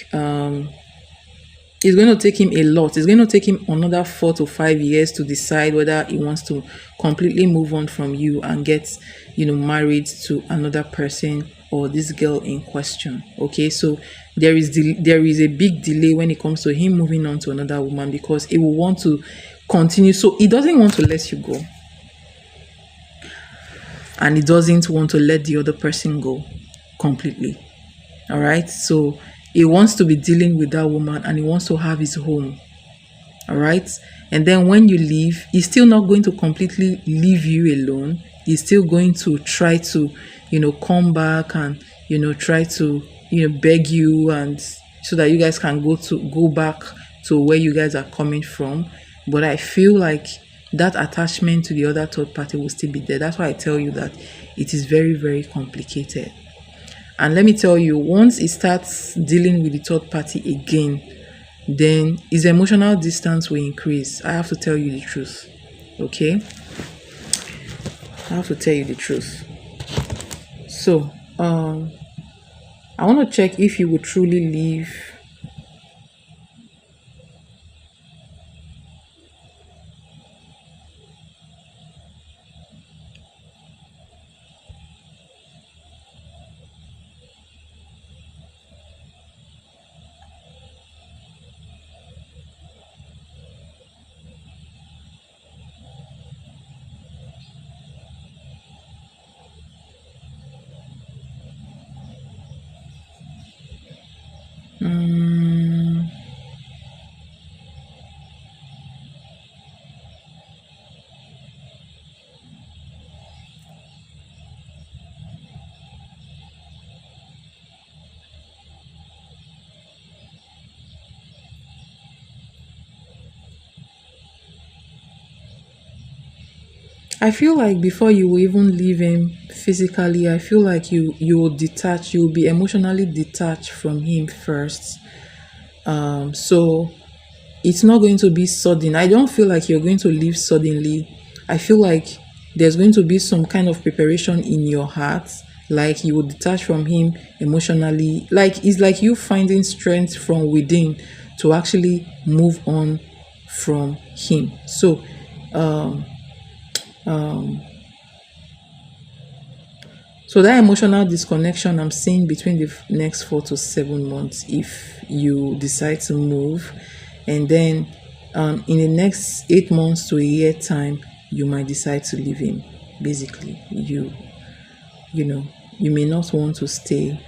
A: it's going to take him a lot. It's going to take him another 4 to 5 years to decide whether he wants to completely move on from you and get, married to another person or this girl in question. Okay, so there is a big delay when it comes to him moving on to another woman because he will want to continue. So he doesn't want to let you go, and he doesn't want to let the other person go completely. All right, so he wants to be dealing with that woman and he wants to have his home. All right, and then when you leave, he's still not going to completely leave you alone. He's still going to try to come back and try to beg you, and so that you guys can go back to where you guys are coming from. But I feel like that attachment to the other third party will still be there. That's why I tell you that it is very, very complicated. And let me tell you, once he starts dealing with the third party again, then his emotional distance will increase. I have to tell you the truth. Okay? I have to tell you the truth. So, I want to check if you would truly leave. I feel like before you will even leave him physically, I feel like you will detach, you will be emotionally detached from him first. So it's not going to be sudden. I don't feel like you're going to leave suddenly. I feel like there's going to be some kind of preparation in your heart, like you will detach from him emotionally. Like it's like you finding strength from within to actually move on from him. So so that emotional disconnection I'm seeing between the next 4 to 7 months, if you decide to move, and then in the next 8 months to a year time, you might decide to leave him. Basically, you may not want to stay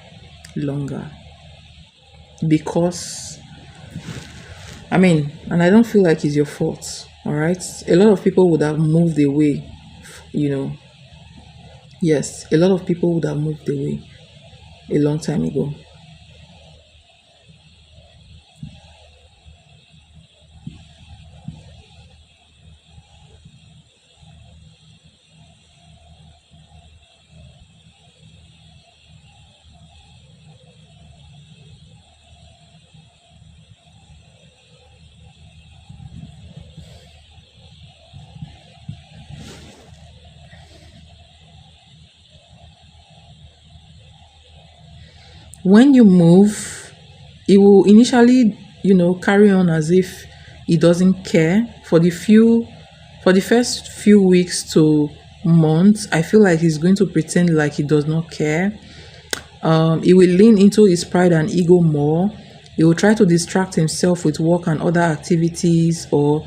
A: longer because and I don't feel like it's your fault. All right, a lot of people would have moved away. Yes, a lot of people would have moved away a long time ago. When you move, it will initially, carry on as if he doesn't care for the first few weeks to months. I feel like he's going to pretend like he does not care. He will lean into his pride and ego more. He will try to distract himself with work and other activities, or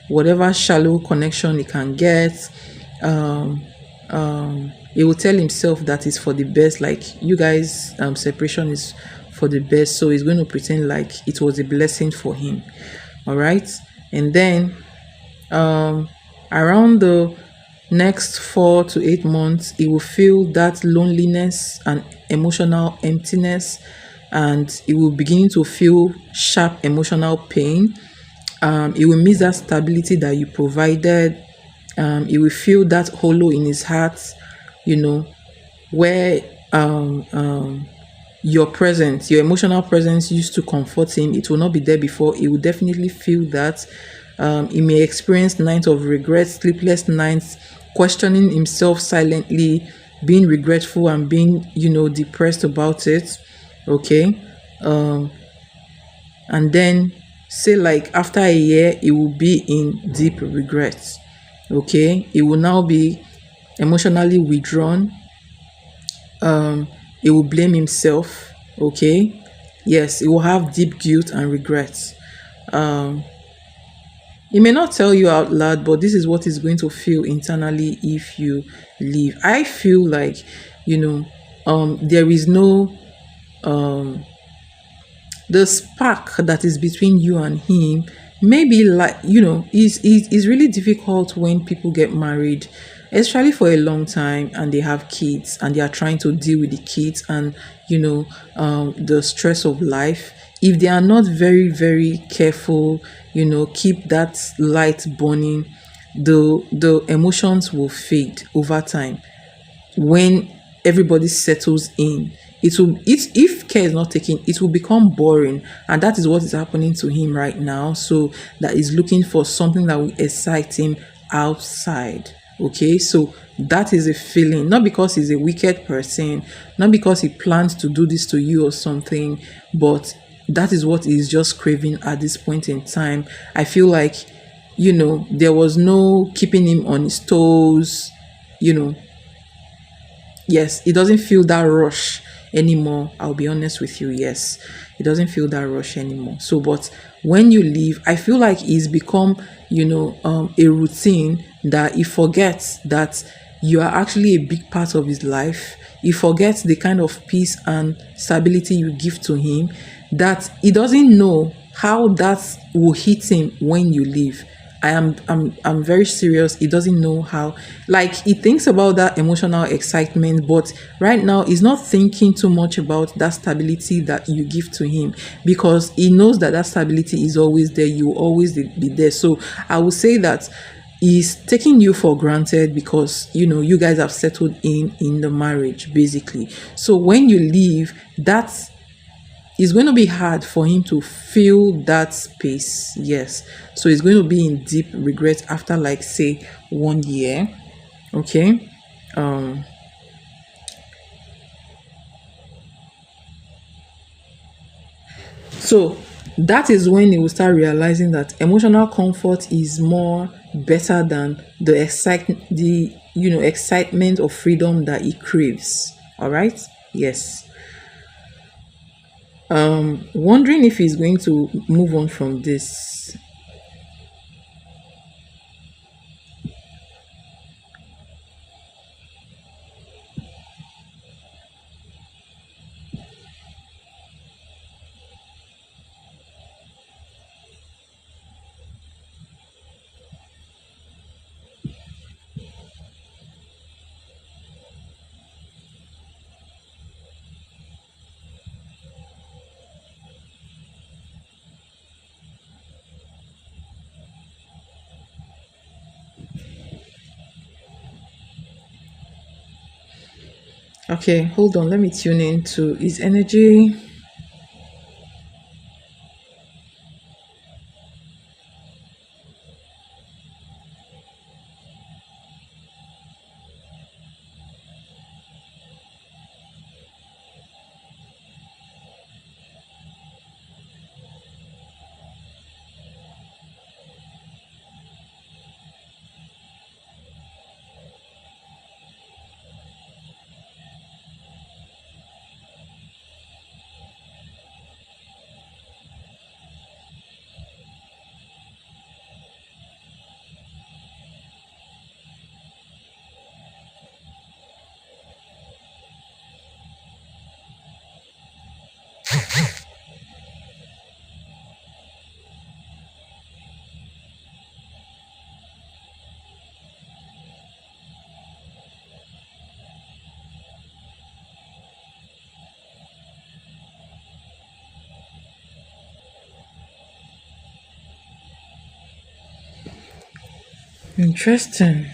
A: whatever shallow connection he can get. um he will tell himself that it's for the best, like you guys separation is for the best, so he's going to pretend like it was a blessing for him. All right. And then um around the next 4 to 8 months, he will feel that loneliness and emotional emptiness, and he will begin to feel sharp emotional pain. He will miss that stability that you provided. He will feel that hollow in his heart, you know where your presence, your emotional presence used to comfort him. It will not be there before. He will definitely feel that. He may experience nights of regret, sleepless nights, questioning himself silently, being regretful and being, depressed about it. Okay. And then say like after a year, he will be in deep regret. Okay. He will now be emotionally withdrawn. He will blame himself. Okay. Yes, he will have deep guilt and regrets. He may not tell you out loud, but this is what he's going to feel internally if you leave. I feel like, there is no the spark that is between you and him. Maybe, like, is really difficult when people get married, especially for a long time, and they have kids and they are trying to deal with the kids and the stress of life. If they are not very very careful, keep that light burning, the emotions will fade over time. When everybody settles in, if care is not taken, it will become boring, and that is what is happening to him right now. So that is looking for something that will excite him outside. Okay, so that is a feeling, not because he's a wicked person, not because he plans to do this to you or something, but that is what he's just craving at this point in time. I feel like, there was no keeping him on his toes. you know Yes, it doesn't feel that rush anymore. I'll be honest with you. Yes, it doesn't feel that rush anymore. So, but when you leave, I feel like it's become, a routine that he forgets that you are actually a big part of his life. He forgets the kind of peace and stability you give to him, that he doesn't know how that will hit him when you leave. I'm very serious. He doesn't know how. Like, he thinks about that emotional excitement, but right now he's not thinking too much about that stability that you give to him, because he knows that that stability is always there. You will always be there. So I would say that he's taking you for granted, because you guys have settled in the marriage basically. So when you leave, that's it's going to be hard for him to fill that space. Yes. So he's going to be in deep regret after, like, say, 1 year. Okay. So that is when he will start realizing that emotional comfort is more better than the excitement of freedom that he craves. All right. Yes. Wondering if he's going to move on from this. Okay, hold on. Let me tune into his energy. Interesting.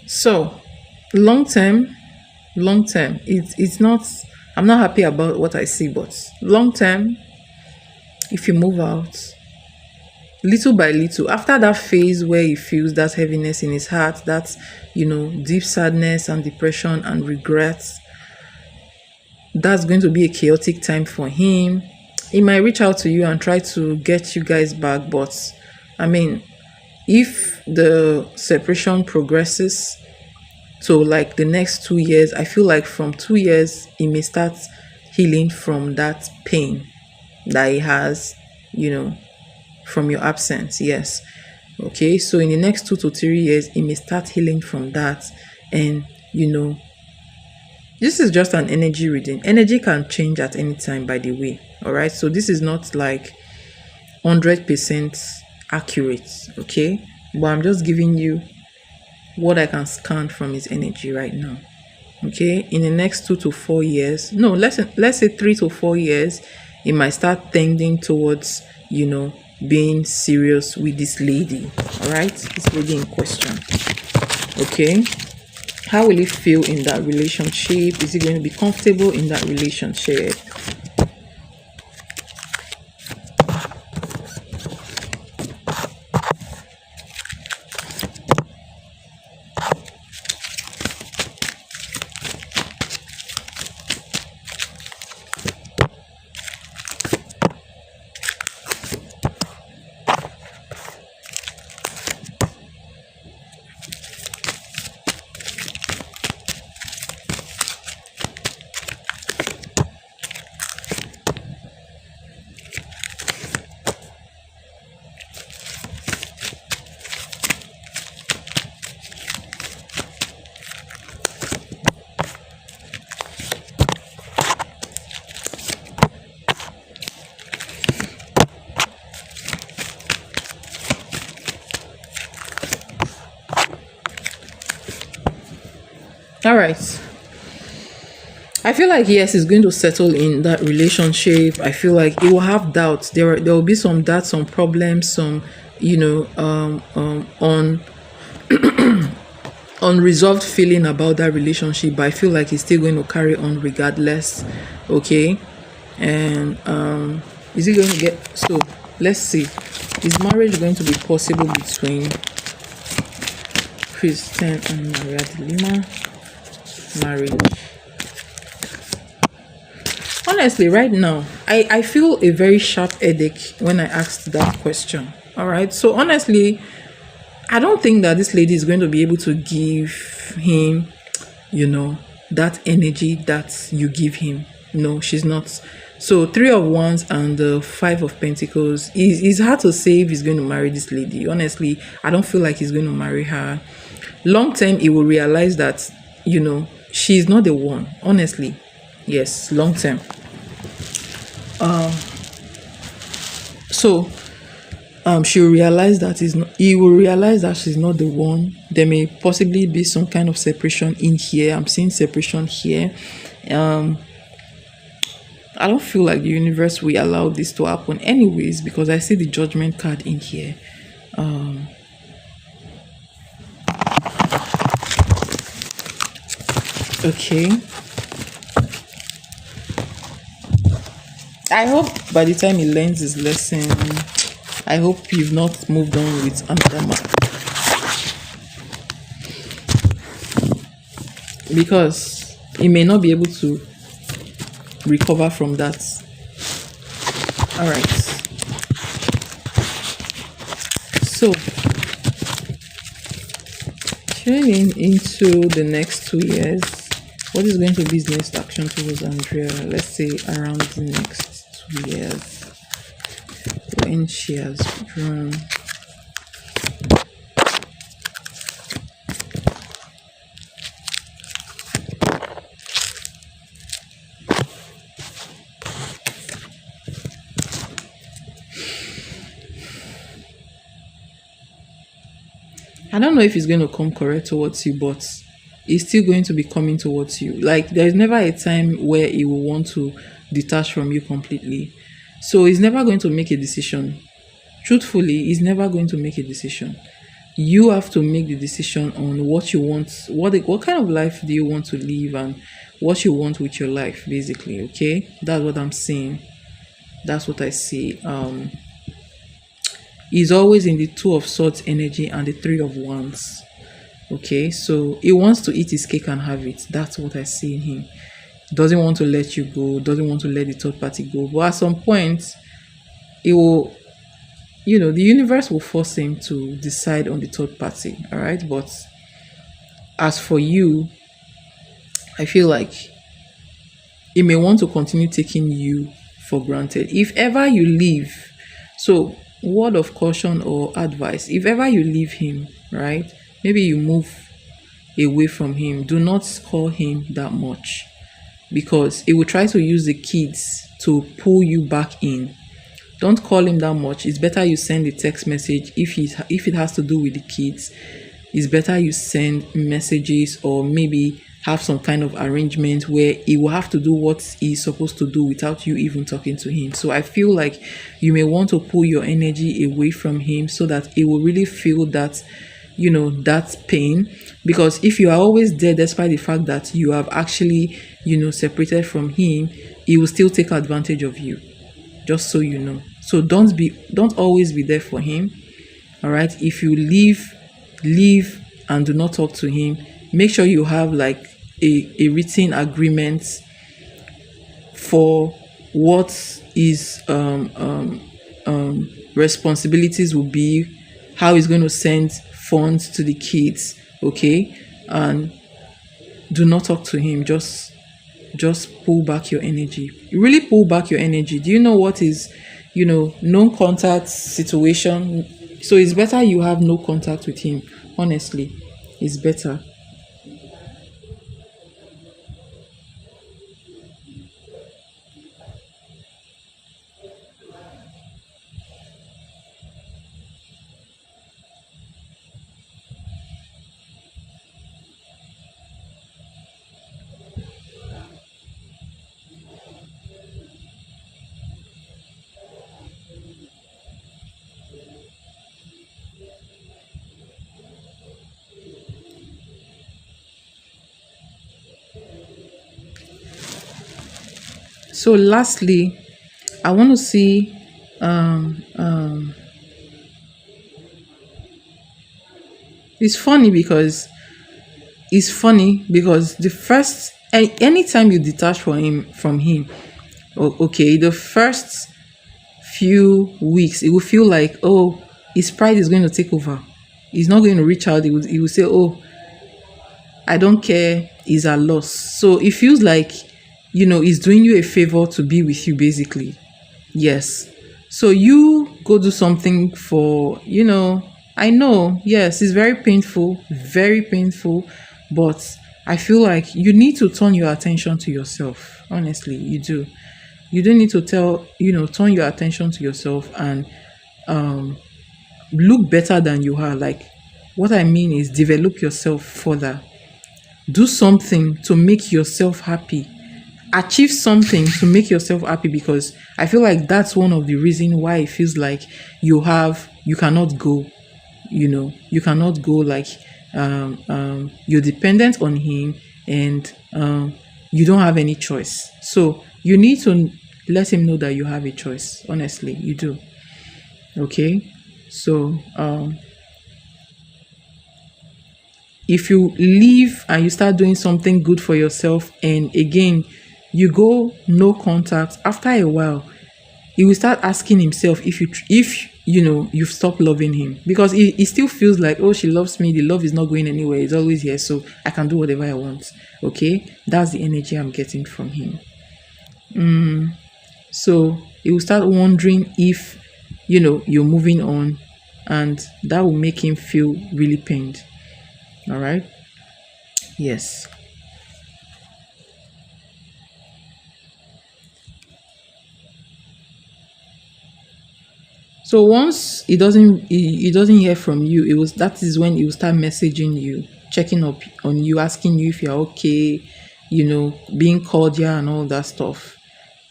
A: So, long term, it's not. I'm not happy about what I see, but long term, if you move out little by little, after that phase where he feels that heaviness in his heart, that deep sadness and depression and regrets, that's going to be a chaotic time for him. He might reach out to you and try to get you guys back, but I mean, if the separation progresses to like the next 2 years, I feel like from 2 years he may start healing from that pain that he has, from your absence. Yes. Okay. So in the next 2 to 3 years, he may start healing from that. And, this is just an energy reading. Energy can change at any time, by the way. All right. So this is not like 100% accurate. Okay. But I'm just giving you what I can scan from his energy right now. Okay. In the next 2 to 4 years, no, let's say 3 to 4 years, it might start tending towards, being serious with this lady. All right. This lady in question. Okay. How will he feel in that relationship? Is he going to be comfortable in that relationship? All right. I feel like yes, he's going to settle in that relationship. I feel like he will have doubts. There will be some doubts, some problems, some on unresolved feeling about that relationship. But I feel like he's still going to carry on regardless. Okay, and is he going to get? So let's see. Is marriage going to be possible between Christian and Maria de Lima? Marriage. Honestly, right now, I feel a very sharp headache when I asked that question. All right. So honestly, I don't think that this lady is going to be able to give him, that energy that you give him. No, she's not. So 3 of Wands and the 5 of Pentacles. It's hard to say if he's going to marry this lady. Honestly, I don't feel like he's going to marry her. Long term, he will realize that, she's not the one. Honestly. Yes, long term. So she'll realize that he will realize that she's not the one. There may possibly be some kind of separation in here. I'm seeing separation here. I don't feel like the universe will allow this to happen anyways, because I see the Judgment card in here. Okay. I hope by the time he learns his lesson, I hope you've not moved on with another man. Because he may not be able to recover from that. Alright. So, tuning into the next 2 years, what is going to be his next action towards Andrea? Let's say around the next 2 years, when she has drawn. I don't know if he's going to come correct towards you, but he's still going to be coming towards you. Like, there's never a time where he will want to detached from you completely. So he's never going to make a decision. Truthfully, he's never going to make a decision. You have to make the decision on what you want, what kind of life do you want to live, and what you want with your life, basically. Okay, that's what I'm saying. That's what I see. He's always in the two of swords energy and the three of wands. Okay, so he wants to eat his cake and have it. That's what I see in him. Doesn't want to let you go, doesn't want to let the third party go. But at some point, it will, the universe will force him to decide on the third party. All right. But as for you, I feel like he may want to continue taking you for granted. If ever you leave, so word of caution or advice, if ever you leave him, right? Maybe you move away from him, do not call him that much, because he will try to use the kids to pull you back in. Don't call him that much. It's better you send a text message. If it has to do with the kids, it's better you send messages, or maybe have some kind of arrangement where he will have to do what he's supposed to do without you even talking to him. So I feel like you may want to pull your energy away from him so that he will really feel that, that pain. Because if you are always there, despite the fact that you have actually, separated from him, he will still take advantage of you, just so you know. So don't always be there for him. All right. If you leave and do not talk to him, make sure you have like a written agreement for what his responsibilities will be, how he's going to send funds to the kids. Okay. And do not talk to him. Just pull back your energy. Really pull back your energy. Do you know what is, non-contact situation? So it's better you have no contact with him. Honestly, it's better. So lastly, I want to see it's funny because the first anytime you detach from him, okay, the first few weeks it will feel like, oh, his pride is going to take over. He's not going to reach out. He will say, oh, I don't care, is a loss. So it feels like, he's doing you a favor to be with you, basically. Yes. So you go do something for, I know, yes, it's very painful, but I feel like you need to turn your attention to yourself. Honestly, you do. You don't need to turn your attention to yourself and look better than you are. Like, what I mean is develop yourself further. Do something to make yourself happy. Achieve something to make yourself happy, because I feel like that's one of the reasons why it feels like you cannot go. You cannot go, like you're dependent on him, and you don't have any choice. So you need to let him know that you have a choice. Honestly, you do. Okay. So if you leave and you start doing something good for yourself, and again you go no contact, after a while he will start asking himself if you've stopped loving him, because he still feels like, oh, she loves me, the love is not going anywhere, it's always here, so I can do whatever I want. Okay, that's the energy I'm getting from him. So he will start wondering if you're moving on, and that will make him feel really pained. All right. Yes. So once he doesn't hear from you, that is when he will start messaging you, checking up on you, asking you if you're okay, being cordial and all that stuff.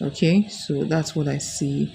A: Okay, so that's what I see.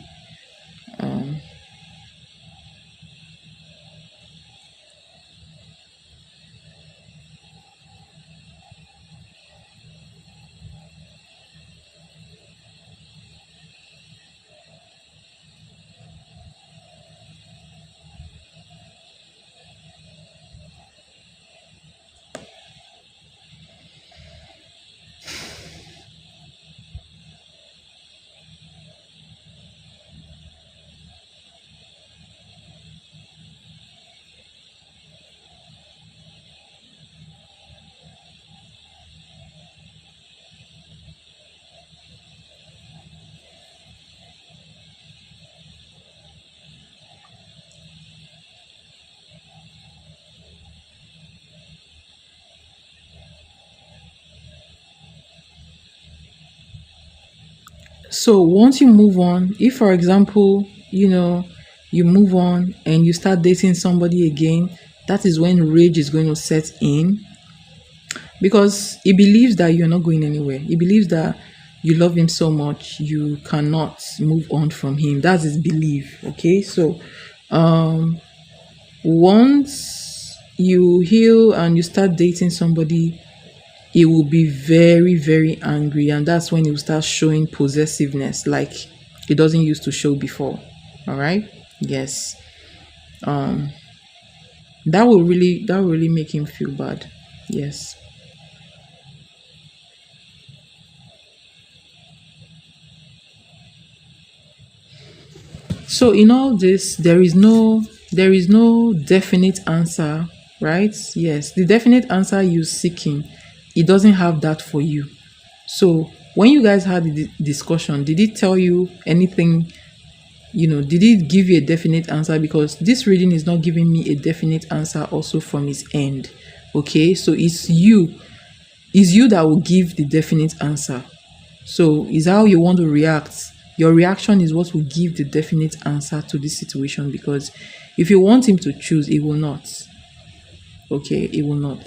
A: So once you move on, if for example, you move on and you start dating somebody again, that is when rage is going to set in, because he believes that you're not going anywhere. He believes that you love him so much you cannot move on from him. That's his belief. Okay, so once you heal and you start dating somebody, he will be very, very angry, and that's when he will start showing possessiveness like he doesn't used to show before. All right. Yes. That will really make him feel bad. Yes. So in all this, there is no definite answer, right? Yes, the definite answer you're seeking, it doesn't have that for you. So when you guys had the discussion, did it tell you anything? Did it give you a definite answer? Because this reading is not giving me a definite answer also from his end. Okay, so it's you that will give the definite answer. So it's how you want to react. Your reaction is what will give the definite answer to this situation, because if you want him to choose, he will not. Okay, he will not.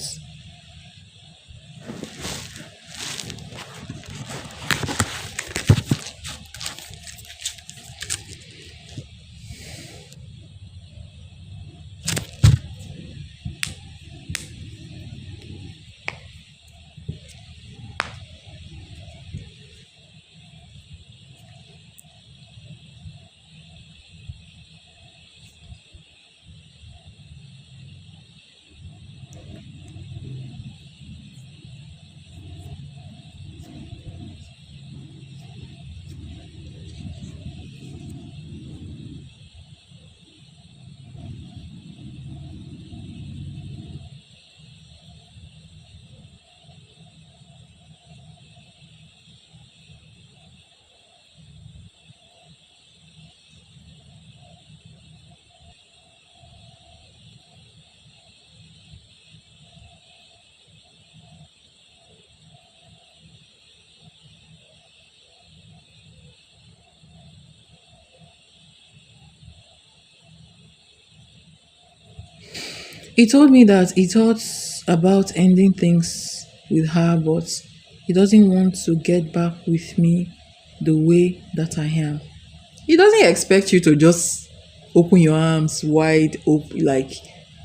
A: He told me that he thought about ending things with her, but he doesn't want to get back with me the way that I am. He doesn't expect you to just open your arms wide, like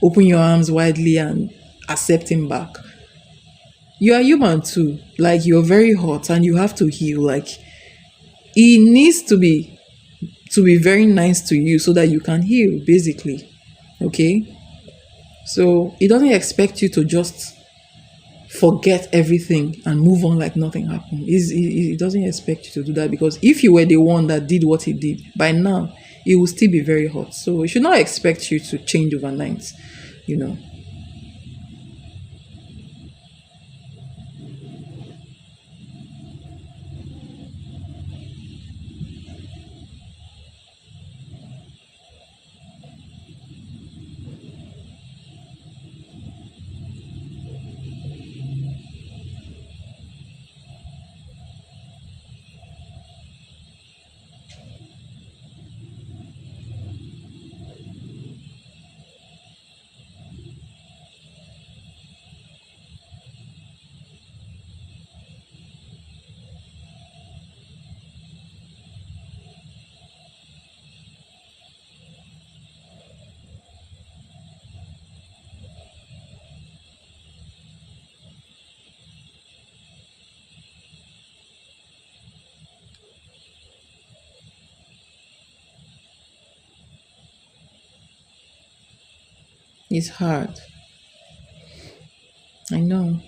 A: open your arms widely and accept him back. You are human too. Like, you're very hot and you have to heal. Like, he needs to be very nice to you so that you can heal, basically. Okay? So he doesn't expect you to just forget everything and move on like nothing happened. He doesn't expect you to do that, because if you were the one that did what he did, by now he will still be very hot. So he should not expect you to change overnight, you know. It's hard. I know.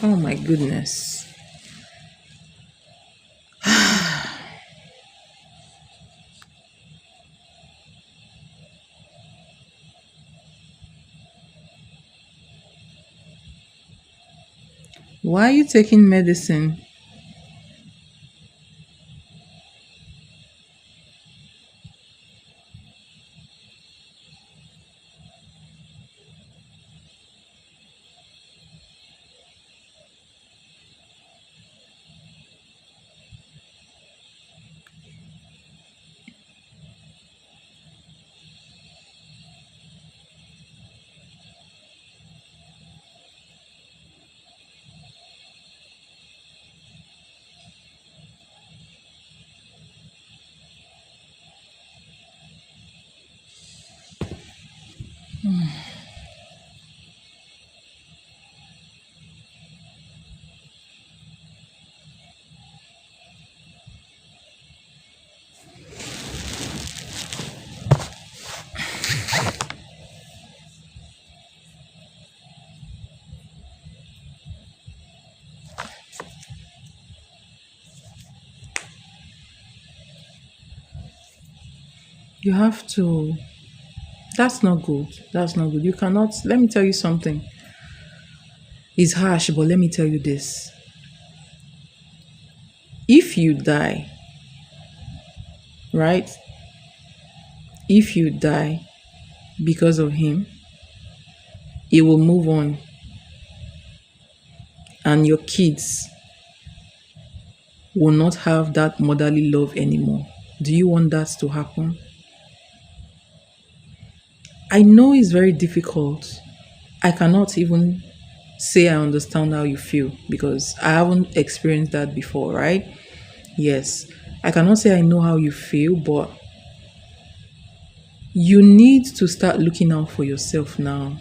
A: Oh my goodness. Why are you taking medicine? You have to. That's not good. That's not good. You cannot. Let me tell you something. It's harsh, but let me tell you this. If you die, right? If you die because of him, he will move on. And your kids will not have that motherly love anymore. Do you want that to happen? I know it's very difficult. I cannot even say I understand how you feel because I haven't experienced that before, right? Yes. I cannot say I know how you feel, but you need to start looking out for yourself now.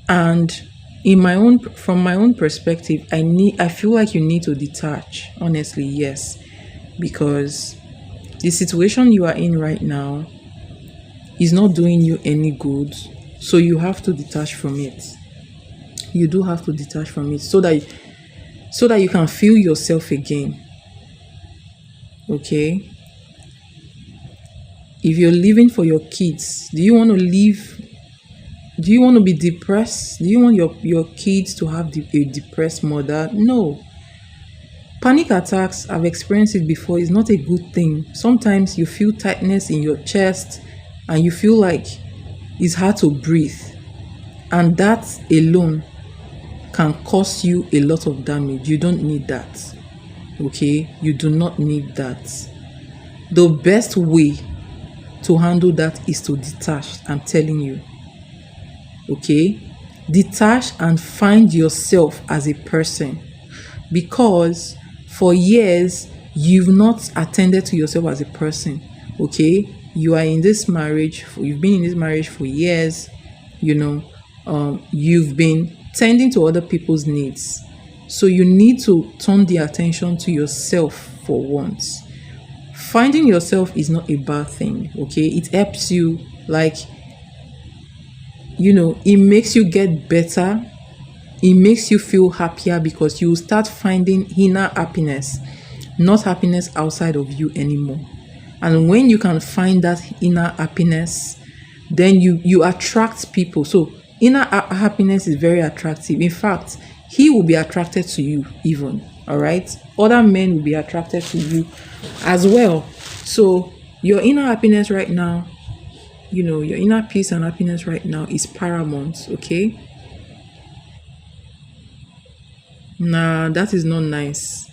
A: And from my own perspective, I feel like you need to detach. Honestly, yes. Because the situation you are in right now is not doing you any good. So you have to detach from it. You do have to detach from it so that you can feel yourself again. Okay? If you're living for your kids, do you want to live? Do you want to be depressed? Do you want your kids to have a depressed mother? No. Panic attacks, I've experienced it before, is not a good thing. Sometimes you feel tightness in your chest and you feel like it's hard to breathe. And that alone can cause you a lot of damage. You don't need that. Okay? You do not need that. The best way to handle that is to detach. I'm telling you. Okay? Detach and find yourself as a person. Because for years, you've not attended to yourself as a person. Okay? You are in this marriage, you've been in this marriage for years, you've been tending to other people's needs. So you need to turn the attention to yourself for once. Finding yourself is not a bad thing, okay? It helps you, it makes you get better. It makes you feel happier because you start finding inner happiness, not happiness outside of you anymore. And when you can find that inner happiness, then you attract people. So inner happiness is very attractive. In fact, he will be attracted to you even, all right? Other men will be attracted to you as well. So your inner happiness right now, your inner peace and happiness right now is paramount, okay? Nah, that is not nice.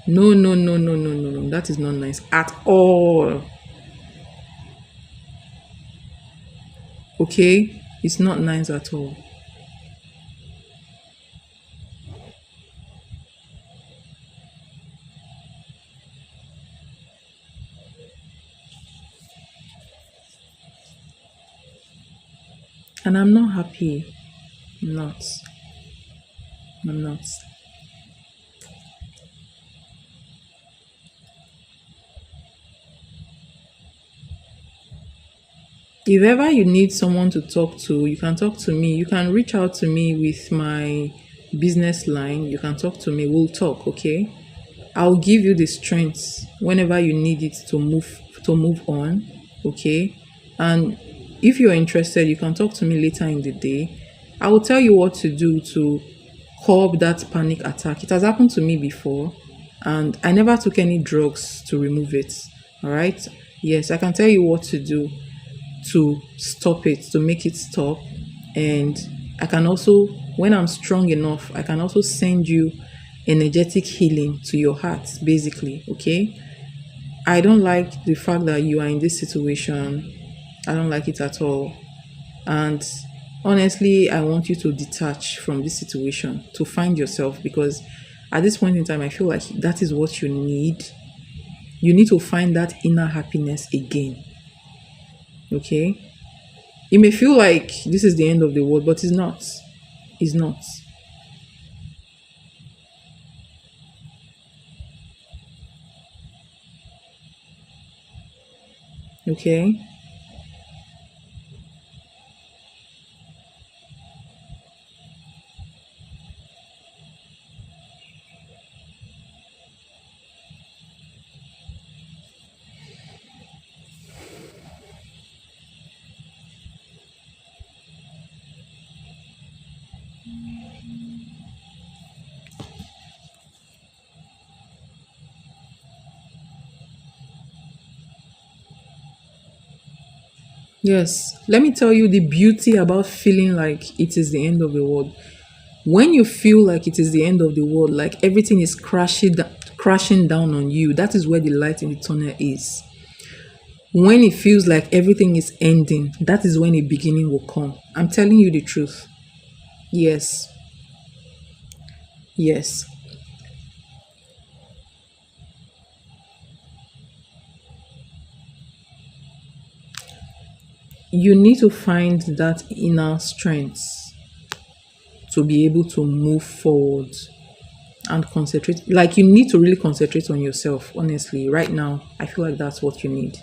A: No, no, no, no, no, no, no. That is not nice at all. Okay? It's not nice at all. And I'm not happy. I'm not. I'm not. If ever you need someone to talk to, you can talk to me. You can reach out to me with my business line. You can talk to me. We'll talk, okay? I'll give you the strength whenever you need it to move on, okay? And if you're interested, you can talk to me later in the day. I will tell you what to do to curb that panic attack. It has happened to me before, and I never took any drugs to remove it. All right? Yes, I can tell you what to do to stop it, to make it stop. And I can also, when I'm strong enough, I can also send you energetic healing to your heart, basically. Okay. I don't like the fact that you are in this situation. I don't like it at all. And honestly, I want you to detach from this situation, to find yourself, because at this point in time, I feel like that is what you need. You need to find that inner happiness again. Okay. It may feel like this is the end of the world, but it's not. It's not. Okay. Yes. Let me tell you the beauty about feeling like it is the end of the world. When you feel like it is the end of the world, like everything is crashing down on you, that is where the light in the tunnel is. When it feels like everything is ending, that is when a beginning will come. I'm telling you the truth. Yes. Yes. You need to find that inner strength to be able to move forward and concentrate. Like, you need to really concentrate on yourself, honestly. Right now, I feel like that's what you need.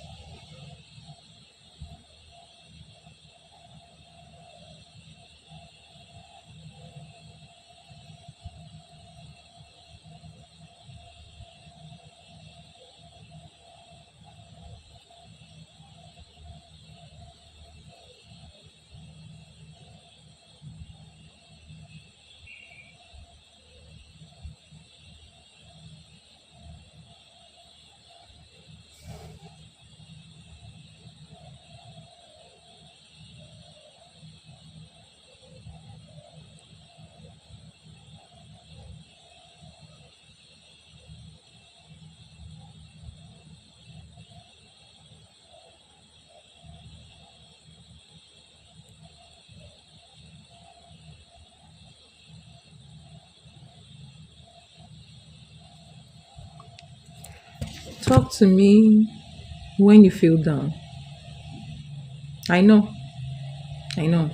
A: Talk to me when you feel down. I know. I know.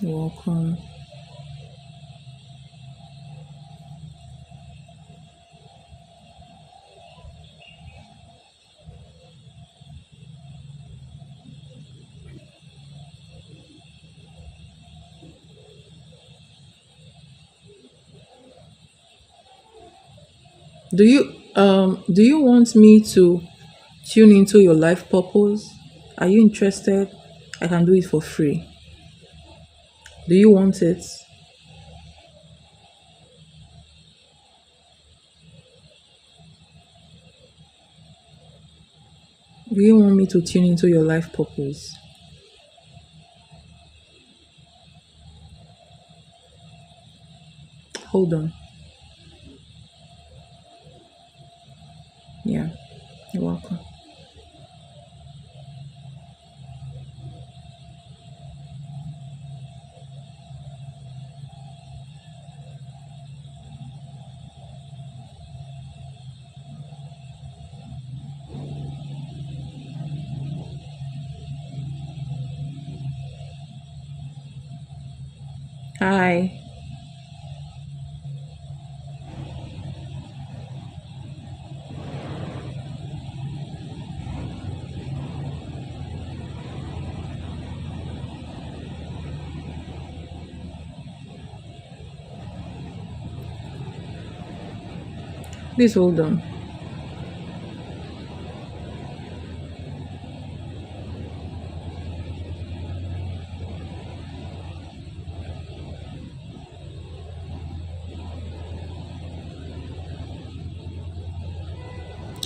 A: You're welcome. Do you want me to tune into your life purpose? Are you interested? I can do it for free. Do you want it? Do you want me to tune into your life purpose? Hold on. Yeah, you're welcome. Hi. Please hold on.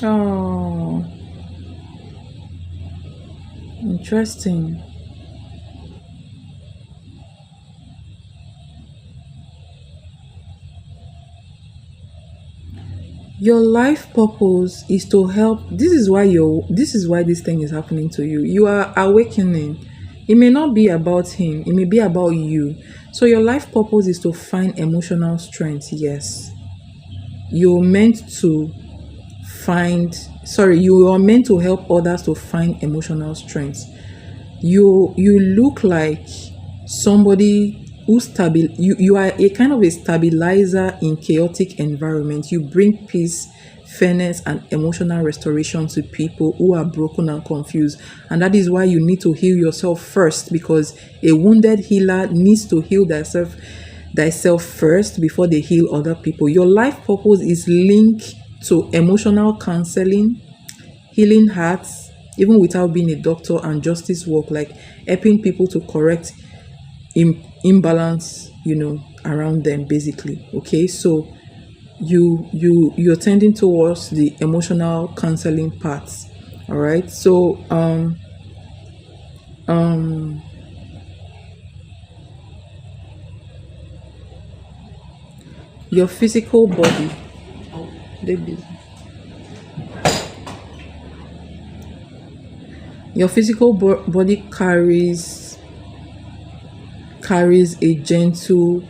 A: Oh, interesting. Your life purpose is to help. This is why this thing is happening to you. You are awakening. It may not be about him, it may be about you. So your life purpose is to find emotional strength. Yes. You're meant to you are meant to help others to find emotional strength. You look like somebody who you are a kind of a stabilizer in chaotic environment. You bring peace, fairness, and emotional restoration to people who are broken and confused. And that is why you need to heal yourself first, because a wounded healer needs to heal thyself first before they heal other people. Your life purpose is linked to emotional counseling, healing hearts, even without being a doctor, and justice work, like helping people to correct imbalance, around them, basically. Okay, so you're tending towards the emotional counseling parts. All right, so your physical body, they busy. Your physical body carries a gentle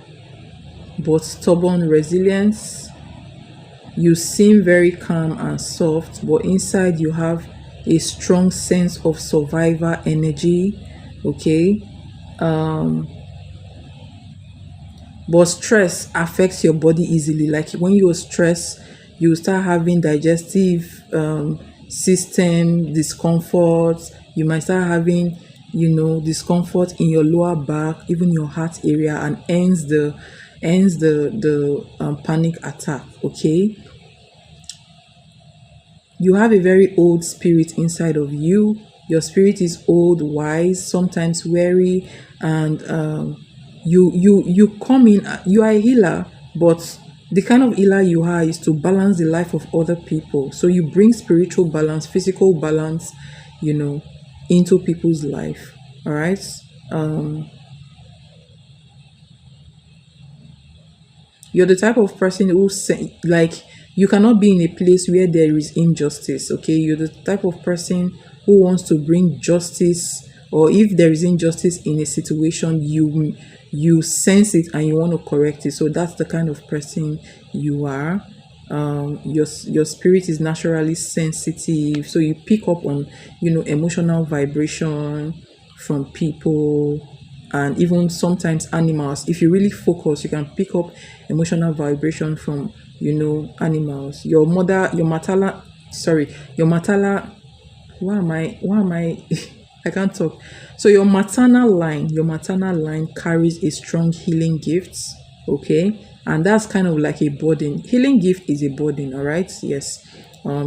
A: but stubborn resilience. You seem very calm and soft, but inside you have a strong sense of survivor energy. Okay. But stress affects your body easily. Like when you're stressed, you start having digestive system discomfort. You might start having, discomfort in your lower back, even your heart area, and ends the panic attack. Okay, you have a very old spirit inside of you. Your spirit is old, wise, sometimes weary, and you come in. You are a healer, but the kind of healer you are is to balance the life of other people. So you bring spiritual balance, physical balance, into people's life. All right. You're the type of person who say, like, you cannot be in a place where there is injustice. Okay, you're the type of person who wants to bring justice, or if there is injustice in a situation, you sense it and you want to correct it. So that's the kind of person you are. Your spirit is naturally sensitive, so you pick up on emotional vibration from people, and even sometimes animals. If you really focus, you can pick up emotional vibration from animals. Your maternal why am I I can't talk. So your maternal line carries a strong healing gifts. Okay, and that's kind of like a burden. Healing gift is a burden. All right, yes.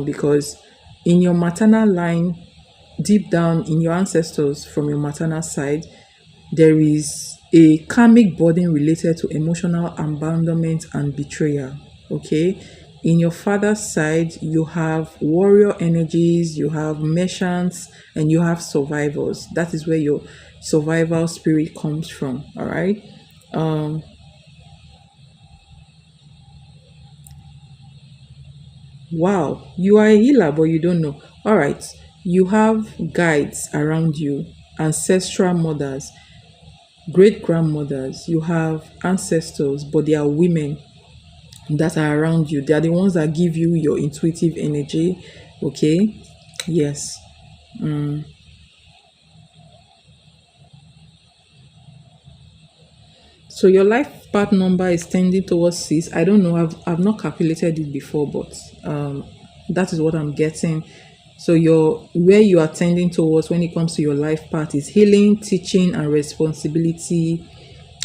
A: Because in your maternal line, deep down in your ancestors from your maternal side, there is a karmic burden related to emotional abandonment and betrayal. Okay, In your father's side, you have warrior energies, you have merchants, and you have survivors. That is where your survival spirit comes from. All right. Um, wow, you are a healer, but you don't know. All right. You have guides around you, ancestral mothers, great grandmothers. You have ancestors, but they are women that are around you. They are the ones that give you your intuitive energy. Okay. Yes. So your life path number is tending towards 6. I don't know. I've not calculated it before, but that is what I'm getting. So your where you are tending towards when it comes to your life path is healing, teaching, and responsibility.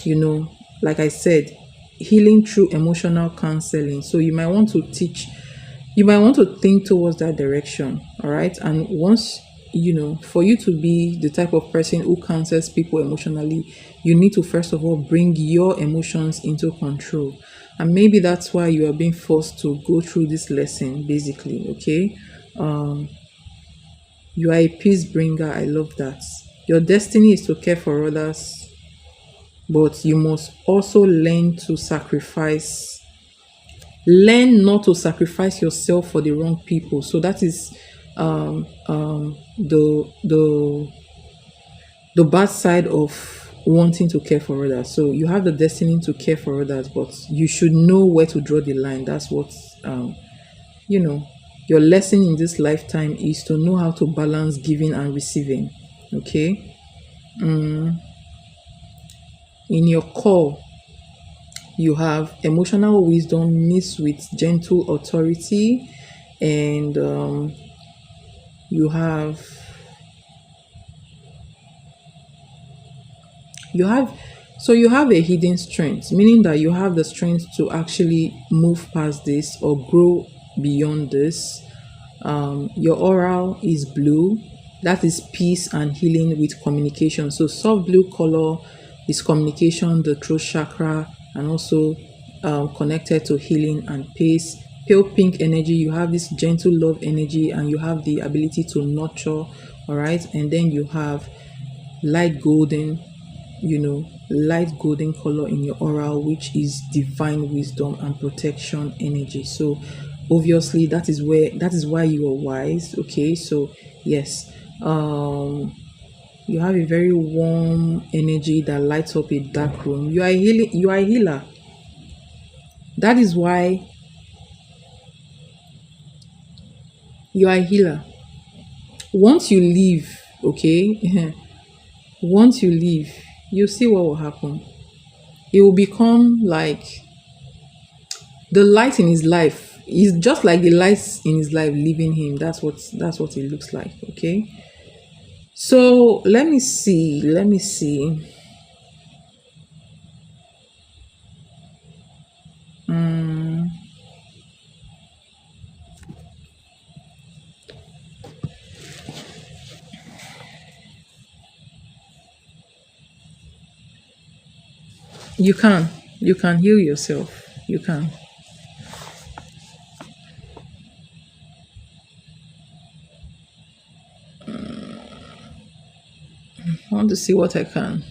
A: You know, like I said, healing through emotional counseling. So you might want to teach, you might want to think towards that direction. All right. And once, for you to be the type of person who counsels people emotionally, you need to first of all bring your emotions into control. And maybe that's why you are being forced to go through this lesson, basically. Okay. You are a peace bringer. I love that. Your destiny is to care for others, but you must also learn not to sacrifice yourself for the wrong people. So that is the bad side of wanting to care for others. So you have the destiny to care for others, but you should know where to draw the line. That's what you know your lesson in this lifetime is to know how to balance giving and receiving. Okay. In your core, you have emotional wisdom mixed with gentle authority, and you have you have so you have a hidden strength, meaning that you have the strength to actually move past this or grow beyond this. Your oral is blue. That is peace and healing with communication. So soft blue color is communication, the throat chakra, and also connected to healing and peace. Pale pink energy, you have this gentle love energy, and you have the ability to nurture. All right. And then you have light golden, light golden color in your aura, which is divine wisdom and protection energy. So obviously that is why you are wise. Okay. So yes, you have a very warm energy that lights up a dark room. You are a healer. That is why you are a healer. Once you leave, okay, once you leave, you see what will happen. It will become like the light in his life is just like the lights in his life leaving him. That's what it looks like. Okay. So let me see. You can heal yourself. You can. I want to see what I can.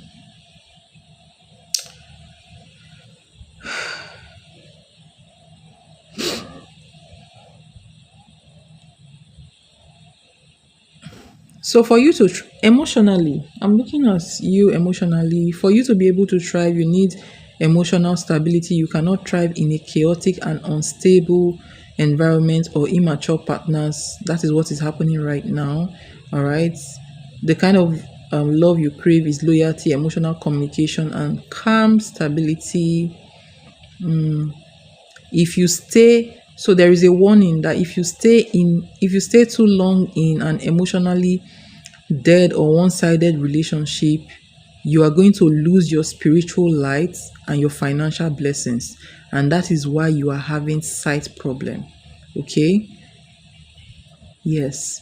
A: So for you to emotionally, I'm looking at you emotionally. For you to be able to thrive, you need emotional stability. You cannot thrive in a chaotic and unstable environment or immature partners. That is what is happening right now. All right. The kind of love you crave is loyalty, emotional communication, and calm stability. If you stay, so there is a warning that if you stay too long in an emotionally dead or one-sided relationship, you are going to lose your spiritual light and your financial blessings, and that is why you are having sight problem. Okay. Yes.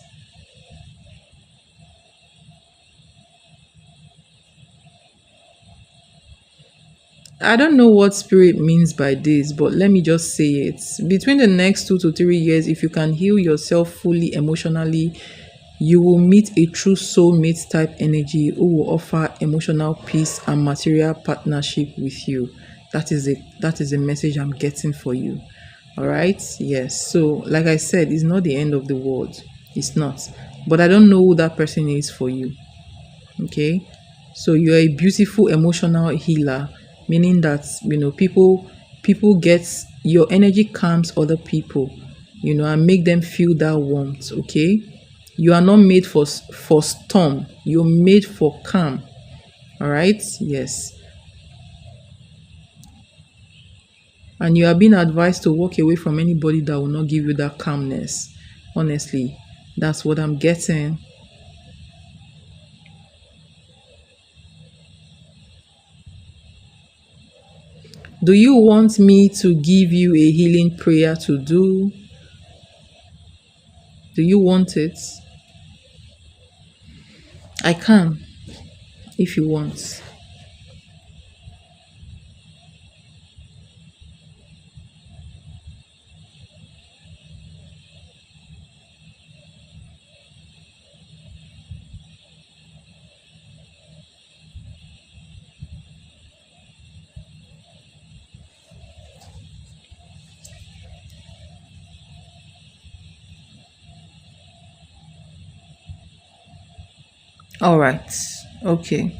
A: I don't know what spirit means by this, but let me just say it. Between the next 2 to 3 years, if you can heal yourself fully emotionally, you will meet a true soulmate type energy who will offer emotional peace and material partnership with you. That is a message I'm getting for you. All right? Yes. So, like I said, it's not the end of the world. It's not. But I don't know who that person is for you. Okay, so you're a beautiful emotional healer, meaning that people get your energy calms other people, and make them feel that warmth. Okay, you are not made for storm, you're made for calm. All right, yes. And you are being advised to walk away from anybody that will not give you that calmness. Honestly, that's what I'm getting. Do you want me to give you a healing prayer to do? Do you want it? I can, if you want. All right. Okay.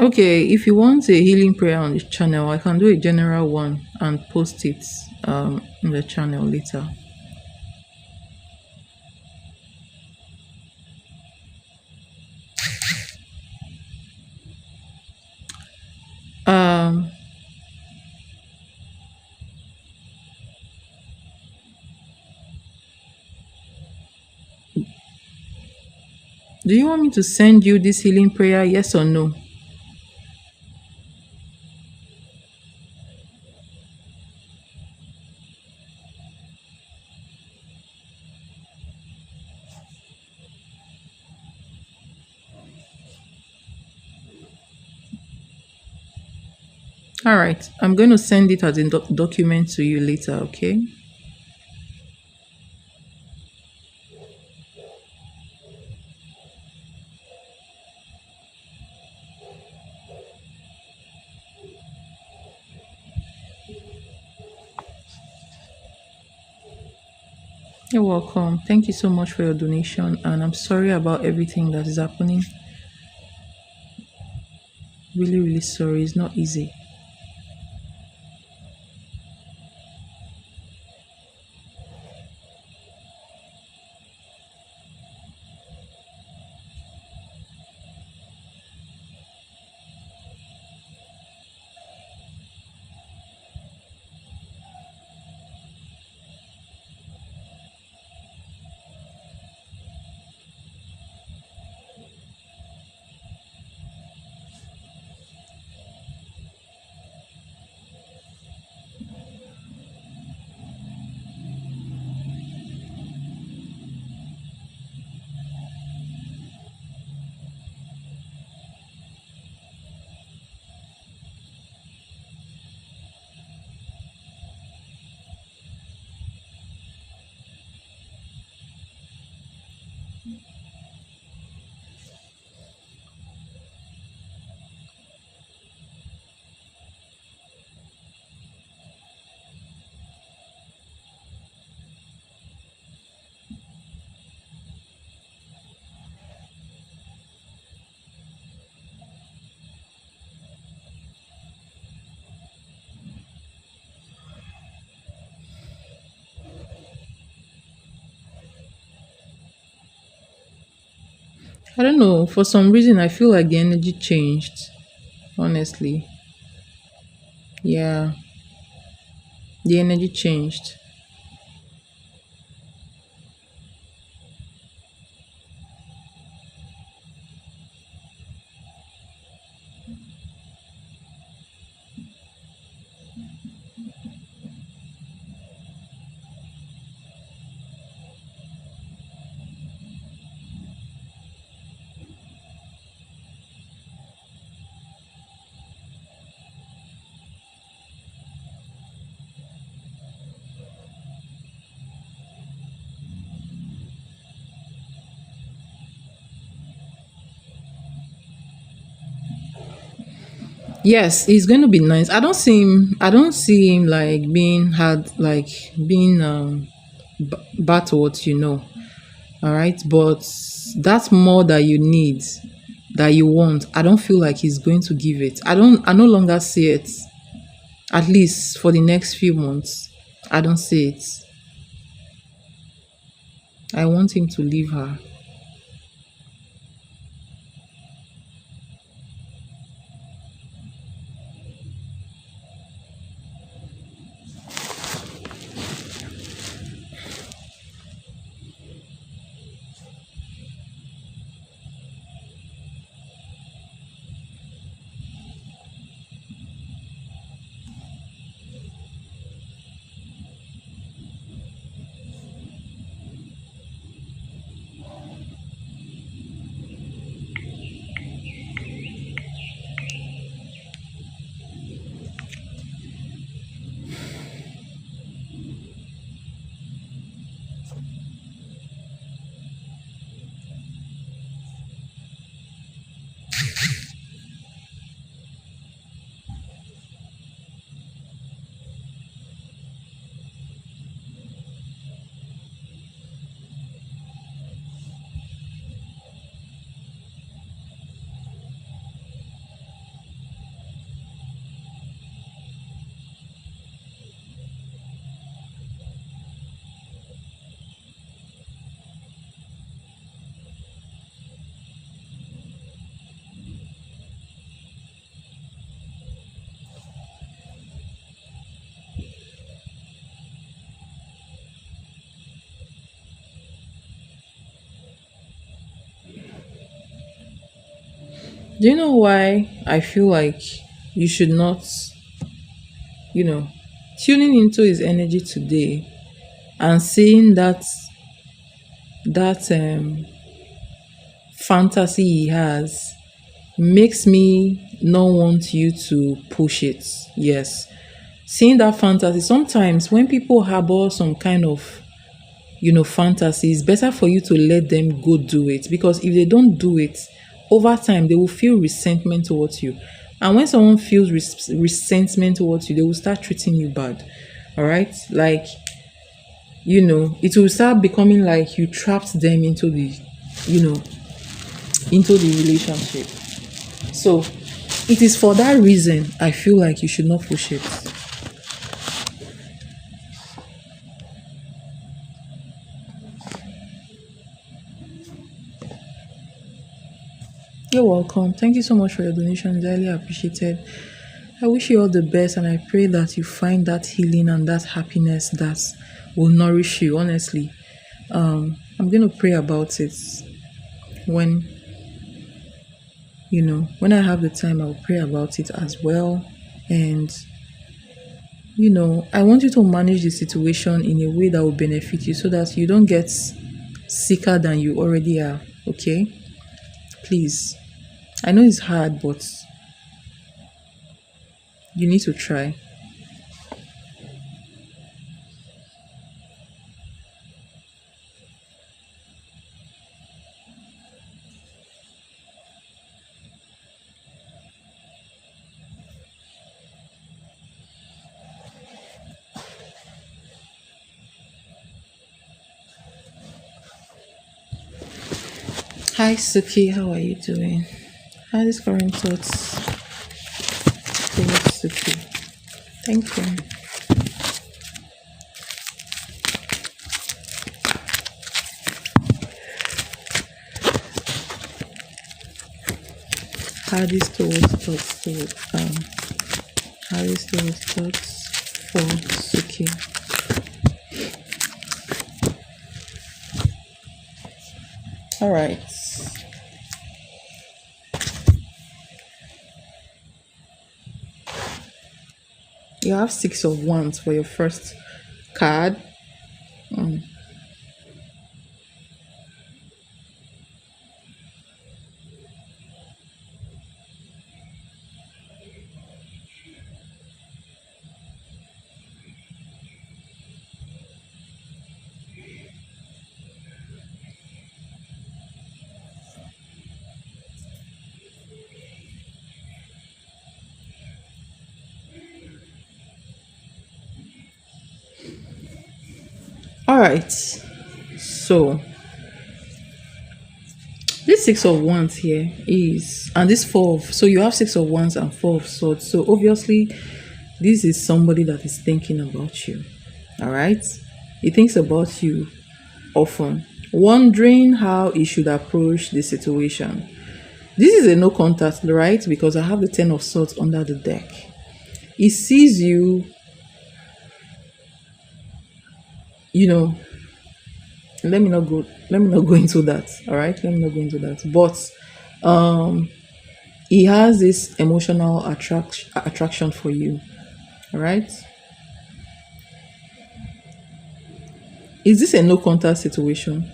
A: Okay, if you want a healing prayer on this channel, I can do a general one and post it in the channel later. Um, do you want me to send you this healing prayer? Yes or no? All right. I'm going to send it as a document to you later, okay? You're welcome. Thank you so much for your donation, and I'm sorry about everything that is happening. Really, really sorry. It's not easy. I don't know. For some reason, I feel like the energy changed. Honestly, yeah, the energy changed. Yes, it's going to be nice. I don't see him. I don't see him like being hard, like being bad towards All right, but that's more that you need, that you want. I don't feel like he's going to give it. I don't. I no longer see it. At least for the next few months, I don't see it. I want him to leave her. Do you know why I feel like you should not, you know, tuning into his energy today and seeing that fantasy he has makes me not want you to push it. Yes. Seeing that fantasy, sometimes when people harbor some kind of fantasy, it's better for you to let them go do it, because if they don't do it, over time they will feel resentment towards you. And when someone feels resentment towards you, they will start treating you bad. All right, like it will start becoming like you trapped them into the you know into the relationship. So it is for that reason I feel like you should not push it. You're welcome. Thank you so much for your donation. It's highly appreciated. I wish you all the best, and I pray that you find that healing and that happiness that will nourish you. Honestly, I'm going to pray about it when when I have the time. I'll pray about it as well. And I want you to manage the situation in a way that will benefit you, so that you don't get sicker than you already are. Okay, please. I know it's hard, but you need to try. Hi Suki, how are you doing? How is current thoughts towards Suki? Thank you. hardest towards thoughts hardest towards thoughts for Suki. All right. You have Six of Wands for your first card. All right. So this Six of Wands here is, and this Four of, so you have Six of Wands and Four of Swords. So obviously, this is somebody that is thinking about you. All right. He thinks about you often, wondering how he should approach the situation. This is a no contact, right? Because I have the Ten of Swords under the deck. He sees you, let me not go into that. All right, let me not go into that. But he has this emotional attraction for you. All right. Is this a no contact situation?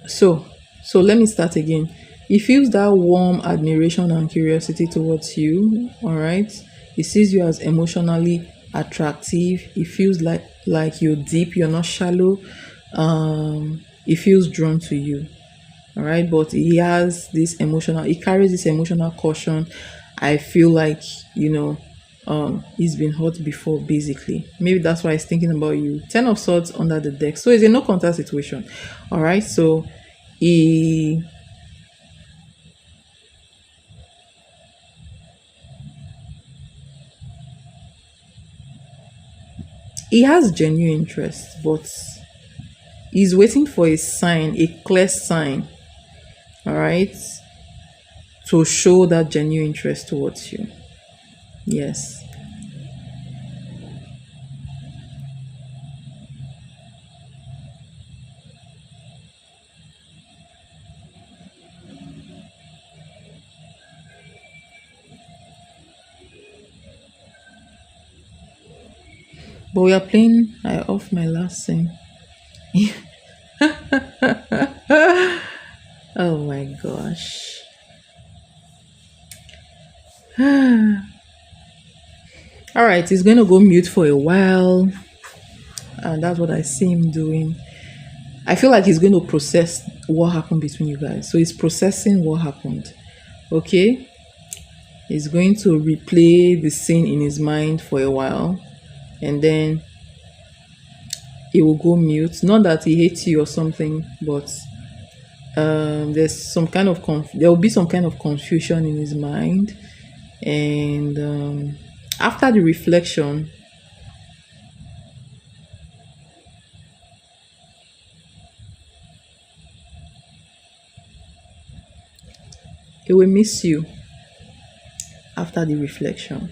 A: So let me start again. He feels that warm admiration and curiosity towards you. All right. He sees you as emotionally attractive. He feels like you're deep, you're not shallow. He feels drawn to you. All right. But he carries this emotional caution. I feel like, he's been hurt before, basically. Maybe that's why he's thinking about you. Ten of Swords under the deck. So it's a no contact situation. All right. So he has genuine interest, but he's waiting for a sign, a clear sign, all right, to show that genuine interest towards you. Yes. But we are playing. I off my last scene. Oh my gosh. All right, he's going to go mute for a while. And that's what I see him doing. I feel like he's going to process what happened between you guys. So he's processing what happened. Okay? He's going to replay the scene in his mind for a while. And then he will go mute. Not that he hates you or something, but there's some kind of there will be some kind of confusion in his mind. And after the reflection, he will miss you after the reflection.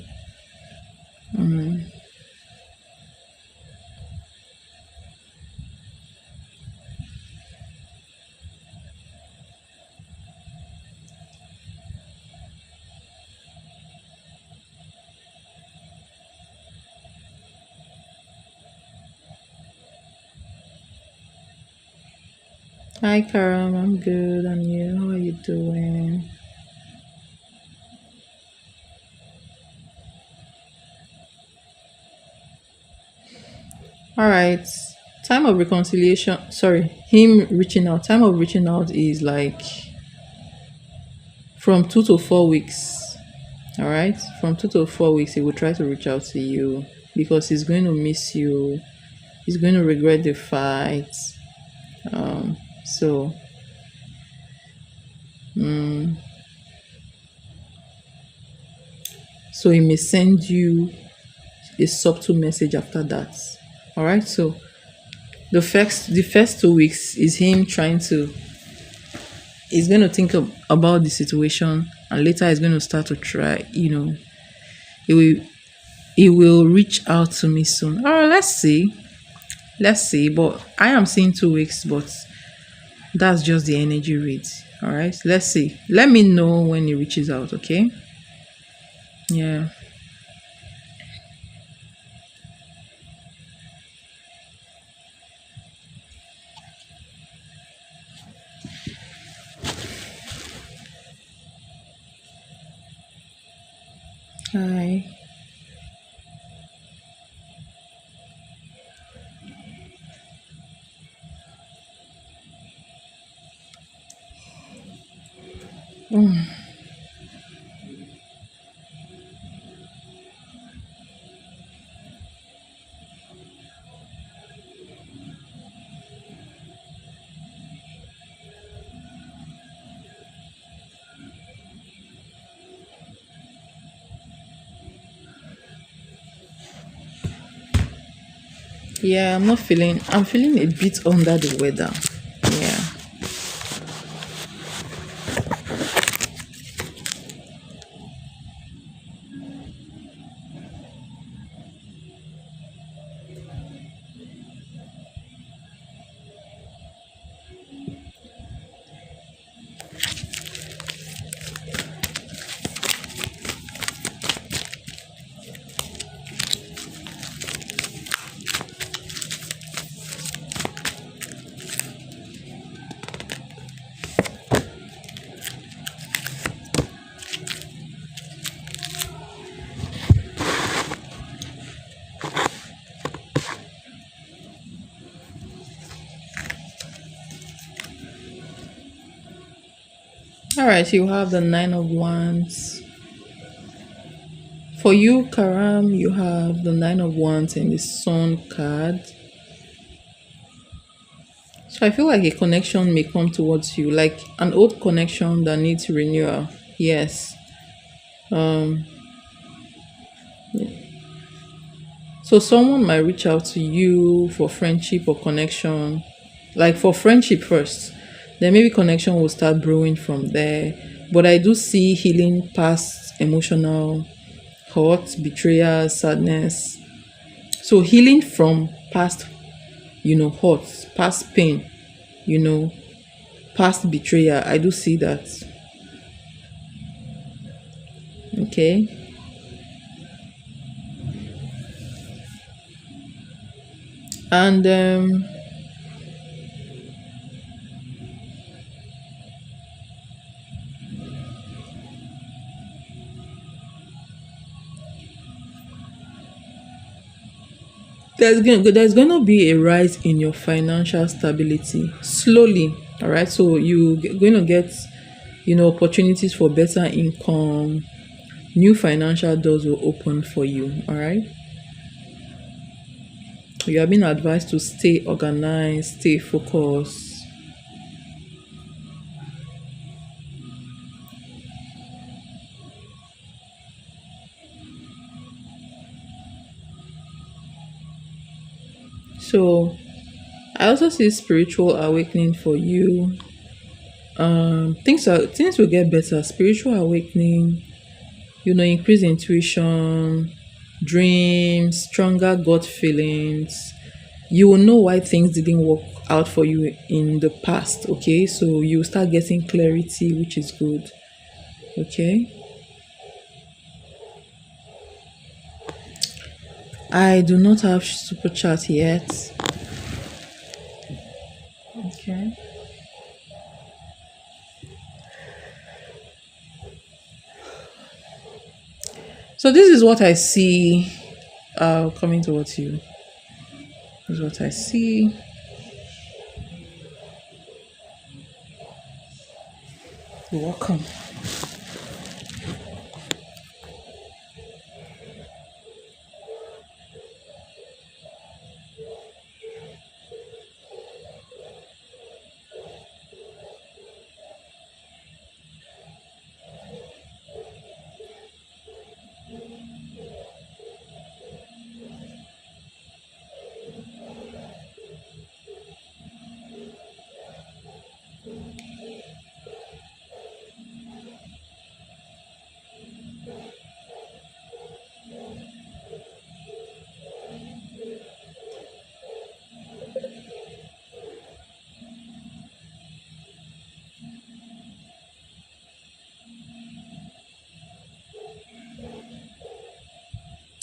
A: Hi Karam, I'm good, and you? How are you doing? All right. Time of reconciliation. Sorry, him reaching out. Time of reaching out is like from 2 to 4 weeks. All right. From 2 to 4 weeks, he will try to reach out to you because he's going to miss you. He's going to regret the fight. So he may send you a subtle message after that. All right. So The first 2 weeks is him trying to. He's going to think about the situation, and later he's going to start to try. He will he will reach out to me soon. Oh, let's see. Let's see. But I am seeing 2 weeks, but that's just the energy rate. All right. Let's see. Let me know when he reaches out. Okay. Yeah. Hi. Yeah, I'm not feeling. I'm feeling a bit under the weather. Yeah. All right. You have the Nine of Wands. For you, Karam, you have the Nine of Wands and the Sun card. So I feel like a connection may come towards you, like an old connection that needs renewal. Yes. Um. So someone might reach out to you for friendship or connection, like for friendship first. Then maybe connection will start brewing from there. But I do see healing past emotional hurt, betrayal, sadness. So healing from past, hurt, past pain, you know, past betrayal. I do see that. Okay. And there's gonna be a rise in your financial stability slowly. All right. So going to get opportunities for better income. New financial doors will open for you. All right. You are being advised to stay organized, stay focused. So I also see spiritual awakening for you. Things will get better. Spiritual awakening, increase intuition, dreams, stronger gut feelings. You will know why things didn't work out for you in the past. Okay, so you start getting clarity, which is good. Okay. I do not have super chat yet. Okay. So this is what I see coming towards you. This is what I see. You're welcome.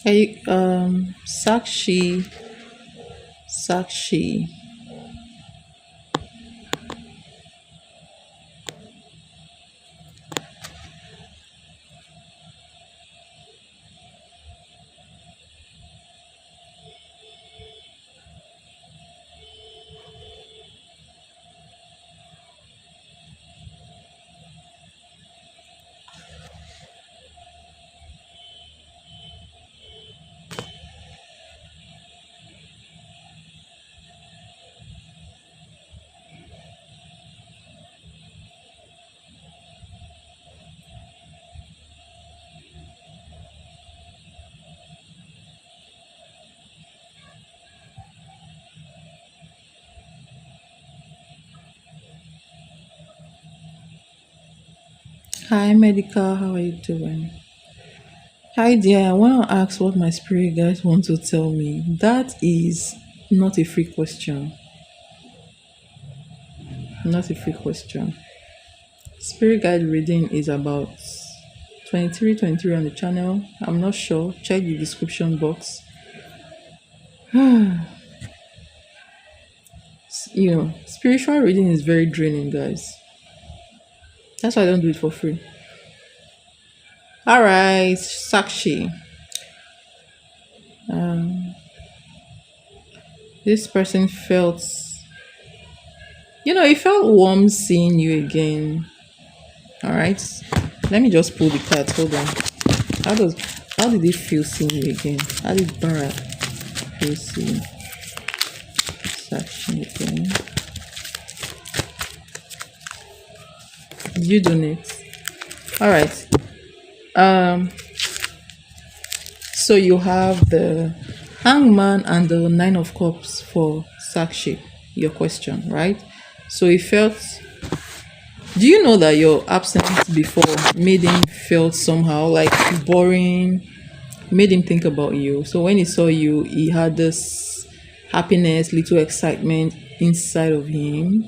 A: Hey, Sakshi. Hi, Medical. How are you doing? Hi, dear. I want to ask what my spirit guides want to tell me. That is not a free question. Not a free question. Spirit guide reading is about 23 on the channel. I'm not sure. Check the description box. Spiritual reading is very draining, guys. That's why I don't do it for free. All right, Sakshi. This person felt, it felt warm seeing you again. All right. Let me just pull the card. Hold on. How does how did it feel seeing you again? How did Bara feel seeing Sakshi again? Did you donate? All right. Um. So you have the Hangman and the Nine of Cups for Sakshi. Your question, right? So it felt. Do you know that your absence before made him feel somehow like boring, made him think about you? So when he saw you, he had this happiness, little excitement inside of him.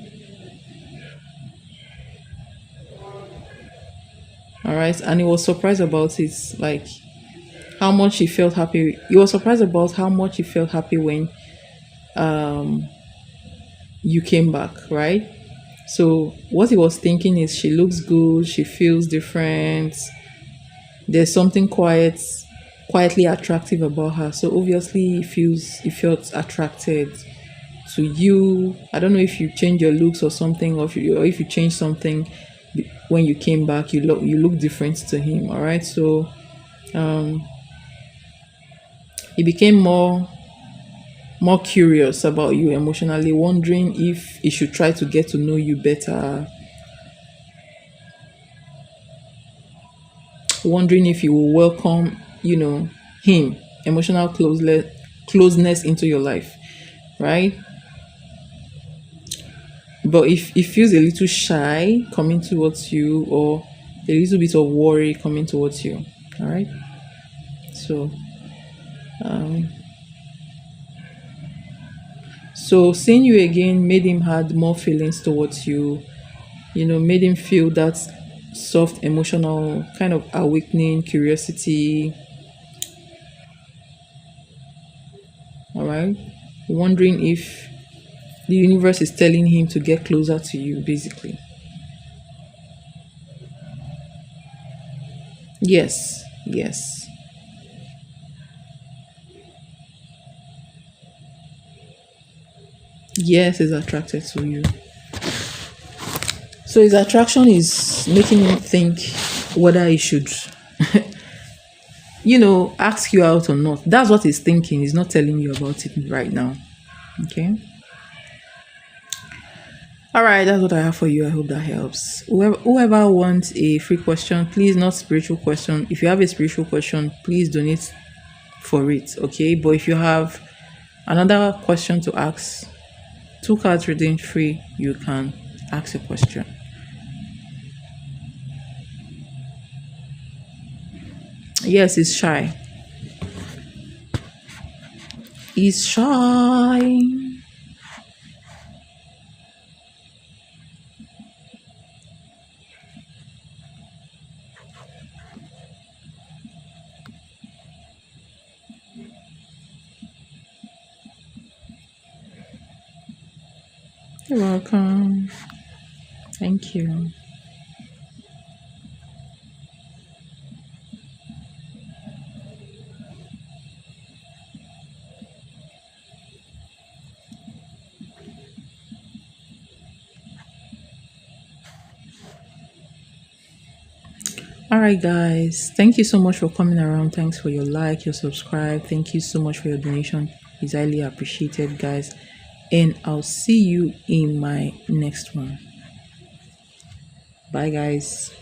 A: All right, and he was surprised about it, like how much he felt happy. He was surprised about how much he felt happy when you came back, right? So what he was thinking is, she looks good, she feels different. There's something quietly attractive about her. So obviously he felt attracted to you. I don't know if you change your looks or something, or if you change something when you came back. You look different to him. All right. So he became more curious about you emotionally, wondering if he should try to get to know you better, wondering if you will welcome, him, emotional closeness into your life, right? But if he feels a little shy coming towards you, or a little bit of worry coming towards you, all right? So, so seeing you again made him had more feelings towards you, made him feel that soft emotional kind of awakening curiosity, all right? Wondering if the universe is telling him to get closer to you, basically. Yes, yes, yes, is attracted to you. So his attraction is making him think whether he should, ask you out or not. That's what he's thinking. He's not telling you about it right now. Okay. All right, that's what I have for you. I hope that helps. Whoever wants a free question, please, not spiritual question. If you have a spiritual question, please donate for it. Okay. But if you have another question to ask, two cards redeemed free, you can ask a question. Yes, he's shy. He's shy. You're welcome. Thank you. All right, guys. Thank you so much for coming around. Thanks for your like, your subscribe. Thank you so much for your donation. It's highly appreciated, guys. And I'll see you in my next one. Bye, guys.